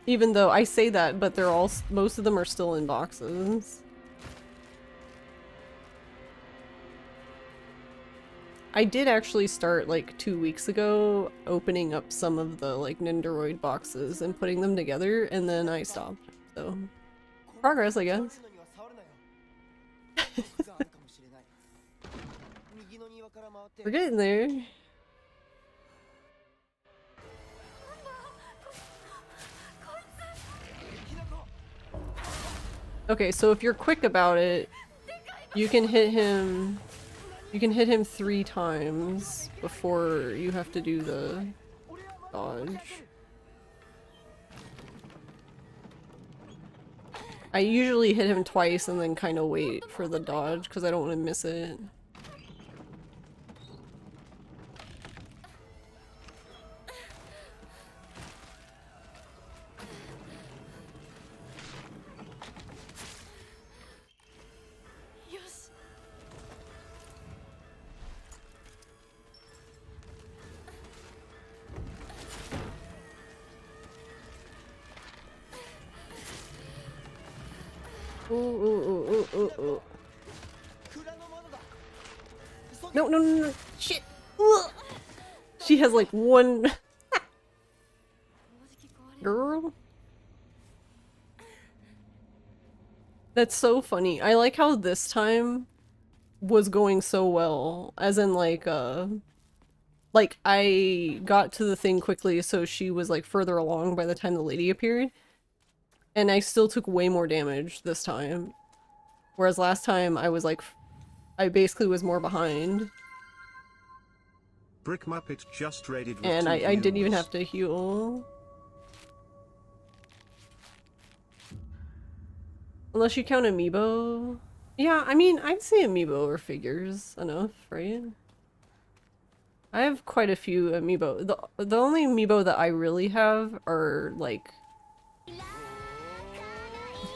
Even though I say that, but they're all, most of them are still in boxes. I did actually start like 2 weeks ago opening up some of the like Nindoroid boxes and putting them together, and then I stopped. So, progress, I guess. We're getting there. Okay, so if you're quick about it, you can hit him 3 times before you have to do the dodge. I usually hit him twice and then kind of wait for the dodge because I don't want to miss it. Ooh, ooh, ooh, ooh, ooh. No, no, no, no, shit! Ugh. She has like one... Girl? That's so funny. I like how this time was going so well. As in like I got to the thing quickly so she was like further along by the time the lady appeared. And I still took way more damage this time. Whereas last time I was like, I basically was more behind.
Brick Muppet just raided with
And
2
I didn't even
viewers.
have to heal. Unless you count amiibo. Yeah, I mean, I'd say amiibo or figures enough, right? I have quite a few amiibo. The only amiibo that I really have are like...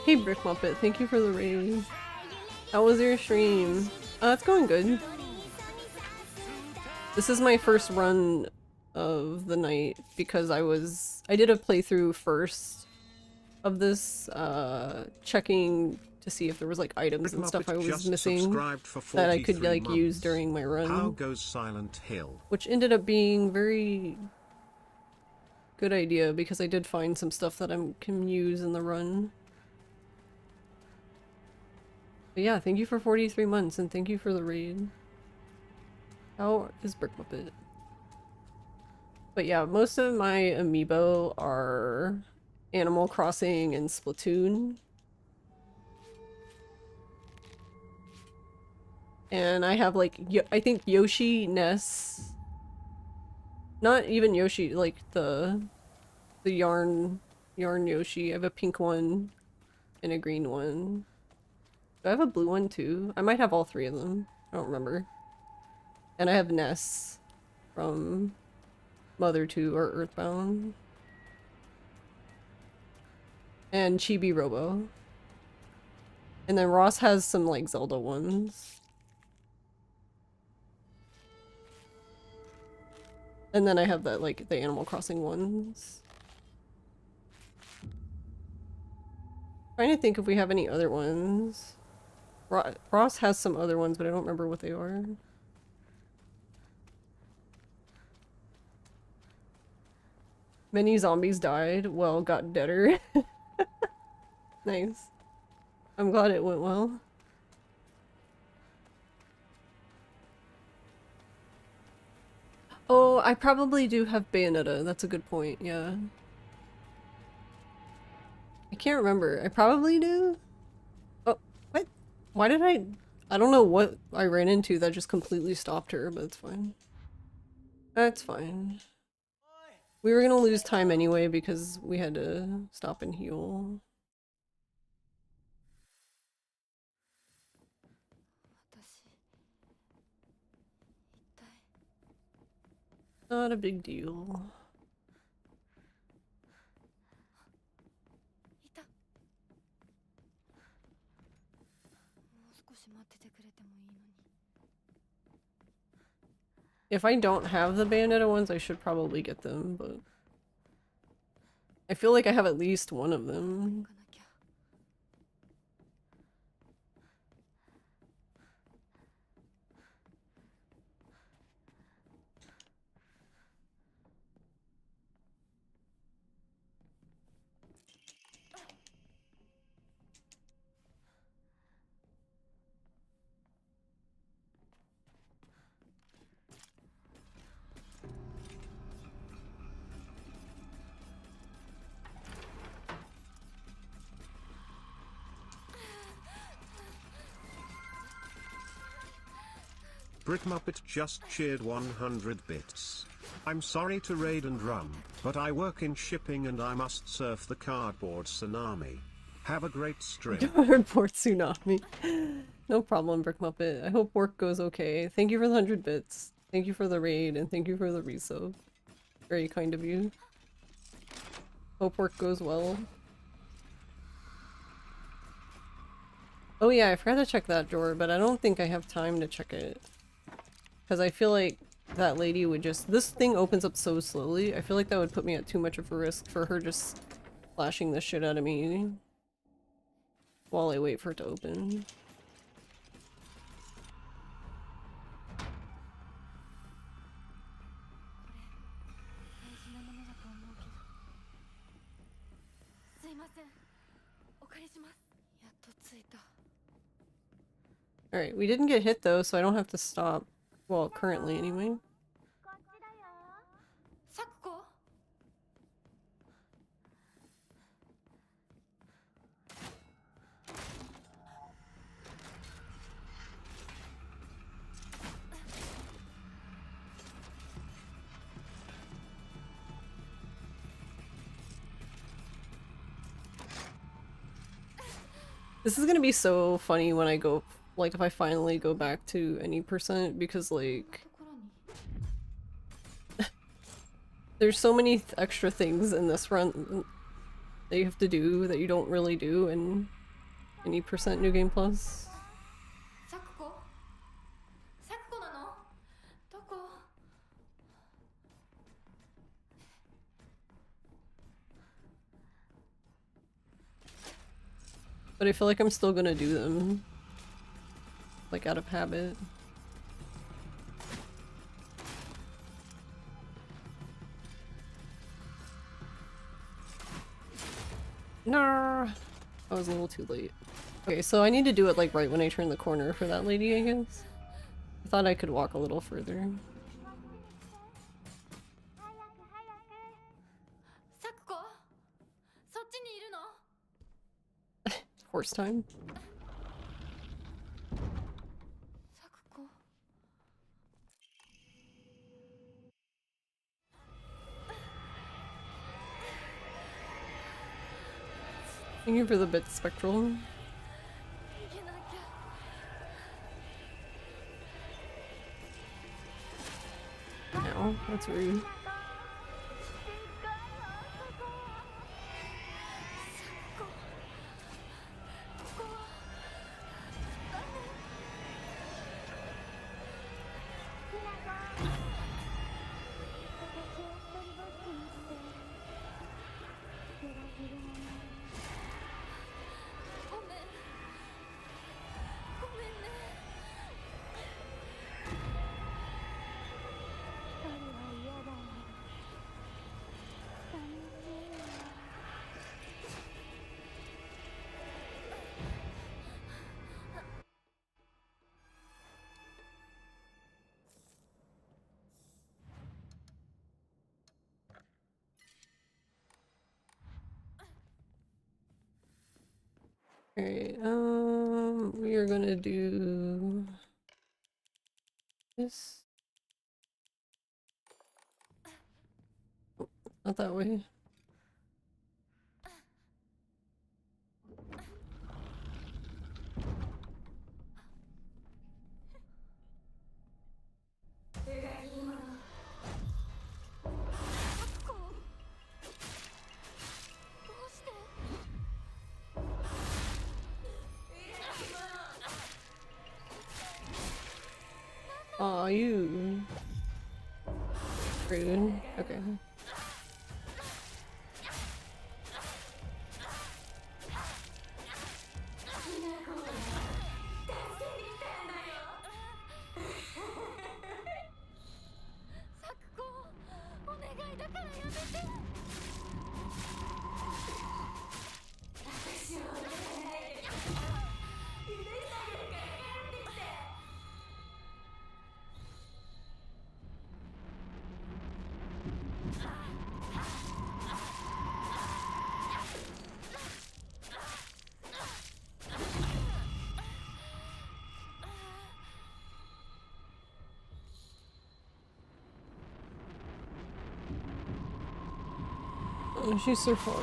Hey Brick Muppet, thank you for the raid. How was your stream? It's going good. This is my first run of the night because I did a playthrough first of this, checking to see if there was like items
Brick
and stuff I
Muppet
was
just
missing
subscribed for
that I could
43
like use
months.
during my run.
How goes Silent Hill?
Which ended up being very good idea because I did find some stuff that I can use in the run. But yeah, thank you for 43 months and thank you for the raid. How is Brick Muppet? But yeah, most of my amiibo are Animal Crossing and Splatoon. And I have like, I think Yoshi, Ness, not even Yoshi, like the yarn Yoshi. I have a pink one and a green one. Do I have a blue one too? I might have all 3 of them. I don't remember. And I have Ness from Mother 2 or Earthbound. And Chibi Robo. And then Ross has some like Zelda ones. And then I have that like the Animal Crossing ones. Trying to think if we have any other ones. Ross has some other ones, but I don't remember what they are. Many zombies died. Well, got deader. Nice. I'm glad it went well. Oh, I probably do have Bayonetta. That's a good point, yeah. I can't remember. I probably do? Oh, what? Why did I don't know what I ran into that just completely stopped her, but it's fine. That's fine. We were gonna lose time anyway because we had to stop and heal.
私一体
Not a big deal.
いたもう少し待っててくれてもいいのに
If I don't have the Bayonetta ones, I should probably get them, but I feel like I have at least one of them.
行かなきゃ
Brick Muppet just cheered 100 bits. I'm sorry to raid and run, but I work in shipping and I must surf the cardboard tsunami. Have a great stream.
Cardboard tsunami. No problem, Brick Muppet. I hope work goes okay. Thank you for the 100 bits. Thank you for the raid, and thank you for the resub. Very kind of you. Hope work goes well. Oh yeah, I forgot to check that drawer, but I don't think I have time to check it. Because I feel like that lady would just- this thing opens up so slowly, I feel like that would put me at too much of a risk for her just flashing the shit out of me while I wait for it to open.
大事なものだと思うけどすいませんお借りしますやっと着いた
Alright, we didn't get hit though, so I don't have to stop. Well, currently anyway.
サクコ
This is gonna be so funny when I go- like if I finally go back to any percent, because like
ところに
there's so many extra things in this run that you have to do that you don't really do in any percent New Game Plus.
サクコサクコなのどこ
But I feel like I'm still gonna do them. Like out of habit. No, I was a little too late. Okay, so I need to do it like right when I turn the corner for that lady, I guess. I thought I could walk a little further.
サクコそっちにいるの
Horse time.
サクコ
Thank you for the bit, Spectral.
逃げなきゃ
Ow, that's rude.
ここは
Alright, Alright, we are gonna do this. Oh, not that way. Aw, you. Rude. Okay. Oh, she's so far.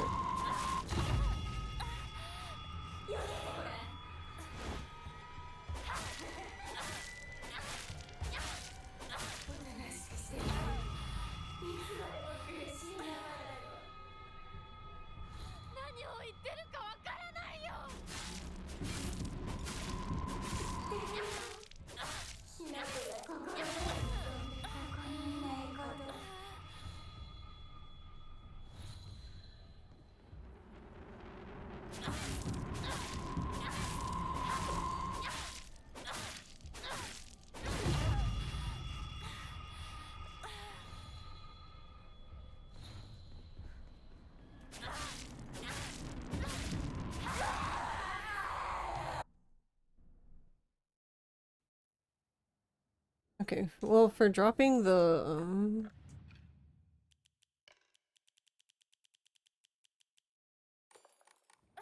Okay, well, for dropping the,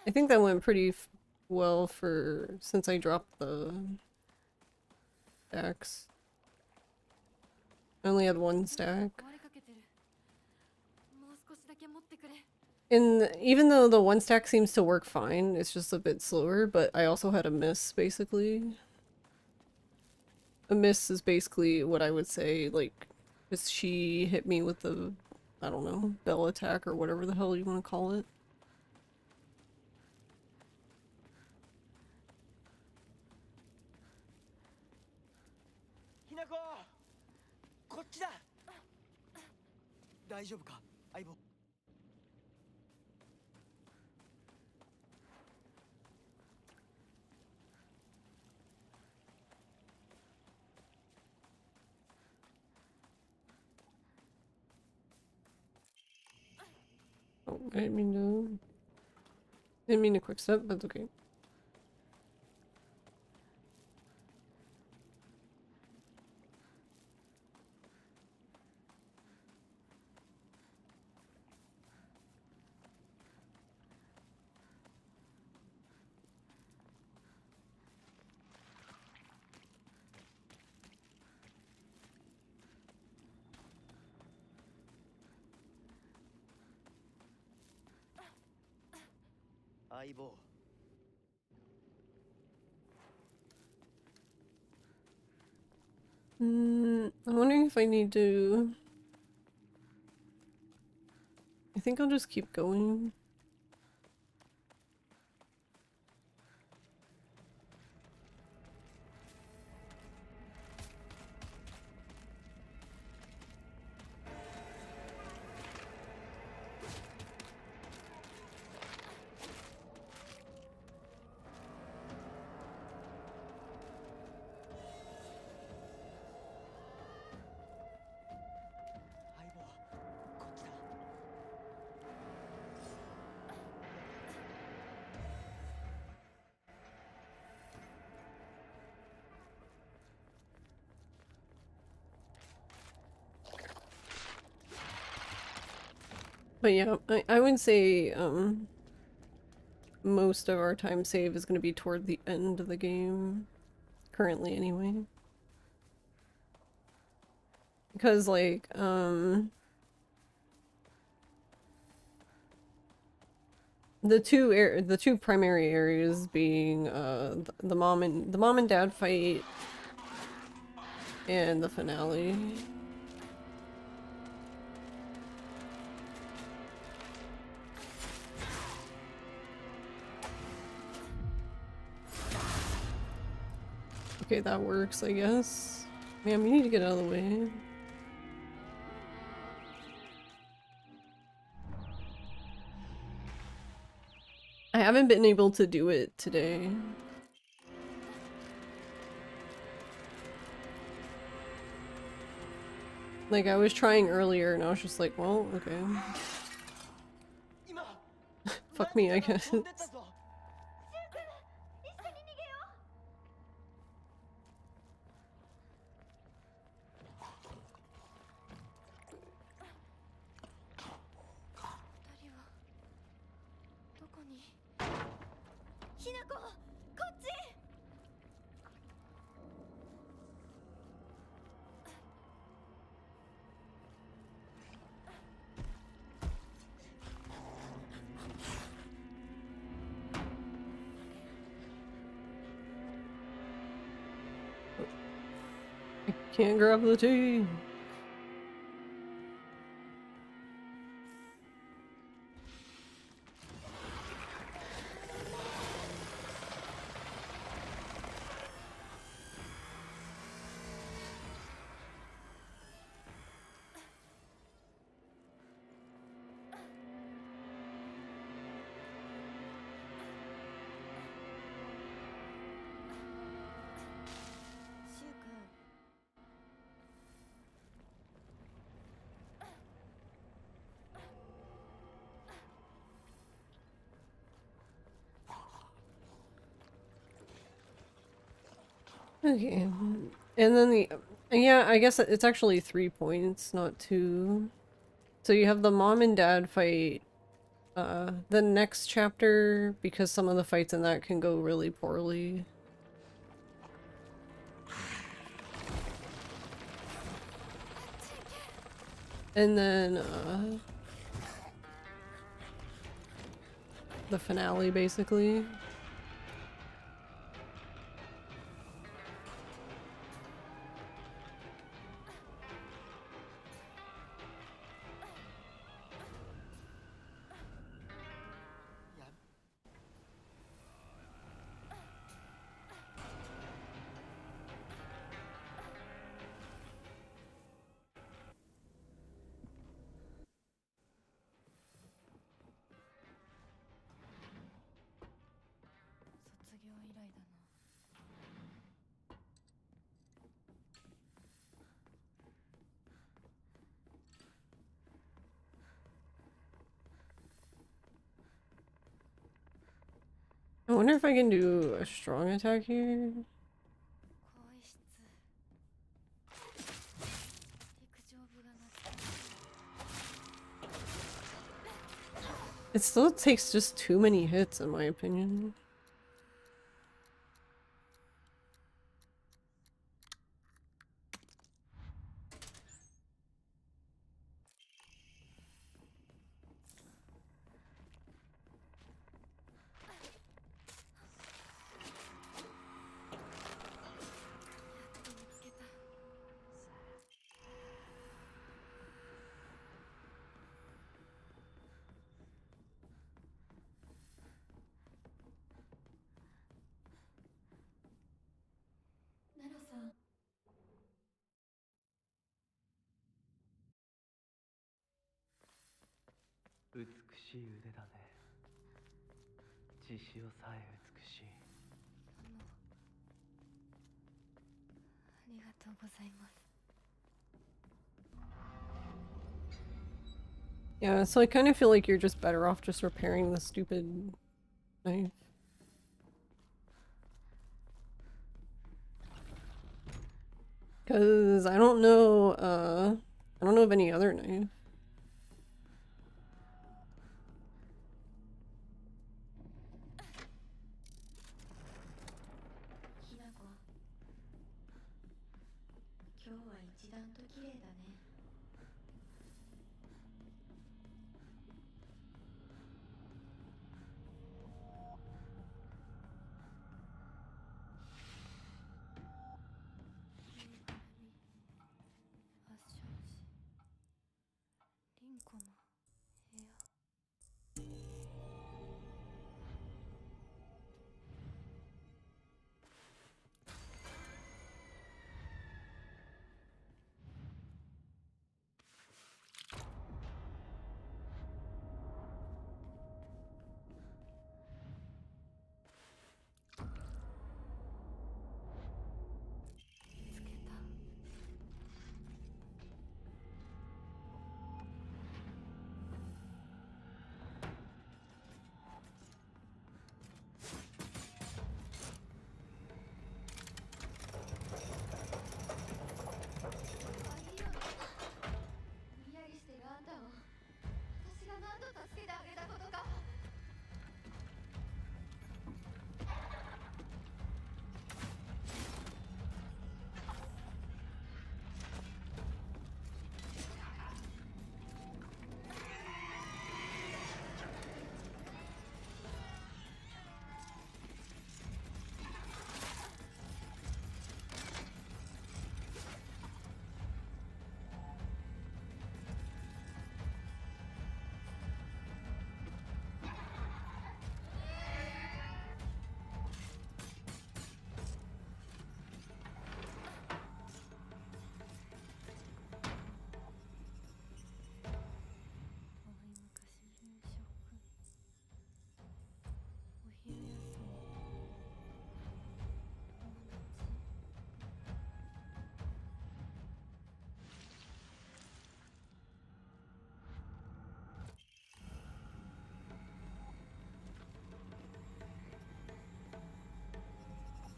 I think that went pretty well for, since I dropped the stacks. I only had one stack. And even though the one stack seems to work fine, it's just a bit slower, but I also had a miss, basically. A miss is basically what I would say, like, because she hit me with the, I don't know, bell attack or whatever the hell you want to call it. Oh, didn't mean to quick step, but okay. I'm wondering if I need to... I think I'll just keep going. But yeah, I would say, most of our time save is going to be toward the end of the game. Currently, anyway. Because, like, the two primary areas being the mom and dad fight and the finale. Okay, that works, I guess. Man, we need to get out of the way. I haven't been able to do it today. Like, I was trying earlier and I was just like, well, okay. Fuck me, I guess. I can't grab the tea. Okay, and then yeah, I guess it's actually 3 points, not 2. So you have the mom and dad fight, the next chapter, because some of the fights in that can go really poorly. And then, the finale, basically. I wonder if I can do a strong attack here. It still takes just too many hits, in my opinion. Yeah, so I kind of feel like you're just better off just repairing the stupid knife. Cause I don't know of any other knife.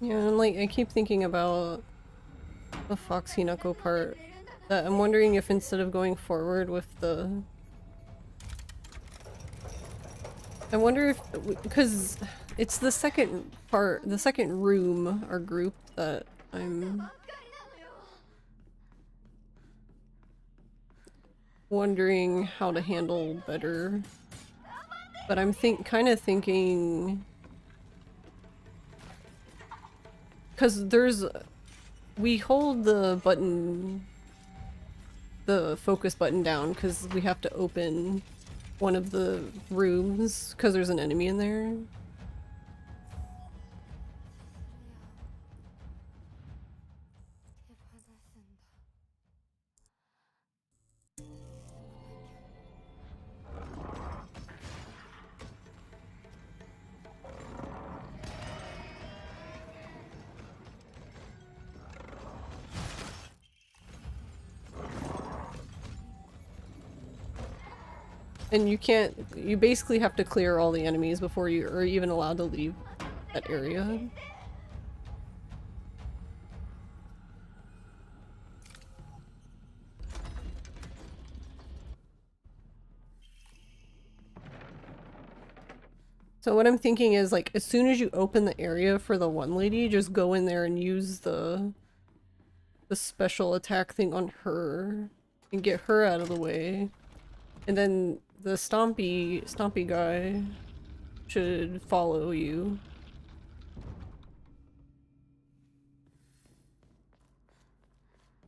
Yeah, and like I keep thinking about the Fox Hinako part. That I'm wondering if instead of going forward with the... I wonder if... because it's the second part, the second room or group that I'm wondering how to handle better. But I'm kind of thinking... because there's... we hold the button... the focus button down because we have to open one of the rooms because there's an enemy in there. And you can't, you basically have to clear all the enemies before you are even allowed to leave that area. So what I'm thinking is, like, as soon as you open the area for the one lady, just go in there and use the special attack thing on her and get her out of the way. And then the stompy guy should follow you.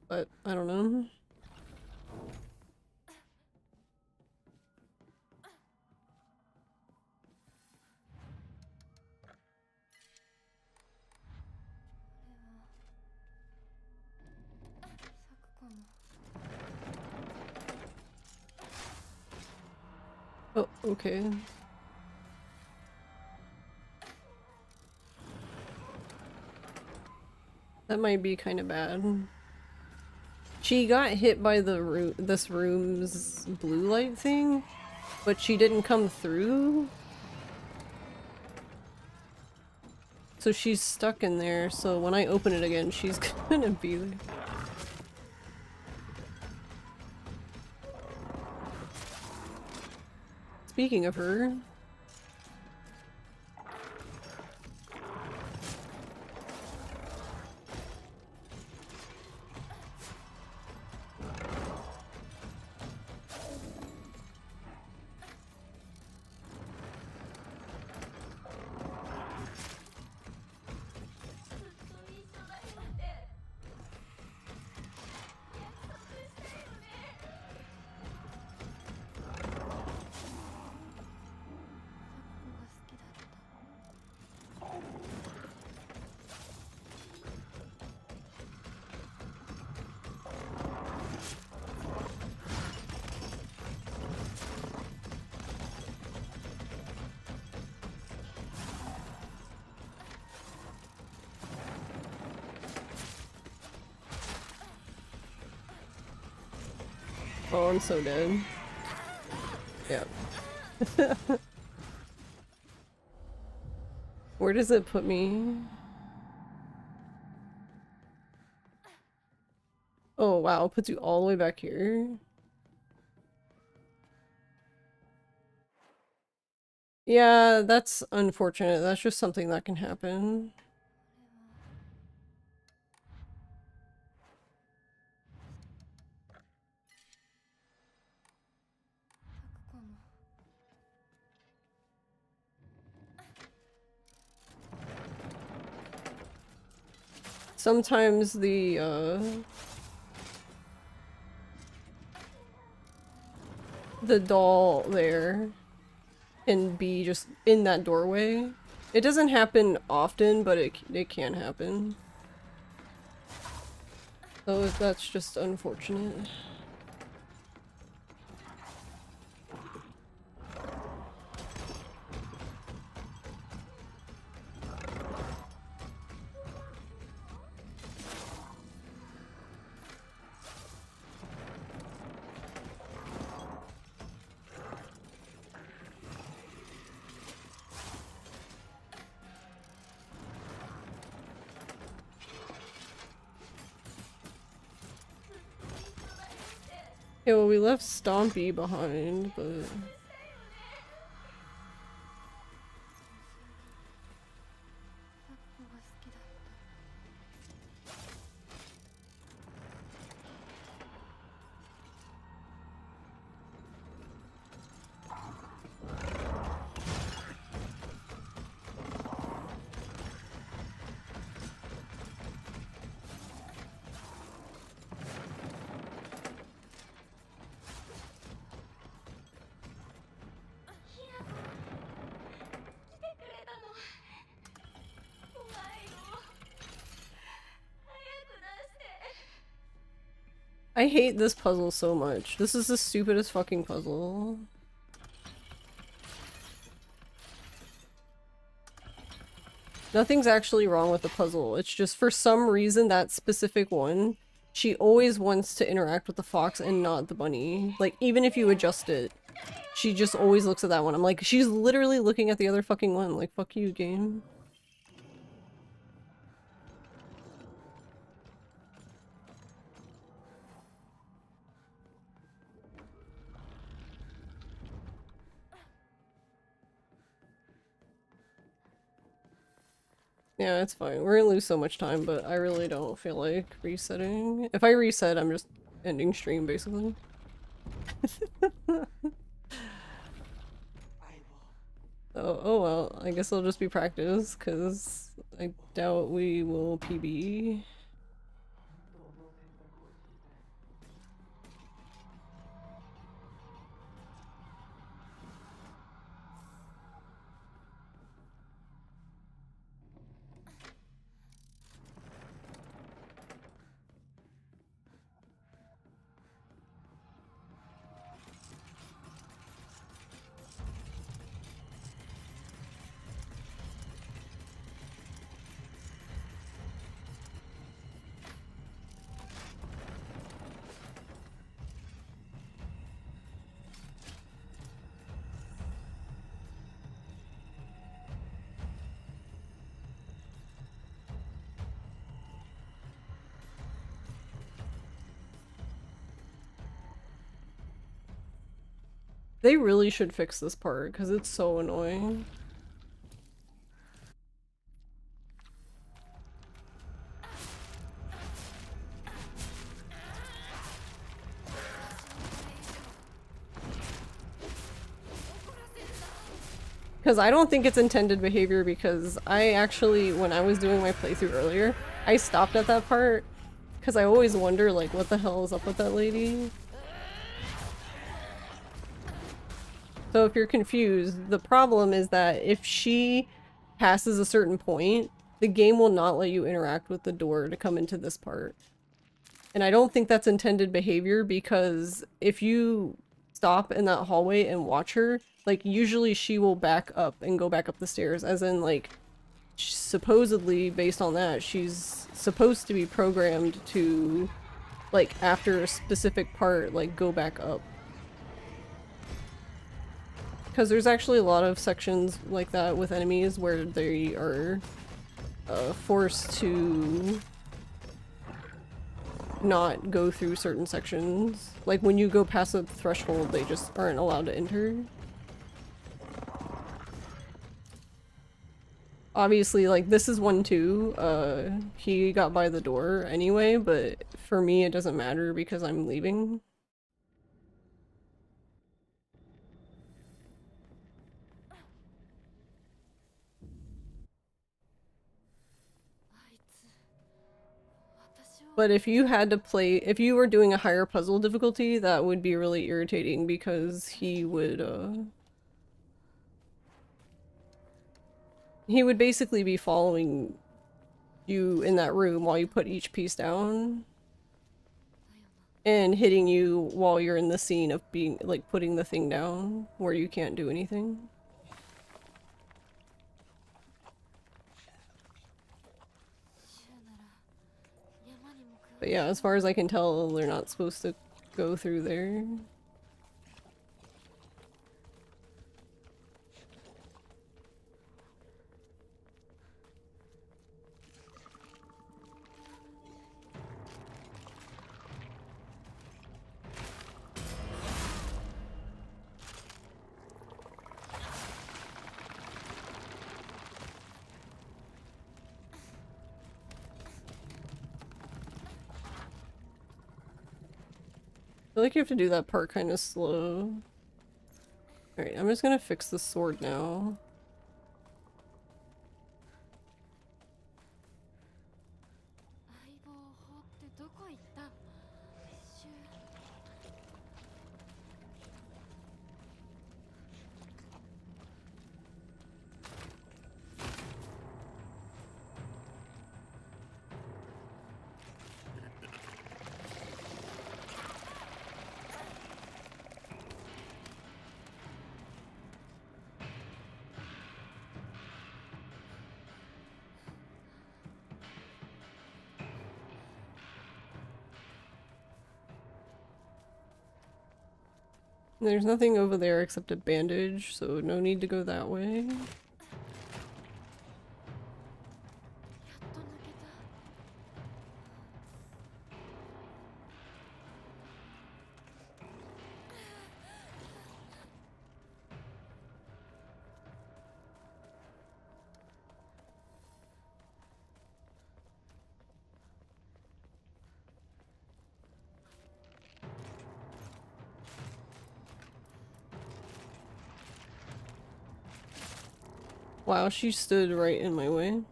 But I don't know. Oh, okay. That might be kind of bad. She got hit by the this room's blue light thing, but she didn't come through. So she's stuck in there, so when I open it again, she's gonna be there. Speaking of her... Oh, I'm so dead. Yeah. Where does it put me? Oh wow, it puts you all the way back here. Yeah, that's unfortunate. That's just something that can happen. Sometimes the doll there can be just in that doorway. It doesn't happen often, but it can happen. So that's just unfortunate. Okay, well we left Stompy behind, but... I hate this puzzle so much. This is the stupidest fucking puzzle. Nothing's actually wrong with the puzzle. It's just for some reason that specific one, she always wants to interact with the fox and not the bunny. Like, even if you adjust it, she just always looks at that one. I'm like, she's literally looking at the other fucking one. Like, fuck you, game. Yeah, it's fine. We're gonna lose so much time, but I really don't feel like resetting. If I reset, I'm just ending stream, basically. Oh well, I guess it'll just be practice, because I doubt we will PB. They really should fix this part, because it's so annoying. Because I don't think it's intended behavior, because I actually, when I was doing my playthrough earlier, I stopped at that part, because I always wonder, like, what the hell is up with that lady? So if you're confused, the problem is that if she passes a certain point, the game will not let you interact with the door to come into this part. And I don't think that's intended behavior, because if you stop in that hallway and watch her, like, usually she will back up and go back up the stairs, as in, like, supposedly, based on that, she's supposed to be programmed to, like, after a specific part, like, go back up. Because there's actually a lot of sections like that with enemies where they are forced to not go through certain sections. Like when you go past the threshold, they just aren't allowed to enter. Obviously, like, this is one too. He got by the door anyway, but for me it doesn't matter because I'm leaving. But if you had to play, if you were doing a higher puzzle difficulty, that would be really irritating because he would basically be following you in that room while you put each piece down. And hitting you while you're in the scene of being, like, putting the thing down where you can't do anything. But yeah, as far as I can tell, they're not supposed to go through there. feel like you have to do that part kind of slow. Alright, I'm just gonna fix the sword now.
相棒を放ってどこ行った？シュ
There's nothing over there except a bandage, so no need to go that way.
やっと抜けた。
Wow, she stood right in my way.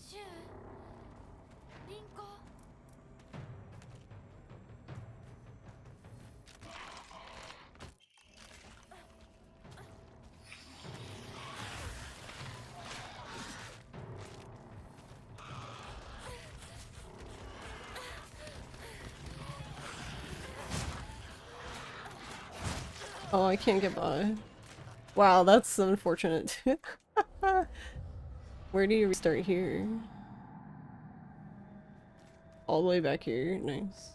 シュリンコ。
Oh, I can't get by. Wow, that's unfortunate. Where do you restart here? All the way back here. Nice.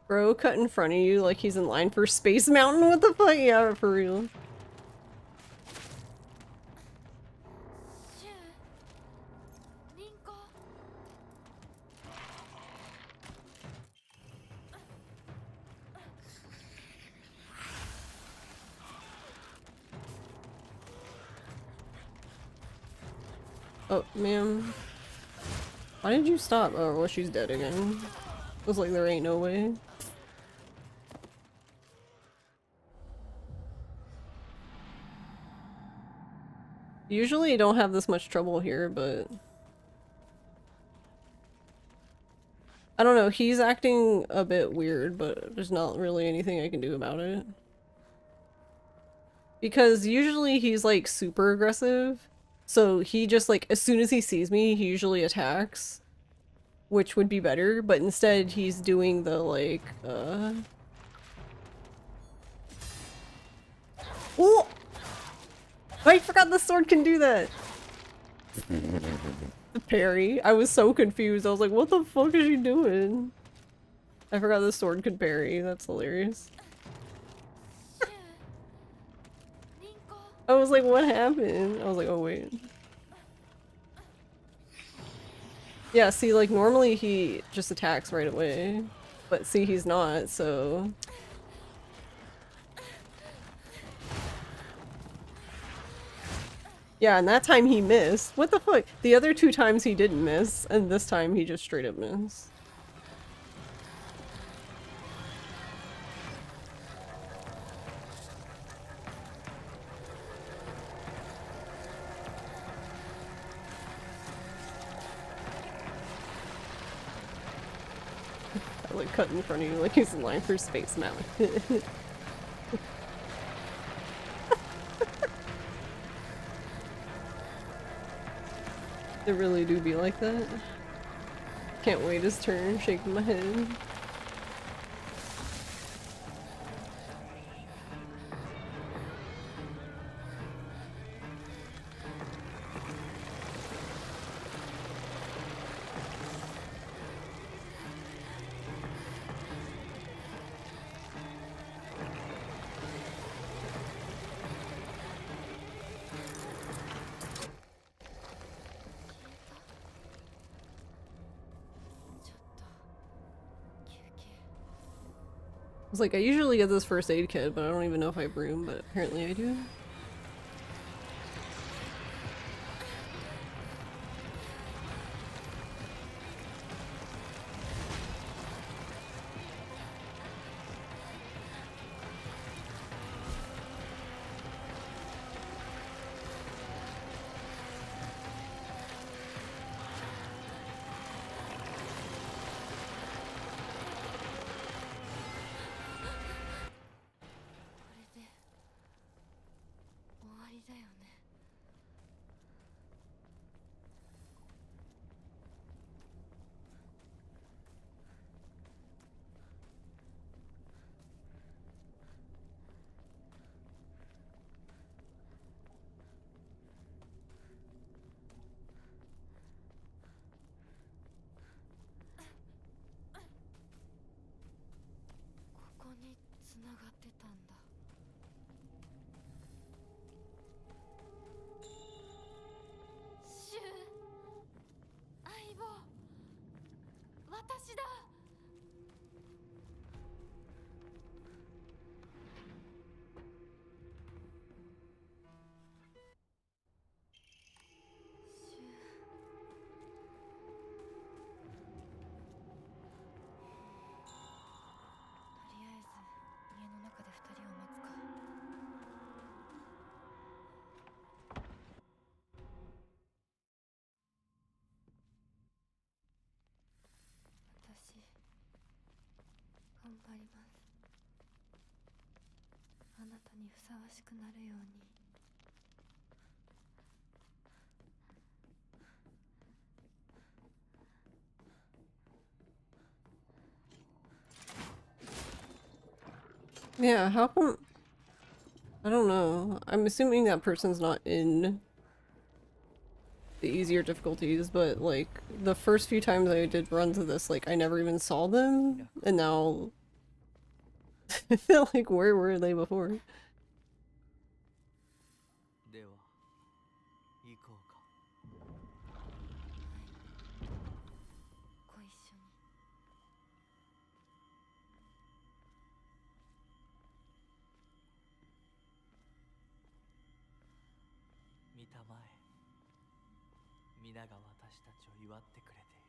Bro, cut in front of you like he's in line for Space Mountain? What the fuck? Yeah, for real.
シュリンコ。
Oh, ma'am. Why did you stop? Oh, well, she's dead again. Looks like there ain't no way. Usually you don't have this much trouble here, but... I don't know, he's acting a bit weird, but there's not really anything I can do about it. Because usually he's like super aggressive, so he just like, as soon as he sees me, he usually attacks. Which would be better, but instead he's doing the like, Oh! I forgot the sword can do that! The parry. I was so confused. I was like, what the fuck is she doing? I forgot the sword could parry. That's hilarious.
シュリンコ。
I was like, what happened? I was like, oh wait. Yeah, see, like, normally he just attacks right away. But see, he's not, so... Yeah, and that time he missed. What the fuck? The other two times he didn't miss, and this time he just straight up missed. I like cut in front of you like he's in line for Space Mountain. They really do be like that. Can't wait his turn, shaking my head. was like, I usually get this first aid kit, but I don't even know if I have room, but apparently I do. Yeah, how come? I don't know. I'm assuming that person's not in the easier difficulties, but like the first few times I did runs of this, like I never even saw them, and now like where were they before?
では行こうか。
ご一緒に。
見たまえ。皆が私たちを祝ってくれている。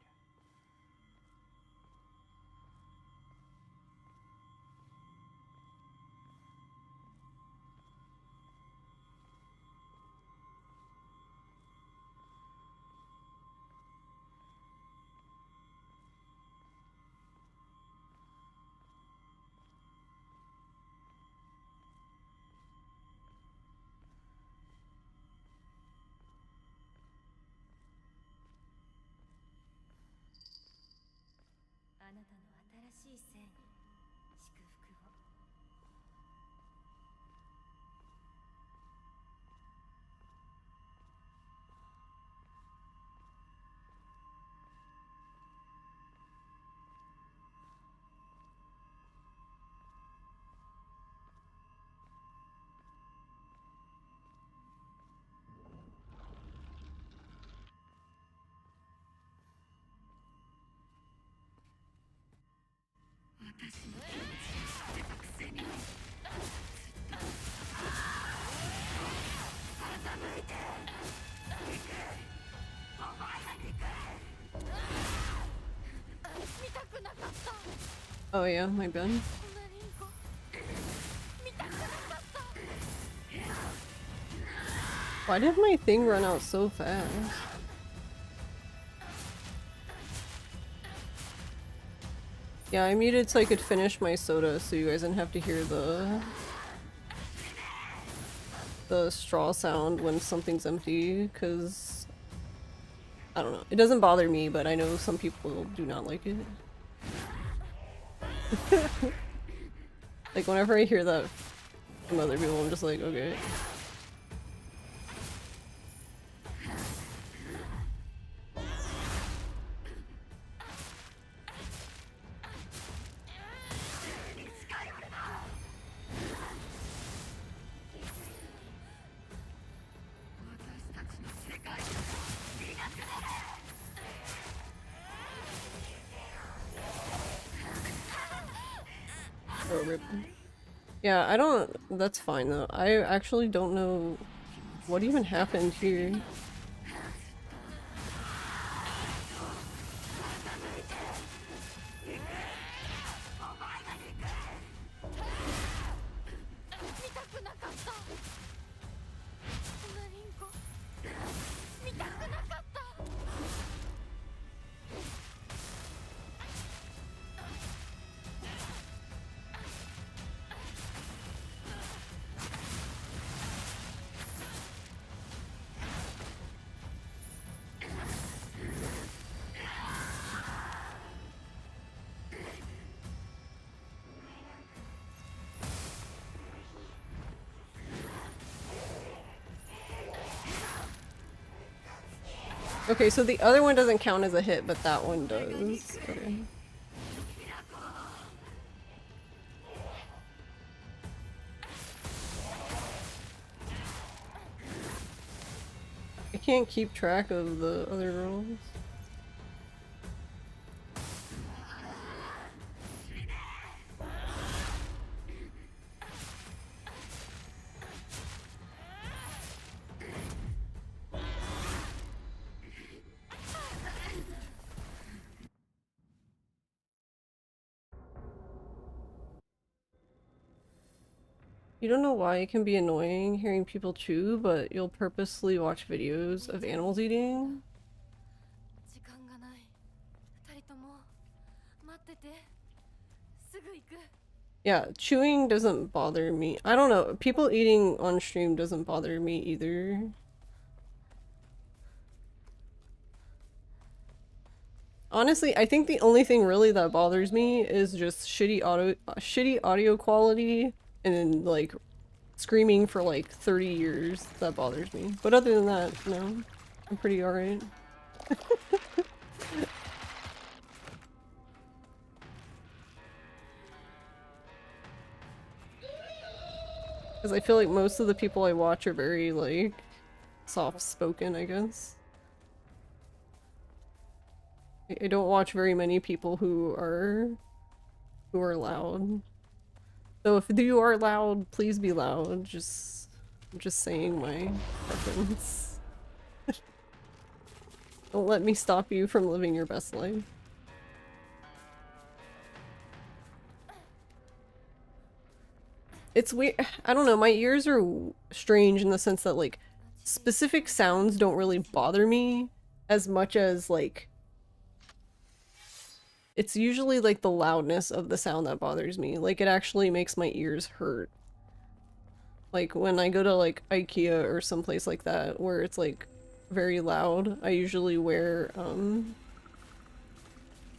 あなたの新しい生に祝福を。
Oh yeah, my bad. Why did my thing run out so fast? Yeah, I muted so I could finish my soda so you guys didn't have to hear the straw sound when something's empty, because I don't know. It doesn't bother me, but I know some people do not like it. Like whenever I hear that from other people, I'm just like, okay. rip. Yeah, I don't. That's fine though. I actually don't know what even happened here. Okay, so the other one doesn't count as a hit, but that one does. Okay. I can't keep track of the other rolls. You don't know why it can be annoying hearing people chew, but you'll purposely watch videos of animals eating?
時間がない。二人とも待ってて。すぐ行く。
Yeah, chewing doesn't bother me. I don't know, people eating on stream doesn't bother me either. Honestly, I think the only thing really that bothers me is just shitty audio quality and like screaming for like 30 years. That bothers me. But other than that, no. I'm pretty alright. Because I feel like most of the people I watch are very like soft-spoken, I guess. I don't watch very many people who are loud. So if you are loud, please be loud. I'm just saying my preference. Don't let me stop you from living your best life. It's weird. I don't know, my ears are strange in the sense that like specific sounds don't really bother me as much as like it's usually like the loudness of the sound that bothers me. Like it actually makes my ears hurt. Like when I go to like IKEA or someplace like that where it's like very loud, I usually wear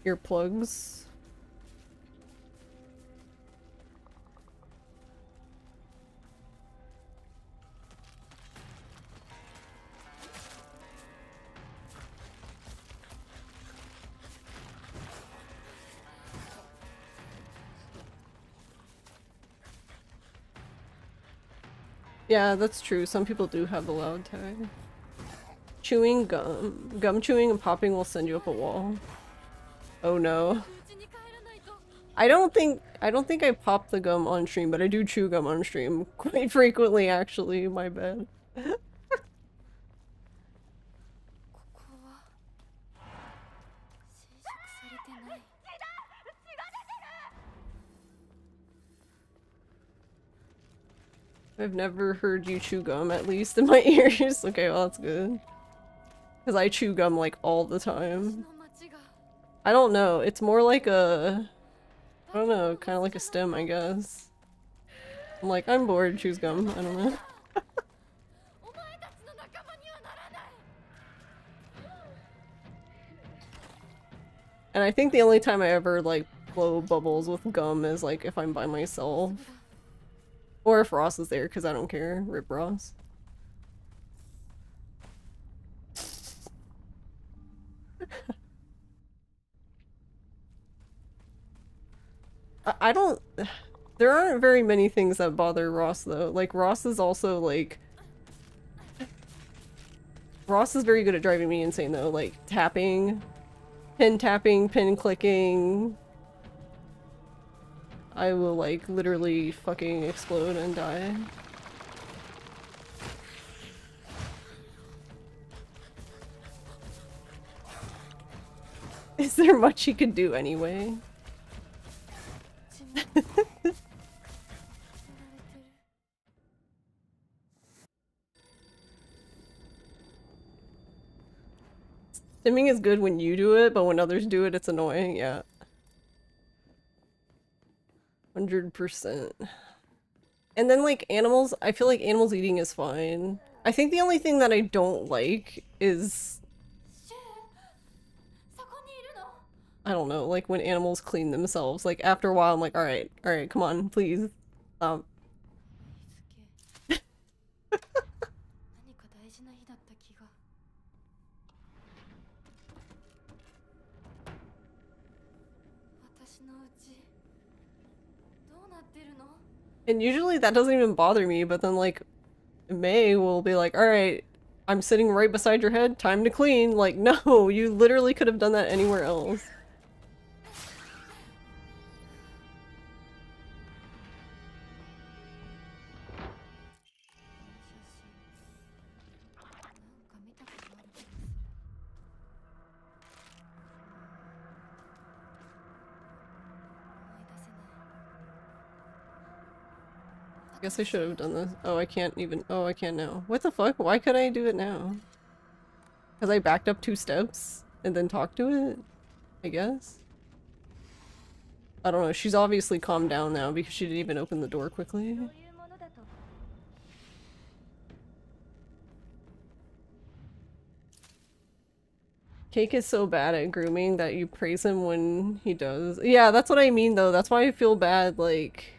earplugs. Yeah, that's true. Some people do have a loud tag. Chewing gum. Gum chewing and popping will send you up a wall. Oh no. I don't think I pop the gum on stream, but I do chew gum on stream quite frequently actually, my bad. I've never heard you chew gum, at least in my ears. Okay, well that's good. Because I chew gum like all the time. I don't know, it's more like a... I don't know, kind of like a stem, I guess. I'm like, I'm bored, choose gum, I don't know. And I think the only time I ever like blow bubbles with gum is like if I'm by myself. Or if Ross is there, because I don't care. Rip Ross. I don't... There aren't very many things that bother Ross, though. Like, Ross is also, like... Ross is very good at driving me insane, though. Like, tapping, pin clicking... I will like literally fucking explode and die. Is there much he could do anyway? Stimming is good when you do it, but when others do it, it's annoying, yeah. 100%. And then like animals, I feel like animals eating is fine. I think the only thing that I don't like is, I don't know, like when animals clean themselves. Like after a while I'm like, alright, come on, please. Stop.
何か大事な日だった気が。私のうちどうなってるの？
And usually that doesn't even bother me, but then like May will be like, alright, I'm sitting right beside your head, time to clean. Like, no, you literally could have done that anywhere else. I guess I should have done this. Oh, I can't even. Oh, I can now. What the fuck? Why could I do it now? Because I backed up 2 steps and then talked to it? I guess? I don't know. She's obviously calmed down now because she didn't even open the door quickly. Cake is so bad at grooming that you praise him when he does. Yeah, that's what I mean though. That's why I feel bad, like,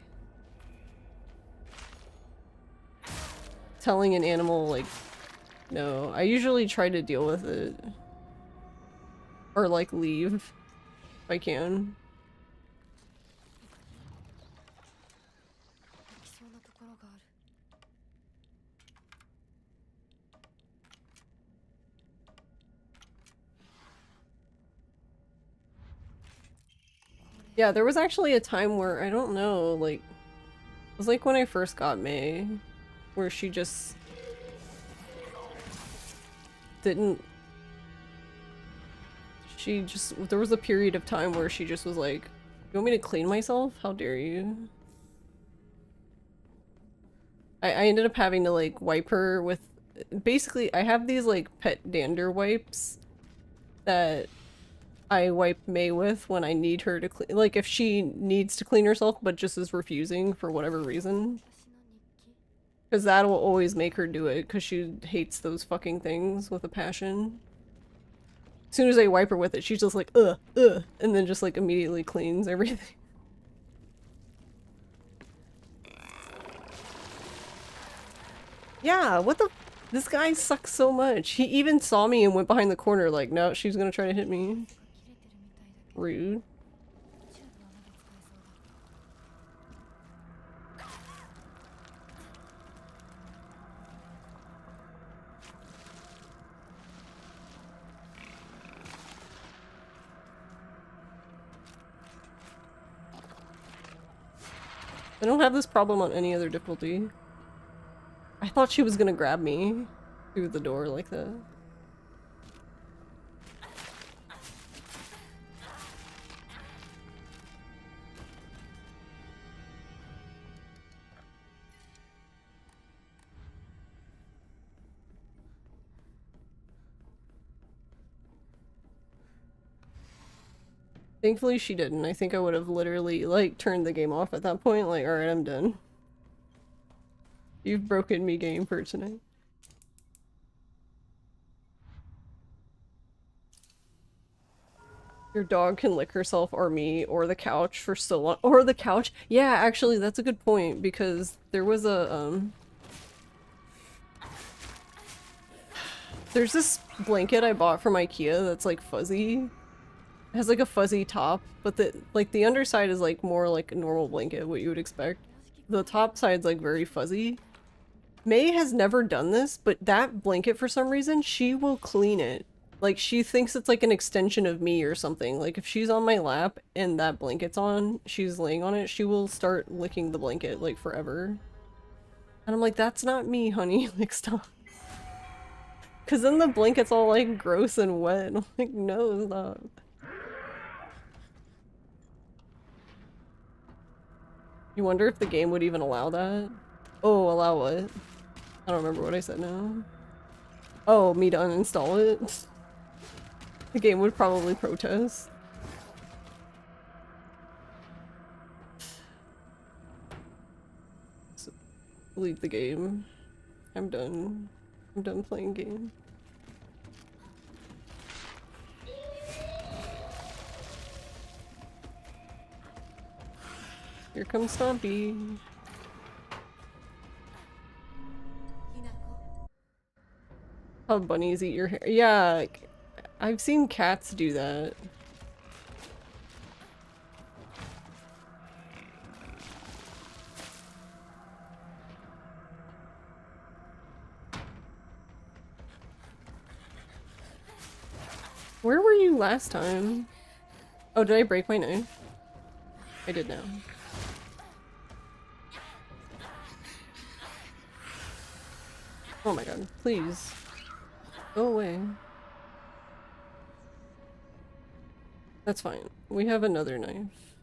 telling an animal, like, no. I usually try to deal with it. Or, like, leave. If I can. Yeah, there was actually a time where, I don't know, like, it was like when I first got May, where she just didn't, there was a period of time where she just was like, you want me to clean myself? How dare you? I ended up having to like wipe her with, basically I have these like pet dander wipes that I wipe May with when I need her to clean, like if she needs to clean herself but just is refusing for whatever reason. Because that will always make her do it, because she hates those fucking things with a passion. As soon as I wipe her with it, she's just like, ugh, and then just like immediately cleans everything. Yeah, what the? This guy sucks so much. He even saw me and went behind the corner like, no, she's gonna try to hit me. Rude. I don't have this problem on any other difficulty. I thought she was gonna grab me through the door like that. Thankfully she didn't. I think I would have literally, like, turned the game off at that point. Like, alright, I'm done. You've broken me, game, for tonight. Your dog can lick herself or me or the couch for so long. Or the couch? Yeah, actually, that's a good point, because there was a, there's this blanket I bought from IKEA that's, like, fuzzy. It has like a fuzzy top, but the underside is like more like a normal blanket, what you would expect. The top side's like very fuzzy. May has never done this, but that blanket for some reason, she will clean it Like, she thinks it's like an extension of me or something. Like, if she's on my lap and that blanket's on, she's laying on it, she will start licking the blanket, like, forever. And I'm like, that's not me, honey. Like, stop. Because then the blanket's all, like, gross and wet. And I'm like, no, stop. You wonder if the game would even allow that? Oh, allow what? I don't remember what I said now. Oh, me to uninstall it? The game would probably protest. So, delete the game. I'm done. I'm done playing game. Here comes Stompy. How bunnies eat your hair. Yeah, I've seen cats do that. Where were you last time? Oh, did I break my knife? I did now. Oh my god, please. Go away. That's fine. We have another knife.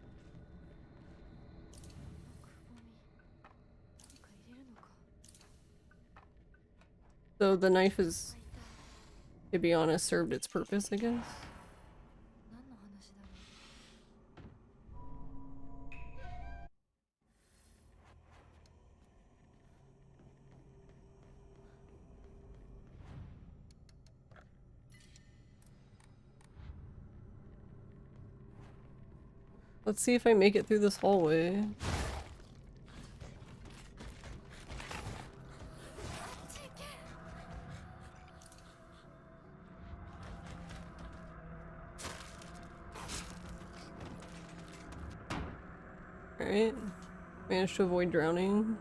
So the knife is, to be honest, served its purpose, I guess. Let's see if I make it through this hallway. Alright. Managed to avoid drowning.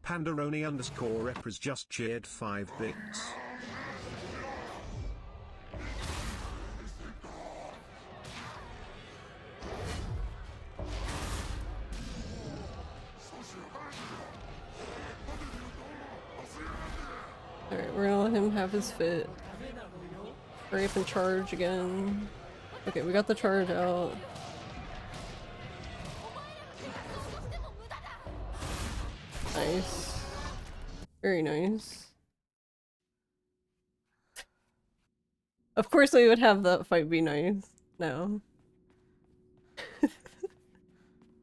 Pandaroni_rep has just cheered 5 bits.
Alright, we're gonna let him have his fit. Hurry up and charge again. Okay, we got the charge out. Nice. Very nice. Of course we would have that fight be nice. No.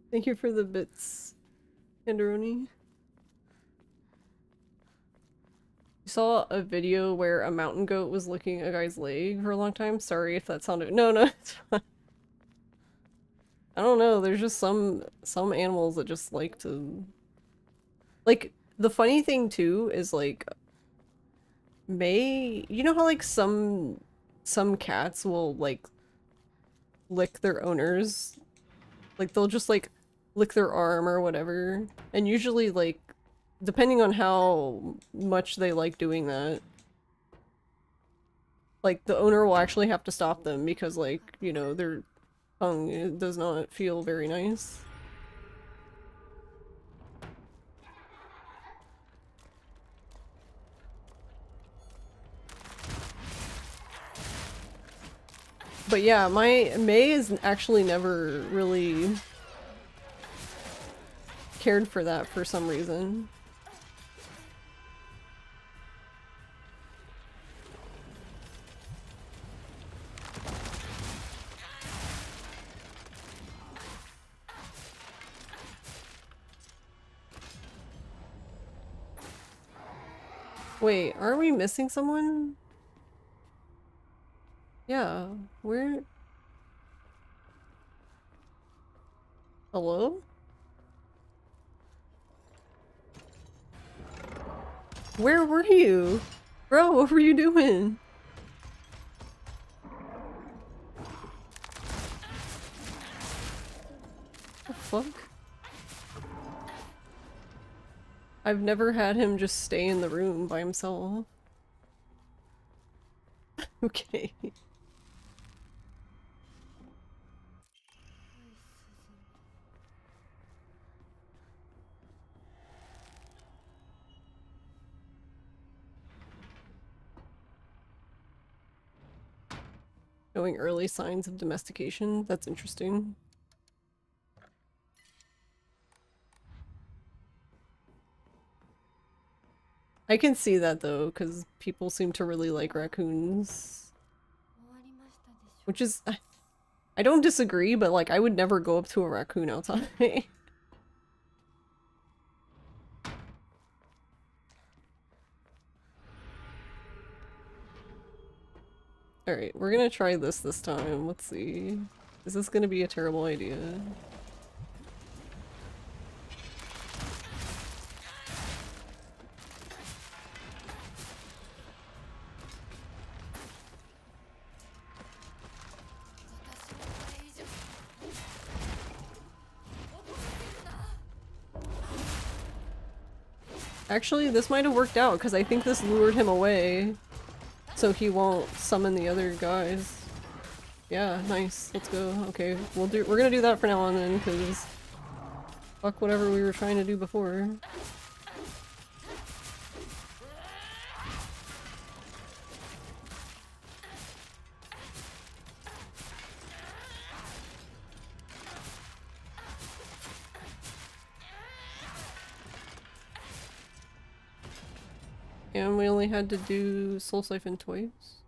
Thank you for the bits, Pandaroni. You saw a video where a mountain goat was licking a guy's leg for a long time? Sorry if that sounded- No, it's fine. I don't know, there's just some animals that just like to... Like, the funny thing too is like... You know how like some cats will like lick their owners? Like they'll just like lick their arm or whatever. And usually like, depending on how much they like doing that, like the owner will actually have to stop them because like, you know, their tongue does not feel very nice. But yeah, my May is actually never really cared for that for some reason. Wait, are we missing someone? Yeah, where? Hello? Where were you? Bro, what were you doing? The fuck? I've never had him just stay in the room by himself. Okay. Showing early signs of domestication. That's interesting. I can see that though, because people seem to really like raccoons. Which is... I don't disagree, but like I would never go up to a raccoon outside. Alright, we're gonna try this time. Let's see. Is this gonna be a terrible idea? Actually, this might have worked out, because I think this lured him away. So he won't summon the other guys. Yeah, nice. Let's go. Okay, we're gonna do that for now on then, because fuck whatever we were trying to do before. And we only had to do Soul Siphon twice.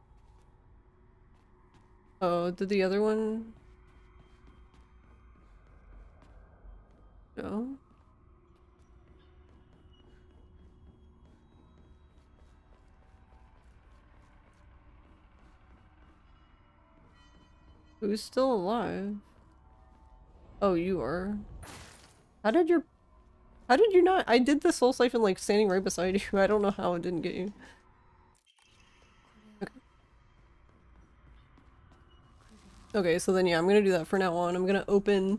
Oh, did the other one? No? Who's still alive? Oh, you are. How did you not? I did the Soul Siphon like standing right beside you. I don't know how it didn't get you. Okay. Okay, so then yeah, I'm gonna do that for now on. I'm gonna open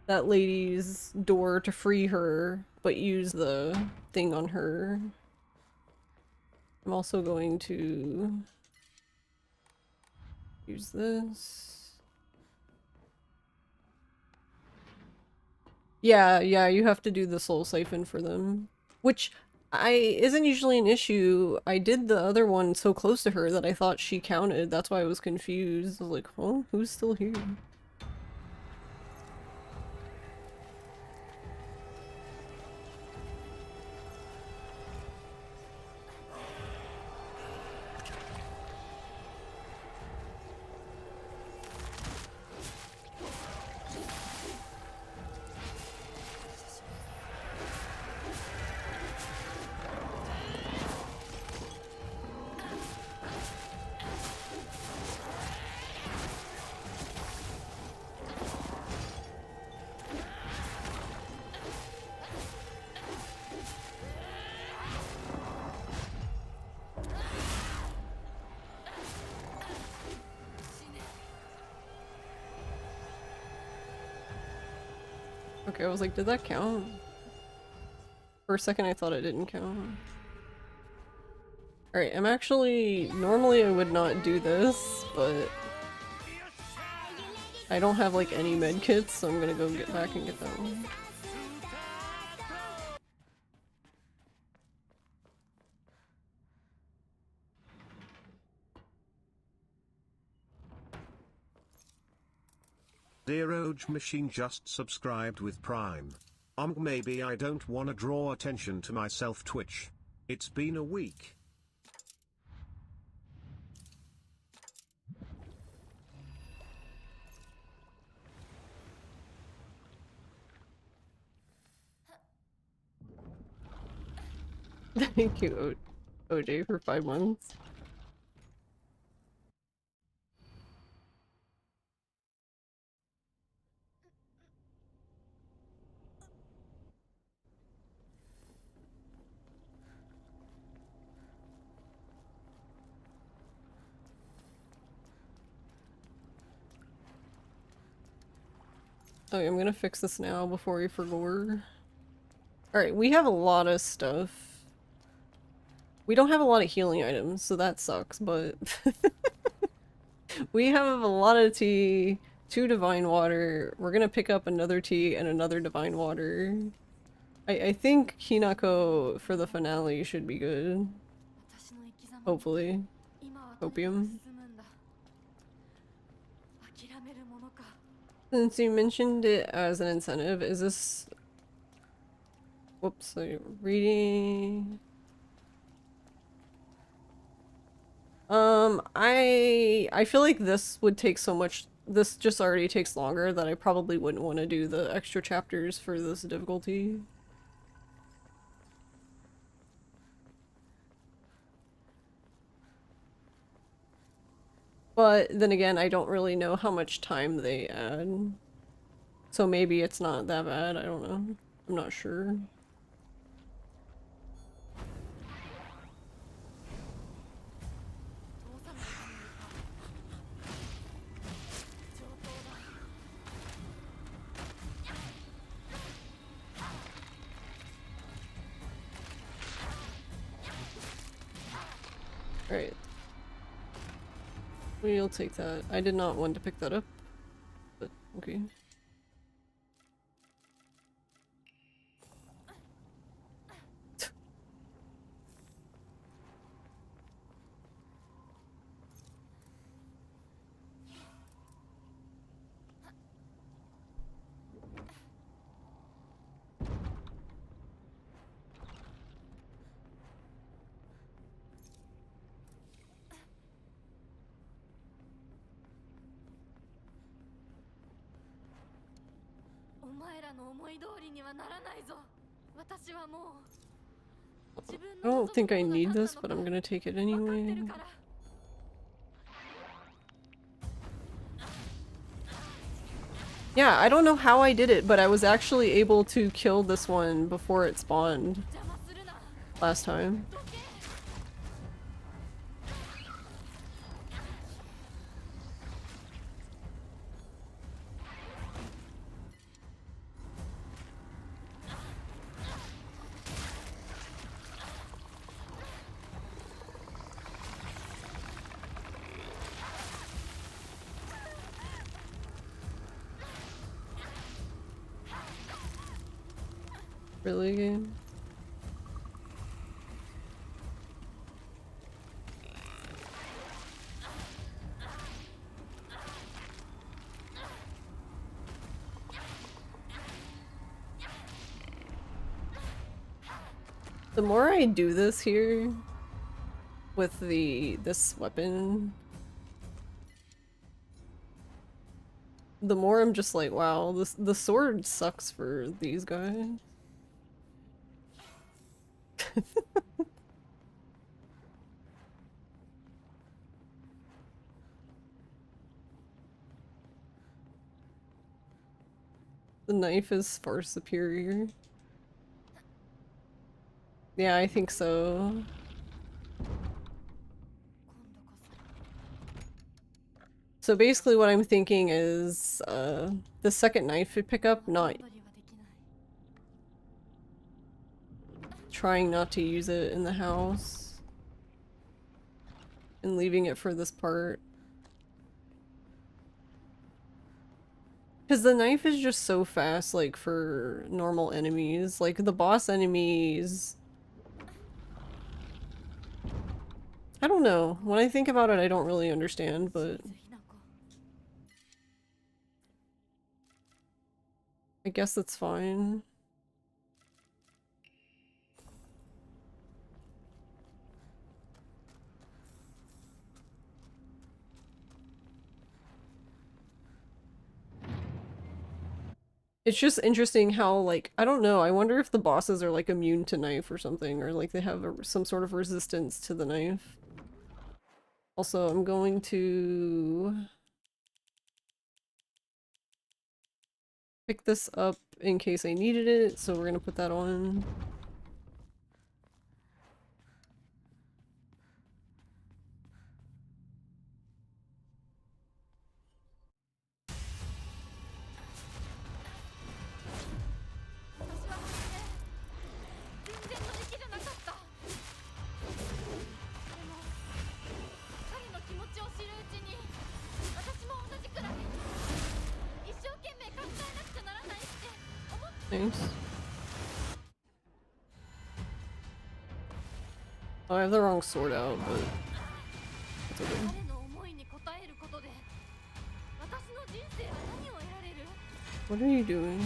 that lady's door to free her, but use the thing on her. I'm also going to use this. Yeah, you have to do the Soul Siphon for them. Which isn't usually an issue. I did the other one so close to her that I thought she counted. That's why I was confused. I was like, huh? Who's still here? Okay, I was like, did that count? For a second I thought it didn't count. Alright, I'm actually... Normally I would not do this, but... I don't have like any med kits, so I'm gonna go get back and get that one.
Dear Machine just subscribed with Prime. Maybe I don't wanna draw attention to myself Twitch. It's been a week.
Thank you, Oat. OJ for 5 months. Okay, I'm gonna fix this now before we forget. Alright, we have a lot of stuff. We don't have a lot of healing items, so that sucks, but we have a lot of tea, 2 divine water. We're gonna pick up another tea and another divine water. I think Hinako for the finale should be good. Hopefully. Opium. Since you mentioned it as an incentive, is this... Whoops, reading... I feel like this would take so much... This just already takes longer that I probably wouldn't want to do the extra chapters for this difficulty. But then again, I don't really know how much time they add. So maybe it's not that bad, I don't know. I'm not sure. Alright. We'll take that. I did not want to pick that up, but okay. I don't think I need this, but I'm gonna take it anyway. Yeah, I don't know how I did it, but I was actually able to kill this one before it spawned last time. Really, game? The more I do this here with this weapon, the more I'm just like, wow, the sword sucks for these guys. The knife is far superior. Yeah, I think so. So basically what I'm thinking is, the second knife we pick up, trying not to use it in the house. And leaving it for this part. Because the knife is just so fast, like, for normal enemies. Like, the boss enemies... I don't know. When I think about it, I don't really understand, but... I guess that's fine. It's just interesting how, like, I don't know, I wonder if the bosses are, like, immune to knife or something, or, like, they have some sort of resistance to the knife. Also, I'm going to pick this up in case I needed it, so we're gonna put that on. Thanks. Oh, I have the wrong sword out, but it's okay. What are you doing?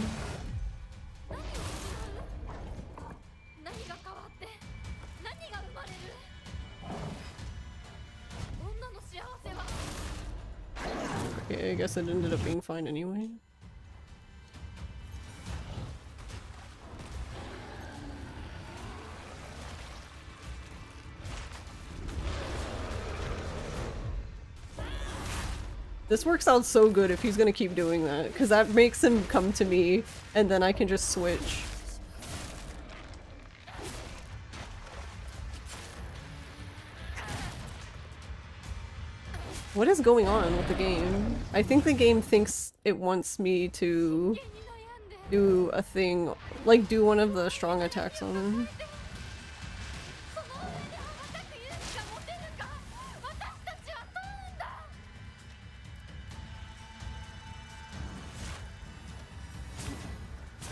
Okay, I guess it ended up being fine anyway. This works out so good if he's gonna keep doing that, because that makes him come to me, and then I can just switch. What is going on with the game? I think the game thinks it wants me to do a thing, like do one of the strong attacks on him.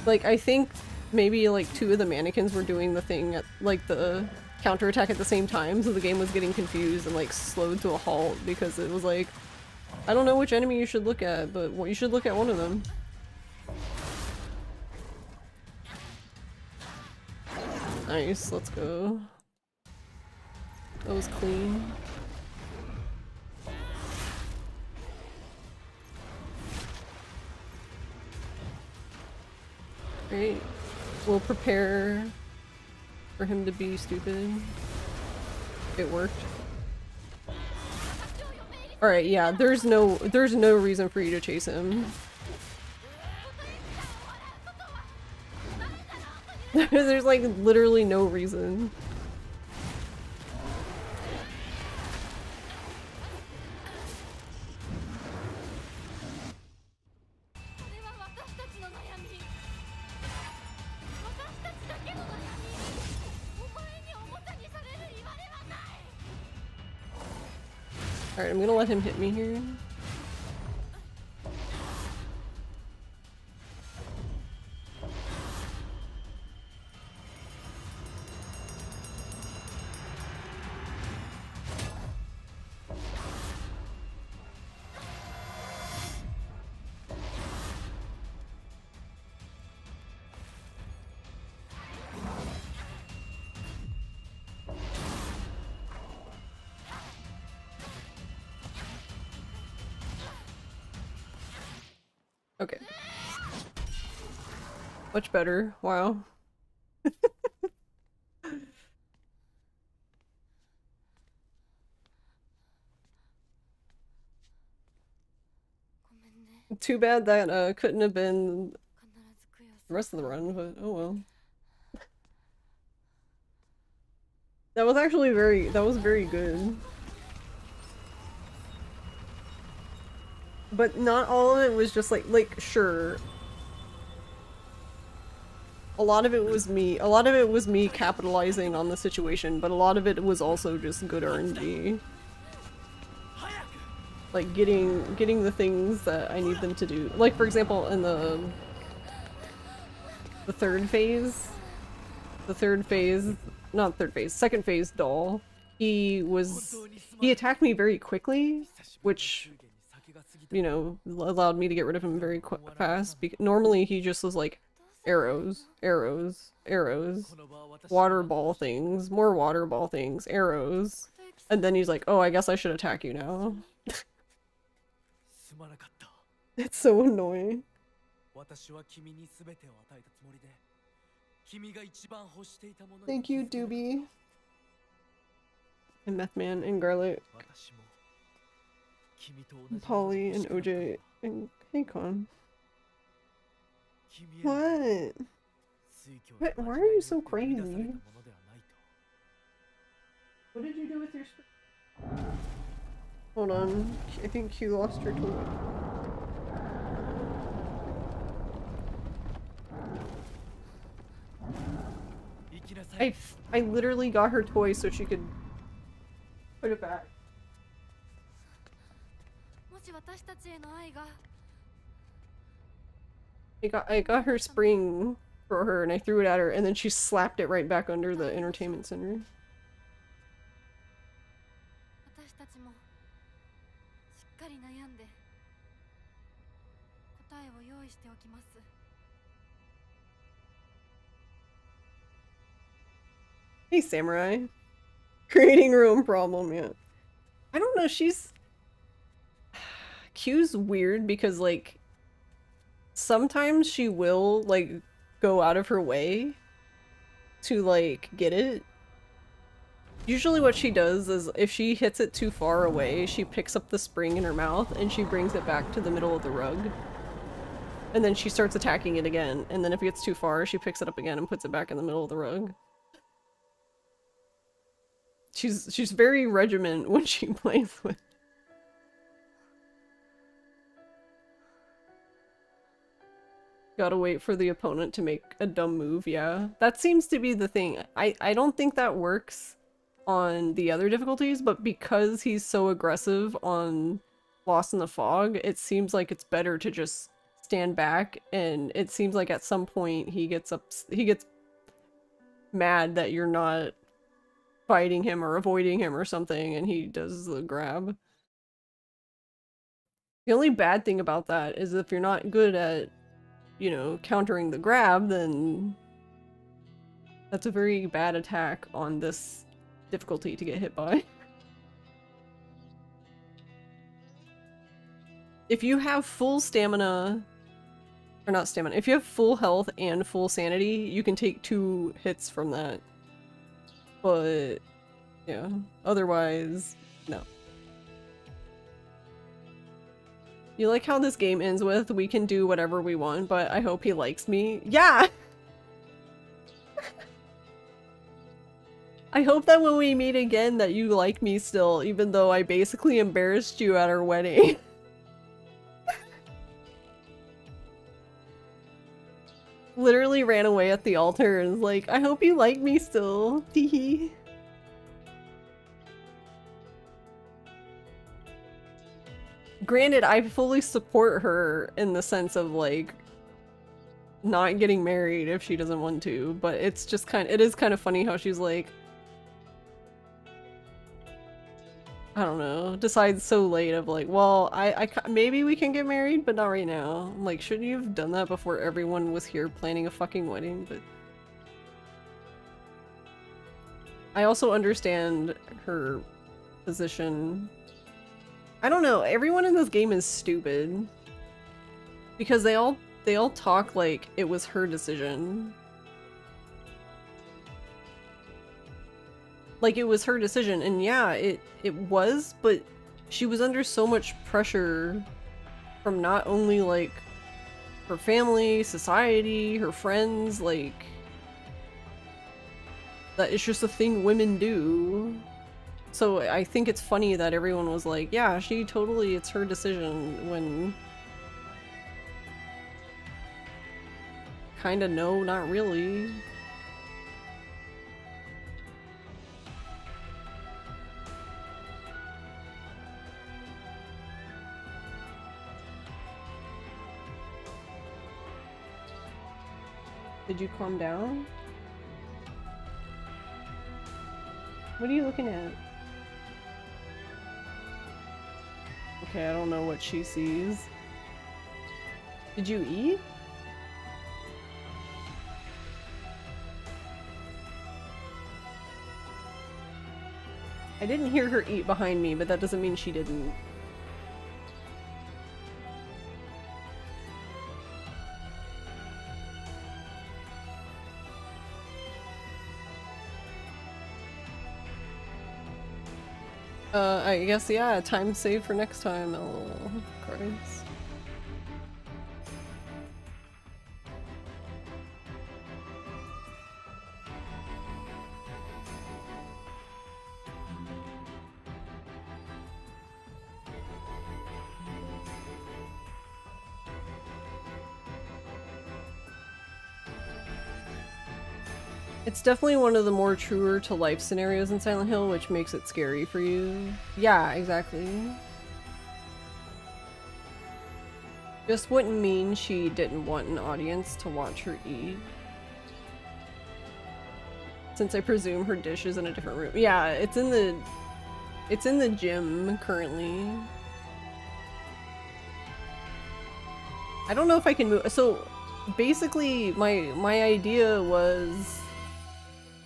Like, I think maybe like two of the mannequins were doing the thing at like the counterattack at the same time, so the game was getting confused and like slowed to a halt because it was like, I don't know which enemy you should look at, but you should look at one of them. Nice, let's go. That was clean. Great. We'll prepare for him to be stupid. It worked. Alright, yeah, there's no reason for you to chase him. There's like literally no reason. Alright, I'm gonna let him hit me here. Okay. Much better. Wow. Too bad that couldn't have been the rest of the run, but oh well. That was actually very good. But not all of it was just like sure. A lot of it was me capitalizing on the situation, but a lot of it was also just good RNG. Like getting the things that I need them to do. Like for example in the second phase doll, he attacked me very quickly, which, you know, allowed me to get rid of him very fast. Normally he just was like arrows, arrows, arrows, water ball things, more water ball things, arrows, and then he's like, oh, I guess I should attack you now. It's so annoying. Thank you, Doobie. And Methman and Garlic. And Polly and OJ and Haycon. What? Why are you so crazy? What did you do with your Hold on. I think Q lost her toy. I literally got her toy so she could put it back. I got her spring for her and I threw it at her and then she slapped it right back under the entertainment center. Hey, Samurai. Creating her own problem, yeah. I don't know, she's... Q's weird because, like, sometimes she will, like, go out of her way to, like, get it. Usually what she does is, if she hits it too far away, she picks up the spring in her mouth and she brings it back to the middle of the rug. And then she starts attacking it again, and then if it gets too far, she picks it up again and puts it back in the middle of the rug. She's very regiment when she plays with. Gotta wait for the opponent to make a dumb move, yeah. That seems to be the thing. I don't think that works on the other difficulties, but because he's so aggressive on Lost in the Fog, it seems like it's better to just stand back, and it seems like at some point he gets mad that you're not fighting him or avoiding him or something, and he does the grab. The only bad thing about that is if you're not good at, you know, countering the grab, then that's a very bad attack on this difficulty to get hit by. If you have full stamina, or not stamina, if you have full health and full sanity, you can take 2 hits from that. But, yeah, otherwise, no. You like how this game ends with, we can do whatever we want, but I hope he likes me? Yeah! I hope that when we meet again that you like me still, even though I basically embarrassed you at our wedding. Literally ran away at the altar and was like, I hope you like me still. Teehee. Granted, I fully support her in the sense of, like, not getting married if she doesn't want to, but it's just it is kind of funny how she's like, I don't know, decides so late of like, well, maybe we can get married, but not right now. I'm like, shouldn't you have done that before everyone was here planning a fucking wedding? But I also understand her position. I don't know, everyone in this game is stupid. Because they all talk like it was her decision. Like it was her decision, and yeah, it was, but she was under so much pressure from not only like her family, society, her friends, like that it's just a thing women do. So I think it's funny that everyone was like, yeah, it's her decision, when kinda no, not really. Did you calm down? What are you looking at? Okay, I don't know what she sees. Did you eat? I didn't hear her eat behind me, but that doesn't mean she didn't. I guess, yeah, time save for next time. Oh, Christ. It's definitely one of the more truer to life scenarios in Silent Hill, which makes it scary for you. Yeah, exactly. Just wouldn't mean she didn't want an audience to watch her eat. Since I presume her dish is in a different room. Yeah, it's in the gym currently. I don't know if I can move. So basically my idea was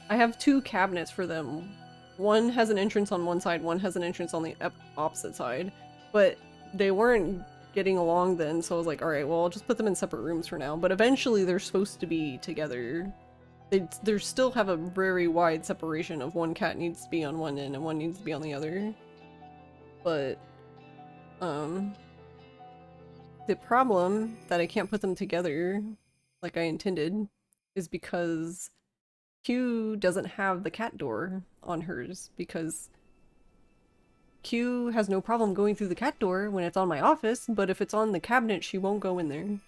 I have two cabinets for them. One has an entrance on one side, one has an entrance on the opposite side. But they weren't getting along then, so I was like, alright, well, I'll just put them in separate rooms for now. But eventually they're supposed to be together. They still have a very wide separation of one cat needs to be on one end and one needs to be on the other. But, the problem that I can't put them together like I intended is because Q doesn't have the cat door on hers, because Q has no problem going through the cat door when it's on my office, but if it's on the cabinet, she won't go in there.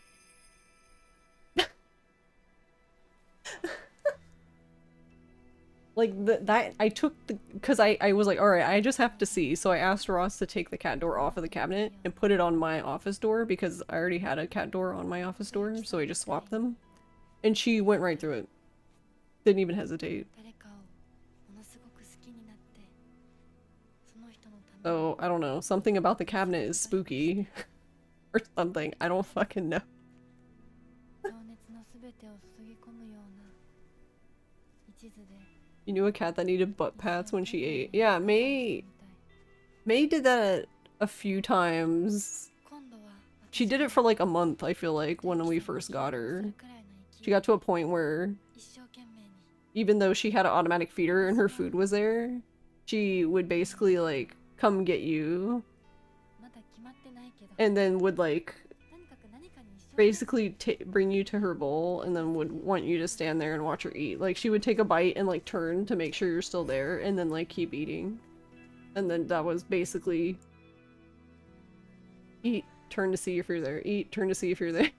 Like, that I took the, because I was like, alright, I just have to see, so I asked Ross to take the cat door off of the cabinet and put it on my office door, because I already had a cat door on my office door, so I just swapped them. And she went right through it. Didn't even hesitate. So, I don't know, something about the cabinet is spooky. Or something, I don't fucking know. You knew a cat that needed butt pats when she ate. Yeah, May did that a few times. She did it for like a month, I feel like, when we first got her. She got to a point where, even though she had an automatic feeder and her food was there, she would basically like come get you and then would like basically bring you to her bowl and then would want you to stand there and watch her eat. Like, she would take a bite and like turn to make sure you're still there and then like keep eating. And then that was basically eat, turn to see if you're there, eat, turn to see if you're there.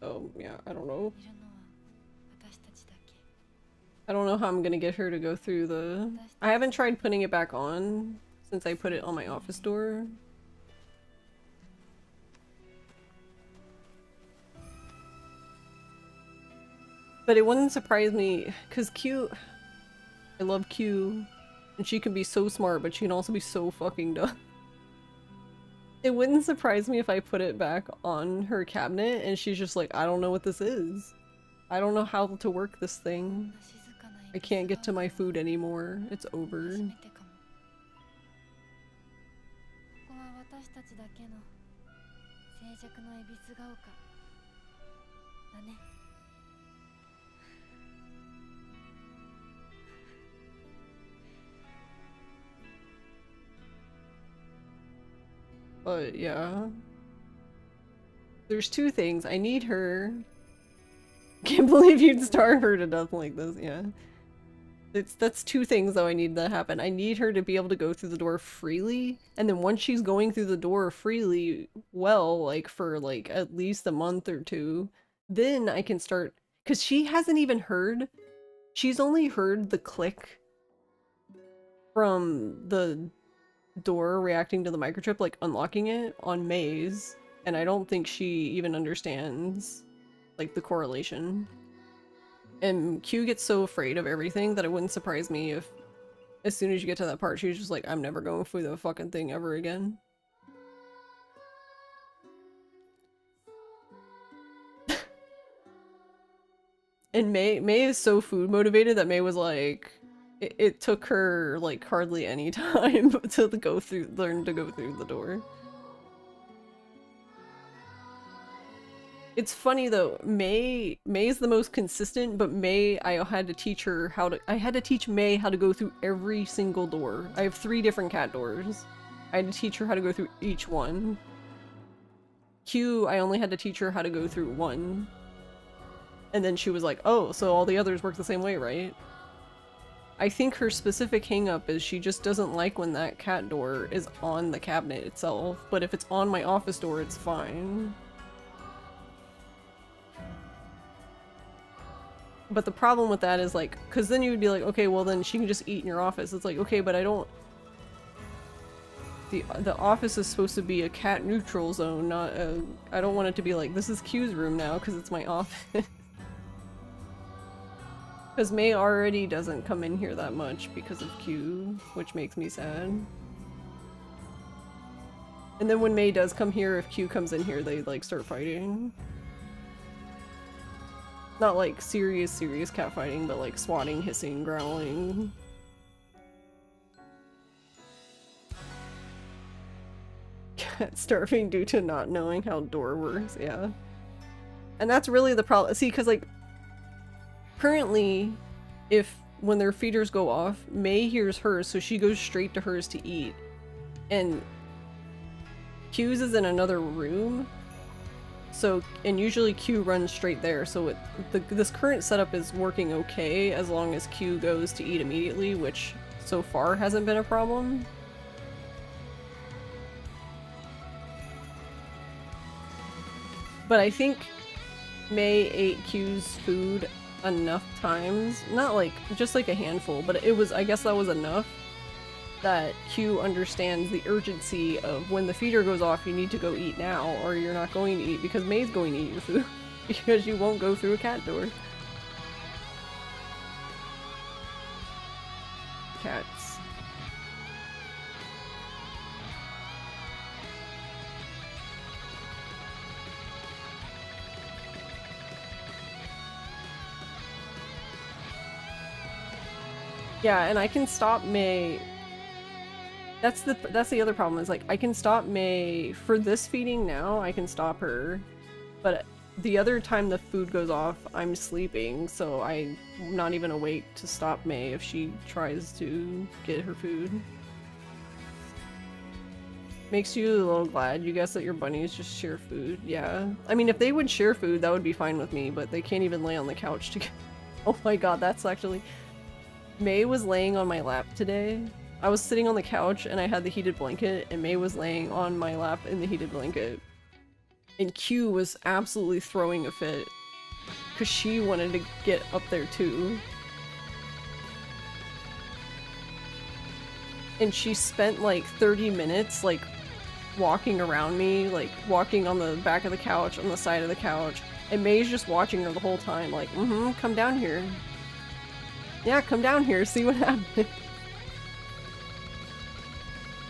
Oh, yeah, I don't know. I don't know how I'm gonna get her to go through the... I haven't tried putting it back on since I put it on my office door. But it wouldn't surprise me, because Q... I love Q, and she can be so smart, but she can also be so fucking dumb. It wouldn't surprise me if I put it back on her cabinet and she's just like, I don't know what this is. I don't know how to work this thing. I can't get to my food anymore. It's over. But yeah. There's two things. I need her. Can't believe you'd starve her to death like this, yeah. That's two things though I need to happen. I need her to be able to go through the door freely, and then once she's going through the door freely, well, like for like at least a month or two, then I can start, because she hasn't even heard, she's only heard the click from the door reacting to the microchip, like unlocking it on Maze, and I don't think she even understands like the correlation. And Q gets so afraid of everything that it wouldn't surprise me if as soon as you get to that part she's just like, I'm never going through the fucking thing ever again. And May is so food motivated that May was like, it took her like hardly any time to learn to go through the door. It's funny though, May's the most consistent, but May, I had to teach her how to, I had to teach May how to go through every single door. I have 3 different cat doors. I had to teach her how to go through each one. Q, I only had to teach her how to go through 1. And then she was like, oh, so all the others work the same way, right? I think her specific hang-up is she just doesn't like when that cat door is on the cabinet itself, but if it's on my office door, it's fine. But the problem with that is like, because then you would be like, okay, well then she can just eat in your office. It's like, okay, but I don't... The office is supposed to be a cat neutral zone, not a... I don't want it to be like, this is Q's room now because it's my office. Because May already doesn't come in here that much because of Q, which makes me sad. And then when May does come here, if Q comes in here, they like start fighting. Not like serious cat fighting, but like swatting, hissing, growling. Cat starving due to not knowing how door works, yeah. And that's really the problem. See, because like, currently, when their feeders go off, May hears hers, so she goes straight to hers to eat. And Q's is in another room. So, and usually Q runs straight there, so this current setup is working okay as long as Q goes to eat immediately, which so far hasn't been a problem. But I think May ate Q's food enough times, not like, just like a handful, but it was, I guess that was enough that Q understands the urgency of when the feeder goes off, you need to go eat now, or you're not going to eat, because May's going to eat your food, because you won't go through a cat door. Cats. Yeah, and I can stop May. That's the other problem, is like I can stop May for this feeding now, I can stop her, but the other time the food goes off, I'm sleeping, so I'm not even awake to stop May if she tries to get her food. Makes you a little glad, you guess, that your bunnies just share food. Yeah. I mean, if they would share food, that would be fine with me, but they can't even lay on the couch together. Oh my god, that's actually... May was laying on my lap today. I was sitting on the couch and I had the heated blanket, and May was laying on my lap in the heated blanket. And Q was absolutely throwing a fit because she wanted to get up there too. And she spent like 30 minutes like walking around me, like walking on the back of the couch, on the side of the couch, and May's just watching her the whole time like, come down here. Yeah, come down here, see what happens.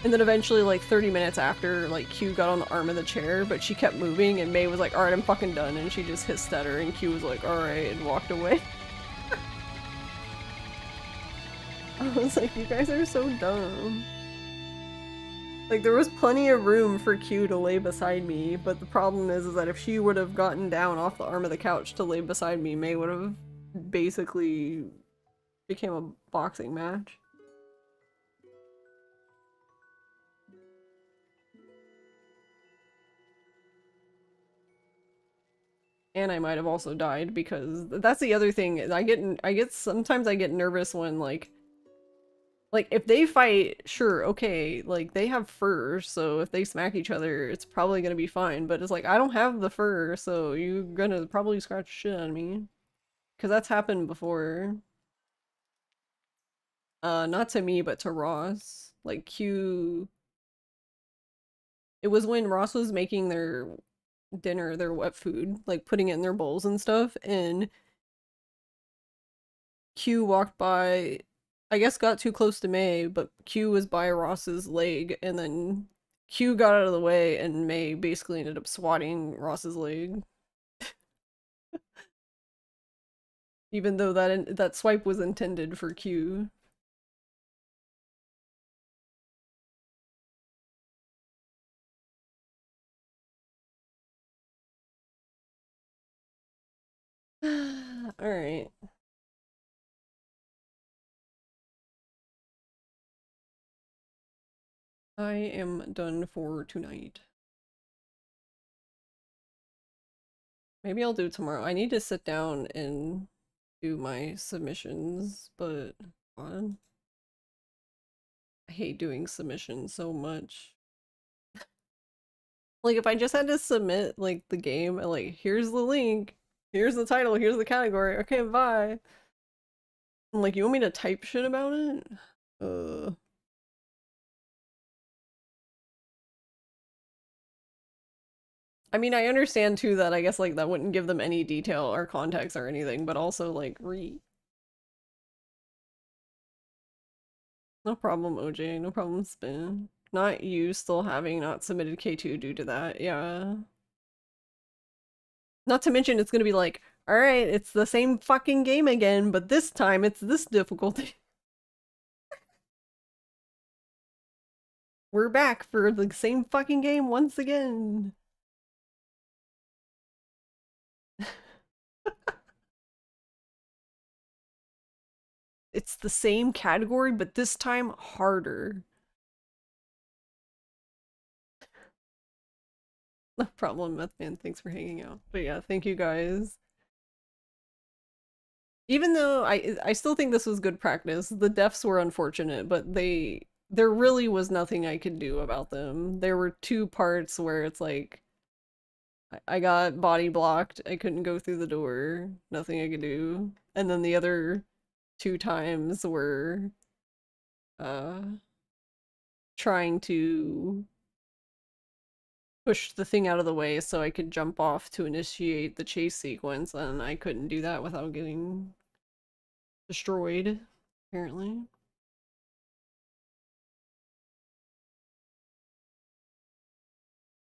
And then eventually, like 30 minutes after, like Q got on the arm of the chair, but she kept moving, and May was like, alright, I'm fucking done, and she just hissed at her, and Q was like, alright, and walked away. I was like, you guys are so dumb. Like, there was plenty of room for Q to lay beside me, but the problem is that if she would have gotten down off the arm of the couch to lay beside me, May would have basically became a boxing match. And I might have also died, because that's the other thing. Sometimes I get nervous when like if they fight, sure, okay, like they have fur, so if they smack each other, it's probably gonna be fine, but it's like, I don't have the fur, so you're gonna probably scratch shit on me. Because that's happened before. Not to me, but to Ross. Like Q... It was when Ross was making their dinner, their wet food, like putting it in their bowls and stuff, and Q walked by, I guess got too close to May, but Q was by Ross's leg, and then Q got out of the way, and May basically ended up swatting Ross's leg. Even though that swipe was intended for Q. Alright. I am done for tonight. Maybe I'll do it tomorrow. I need to sit down and do my submissions, but God, I hate doing submissions so much. Like if I just had to submit like the game and like here's the link, here's the title, here's the category, okay, bye. I'm like, you want me to type shit about it? I mean, I understand too that I guess like that wouldn't give them any detail or context or anything, but also like no problem, OJ, no problem, Spin. Not you still having not submitted K2 due to that, yeah. Not to mention it's gonna be like, alright, it's the same fucking game again, but this time it's this difficulty. We're back for the same fucking game once again. It's the same category, but this time harder. No problem, Methman. Thanks for hanging out. But yeah, thank you guys. Even though I still think this was good practice, the deaths were unfortunate, but there really was nothing I could do about them. There were two parts where it's like I got body blocked, I couldn't go through the door, nothing I could do. And then the other two times were uh trying to push the thing out of the way so I could jump off to initiate the chase sequence, and I couldn't do that without getting destroyed, apparently.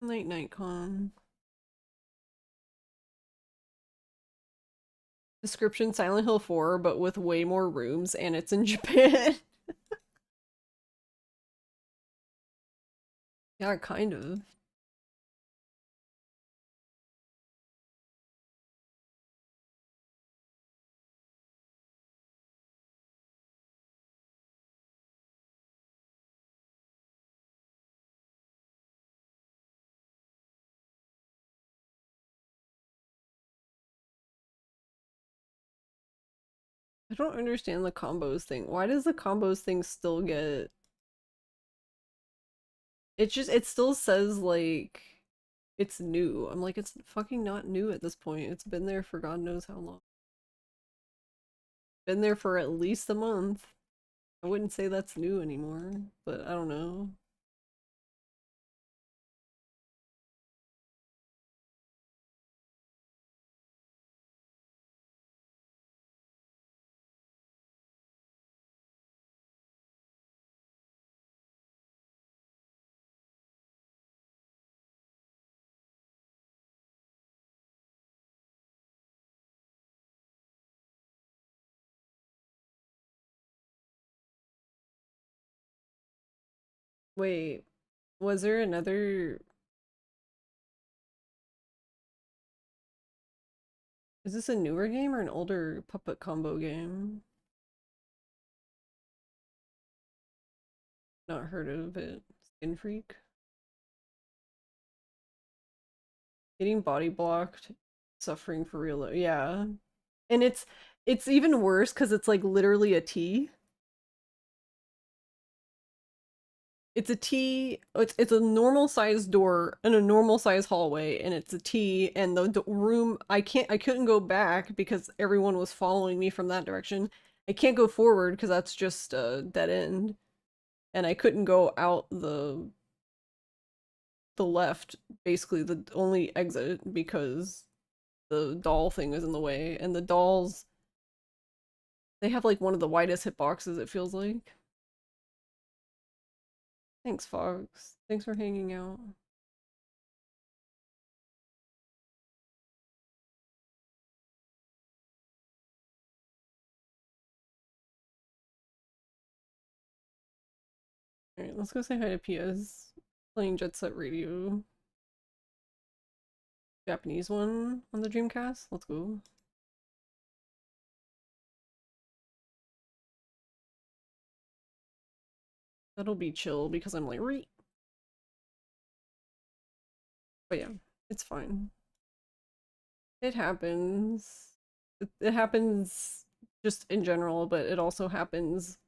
Late night con. Description Silent Hill 4, but with way more rooms, and it's in Japan. Yeah, kind of. I don't understand the combos thing. Why does the combos thing still get... it still says, like, it's new. I'm like, it's fucking not new at this point. It's been there for God knows how long. Been there for at least a month. I wouldn't say that's new anymore, but I don't know. Wait, was there another... Is this a newer game or an older puppet combo game? Not heard of it. Skin Freak? Getting body blocked, suffering for real. Yeah. And it's even worse because it's like literally a T. It's a T, it's a normal sized door and a normal sized hallway, and it's a T, and the room, I couldn't go back because everyone was following me from that direction. I can't go forward because that's just a dead end. And I couldn't go out the left, basically the only exit, because the doll thing is in the way, and the dolls, they have like one of the widest hitboxes, it feels like. Thanks, Fox. Thanks for hanging out. Alright, let's go say hi to PS. Playing Jet Set Radio. Japanese one on the Dreamcast. Let's go. That'll be chill because I'm like, re. But yeah, it's fine. It happens. It happens just in general, but it also happens,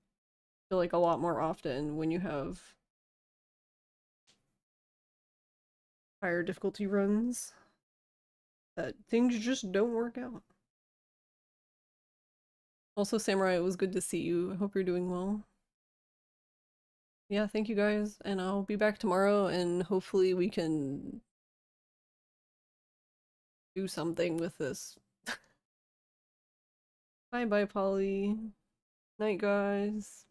I feel like, a lot more often when you have higher difficulty runs. That things just don't work out. Also, Samurai, it was good to see you. I hope you're doing well. Yeah, thank you guys, and I'll be back tomorrow, and hopefully we can do something with this. Bye bye, Polly. Night, guys.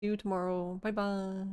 See you tomorrow. Bye bye.